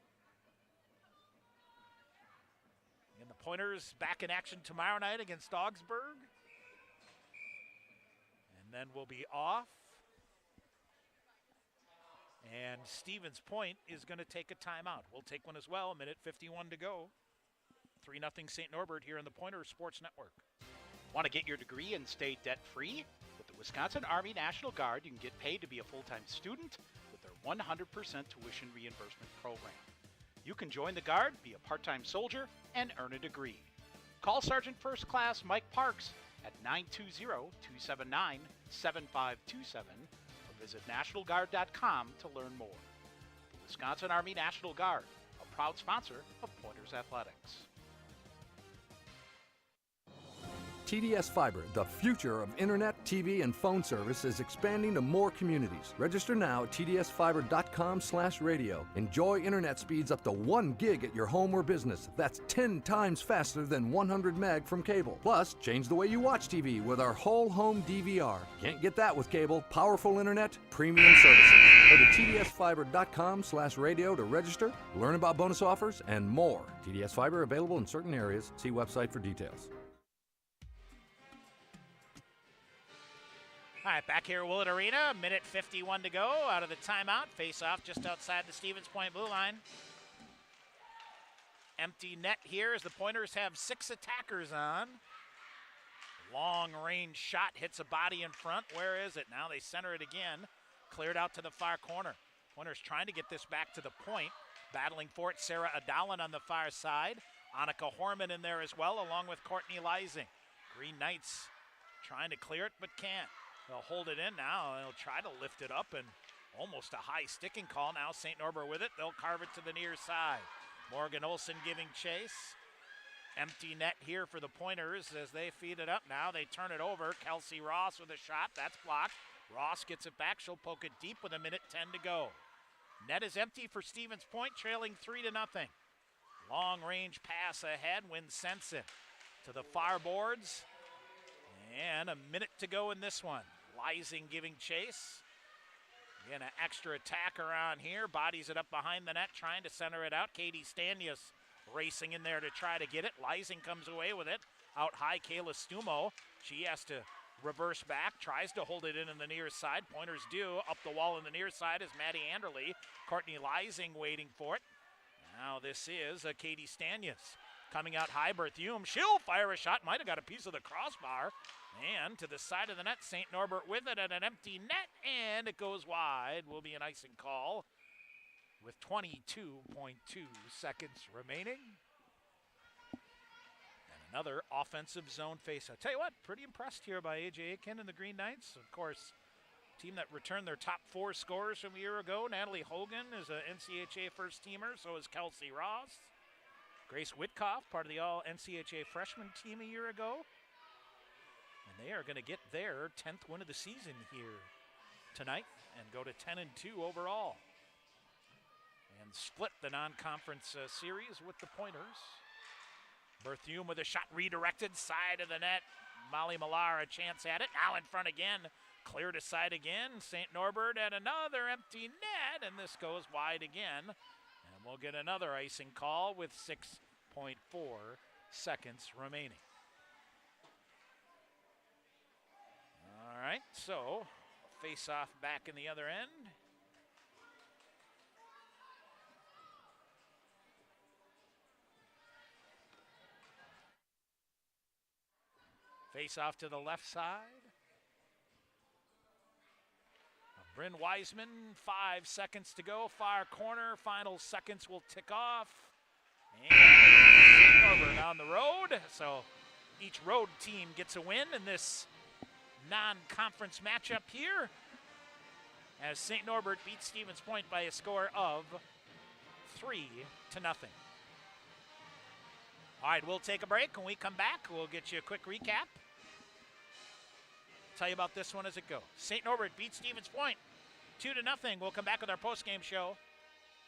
And the Pointers back in action tomorrow night against Augsburg. And then we'll be off. And Stevens Point is going to take a timeout. We'll take one as well. A minute 51 to go. 3-0 St. Norbert here in the Pointers Sports Network. Want to get your degree and stay debt-free? With the Wisconsin Army National Guard, you can get paid to be a full-time student with their 100% tuition reimbursement program. You can join the Guard, be a part-time soldier, and earn a degree. Call Sergeant First Class Mike Parks at 920-279-7527 or visit NationalGuard.com to learn more. The Wisconsin Army National Guard, a proud sponsor of Pointers Athletics. TDS Fiber, the future of internet, TV, and phone service, is expanding to more communities. Register now at tdsfiber.com/radio. Enjoy internet speeds up to 1 gig at your home or business. That's 10 times faster than 100 meg from cable. Plus, change the way you watch TV with our whole home DVR. Can't get that with cable. Powerful internet, premium services. Go to tdsfiber.com/radio to register, learn about bonus offers, and more. TDS Fiber available in certain areas. See website for details. All right, back here at Willett Arena, minute 51 to go out of the timeout. Face-off just outside the Stevens Point blue line. Empty net here as the Pointers have 6 attackers on. Long-range shot hits a body in front. Where is it? Now they center it again. Cleared out to the far corner. Pointers trying to get this back to the point. Battling for it, Sarah Adalin on the far side. Annika Horman in there as well, along with Courtney Leising. Green Knights trying to clear it, but can't. They'll hold it in now. They'll try to lift it up, and almost a high sticking call. Now St. Norbert with it. They'll carve it to the near side. Morgan Olson giving chase. Empty net here for the Pointers as they feed it up. Now they turn it over. Kelsey Ross with a shot. That's blocked. Ross gets it back. She'll poke it deep with a minute 10 to go. Net is empty for Stevens Point, trailing 3-0. Long range pass ahead. Wynn sends it to the far boards. And a minute to go in this one. Leising giving chase. Again, an extra attack around here. Bodies it up behind the net, trying to center it out. Katie Stanius racing in there to try to get it. Leising comes away with it. Out high, Kayla Stumo. She has to reverse back, tries to hold it in the near side. Pointers do. Up the wall in the near side is Maddie Anderle. Courtney Leising waiting for it. Now this is Katie Stanius. Coming out high, Berthume. She'll fire a shot. Might have got a piece of the crossbar. And to the side of the net, St. Norbert with it at an empty net. And it goes wide. Will be an icing call with 22.2 seconds remaining. And another offensive zone face. I tell you what, pretty impressed here by A.J. Aiken and the Green Knights. Of course, team that returned their top 4 scorers from a year ago. Natalie Hogan is an NCHA first teamer. So is Kelsey Ross. Grace Witkoff, part of the All-NCHA freshman team a year ago. And they are going to get their 10th win of the season here tonight and go to 10-2 overall. And split the non-conference series with the Pointers. Berthume with a shot redirected, side of the net. Molly Millar a chance at it. Now in front again. Cleared aside again. St. Norbert at another empty net. And this goes wide again. And we'll get another icing call with 6.4 seconds remaining. All right, so face-off back in the other end. Face-off to the left side. Bryn Wiseman, 5 seconds to go. Far corner, final seconds will tick off. And St. Norbert on the road. So each road team gets a win in this non-conference matchup here. As St. Norbert beats Stevens Point by a score of 3-0. All right, we'll take a break. When we come back, we'll get you a quick recap Tell you about this one as it goes. St. Norbert beats Stevens Point 2-0. We'll come back with our post-game show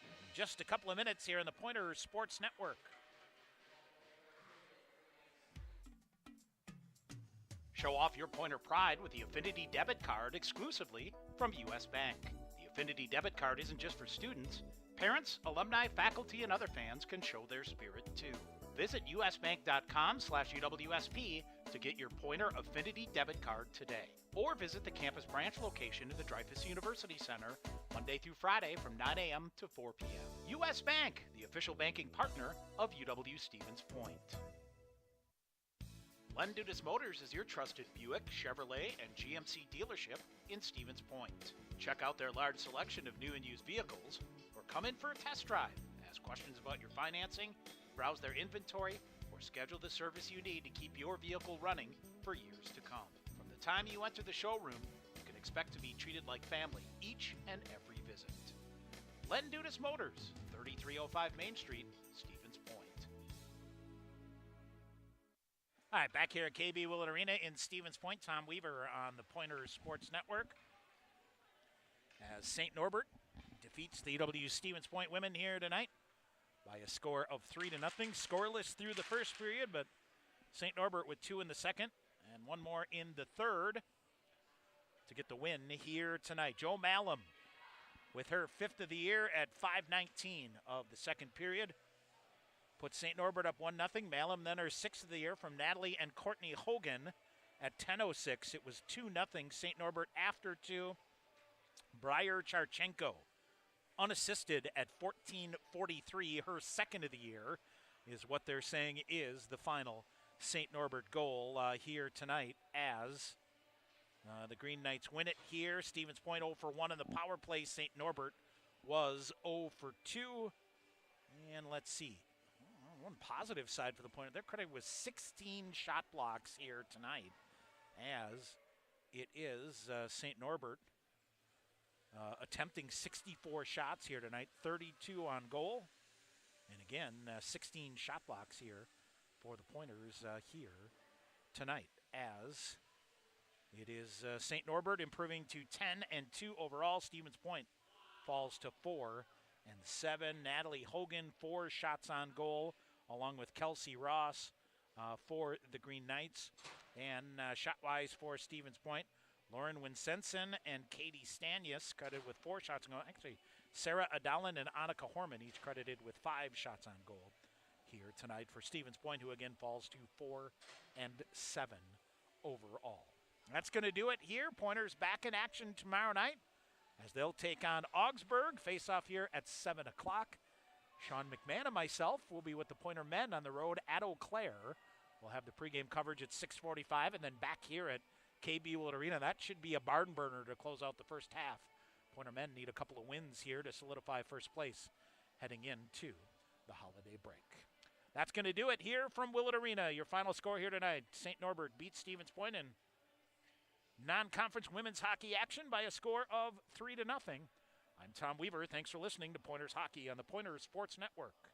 in just a couple of minutes here on the Pointers Sports Network. Show off your Pointer pride with the Affinity Debit Card exclusively from U.S. Bank. The Affinity Debit Card isn't just for students. Parents, alumni, faculty, and other fans can show their spirit too. Visit usbank.com/UWSP to get your Pointer Affinity Debit Card today. Or visit the campus branch location in the Dreyfous University Center Monday through Friday from 9 a.m. to 4 p.m. U.S. Bank, the official banking partner of UW-Stevens Point. Len Dudas Motors is your trusted Buick, Chevrolet, and GMC dealership in Stevens Point. Check out their large selection of new and used vehicles, or come in for a test drive. Ask questions about your financing, browse their inventory, or schedule the service you need to keep your vehicle running for years to come. From the time you enter the showroom, you can expect to be treated like family each and every visit. Len Dudas Motors, 3305 Main Street, Stevens Point. All right, back here at KB Willett Arena in Stevens Point. Tom Weaver on the Pointers Sports Network. As St. Norbert defeats the UW-Stevens Point women here tonight by a score of 3-0. Scoreless through the first period, but St. Norbert with 2 in the second and 1 more in the third to get the win here tonight. Jo Malum with her 5th of the year at 5:19 of the second period. Put St. Norbert up 1-0. Malum then her 6th of the year from Natalie and Courtney Hogan at 10:06. It was 2-0 St. Norbert after 2. Briar Charchenko unassisted at 14:43. Her 2nd of the year is what they're saying is the final St. Norbert goal here tonight as the Green Knights win it here. Stevens Point 0 for 1 in the power play. St. Norbert was 0 for 2. And let's see. One positive side for the Pointer. Their credit was 16 shot blocks here tonight, as it is St. Norbert attempting 64 shots here tonight, 32 on goal. And again, 16 shot blocks here for the Pointers here tonight, as it is St. Norbert improving to 10-2 overall. Stevens Point falls to 4-7. Natalie Hogan, 4 shots on goal, along with Kelsey Ross for the Green Knights. And shot-wise for Stevens Point, Lauren Winsenson and Katie Stanius credited with 4 shots on goal. Actually, Sarah Adalin and Annika Horman each credited with 5 shots on goal here tonight for Stevens Point, who again falls to 4-7 overall. That's going to do it here. Pointers back in action tomorrow night as they'll take on Augsburg. Face-off here at 7 o'clock. Sean McMahon and myself will be with the Pointer men on the road at Eau Claire. We'll have the pregame coverage at 6:45, and then back here at KB Willett Arena. That should be a barn burner to close out the first half. Pointer men need a couple of wins here to solidify first place heading into the holiday break. That's going to do it here from Willett Arena. Your final score here tonight: St. Norbert beats Stevens Point in non-conference women's hockey action by a score of 3-0. I'm Tom Weaver. Thanks for listening to Pointers Hockey on the Pointers Sports Network.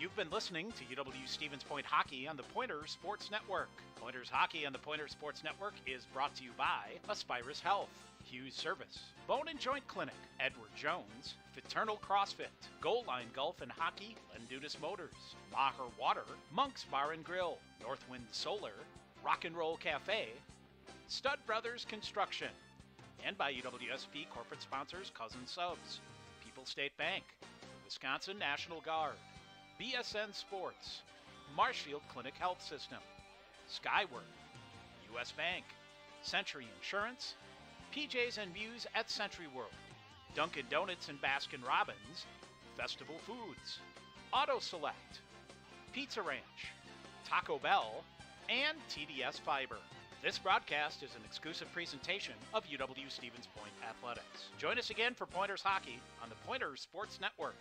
You've been listening to UW-Stevens Point Hockey on the Pointers Sports Network. Pointers Hockey on the Pointers Sports Network is brought to you by Aspirus Health, Hughes Service, Bone and Joint Clinic, Edward Jones, Fraternal CrossFit, Goal Line Golf and Hockey, Len Dudas Motors, Maher Water, Monk's Bar and Grill, Northwind Solar, Rock and Roll Cafe, Stud Brothers Construction, and by UWSP corporate sponsors Cousin Subs, People's State Bank, Wisconsin National Guard, BSN Sports, Marshfield Clinic Health System, Skyward, U.S. Bank, Century Insurance, PJs and Views at Century World, Dunkin' Donuts and Baskin Robbins, Festival Foods, Auto Select, Pizza Ranch, Taco Bell, and TDS Fiber. This broadcast is an exclusive presentation of UW-Stevens Point Athletics. Join us again for Pointers Hockey on the Pointers Sports Network.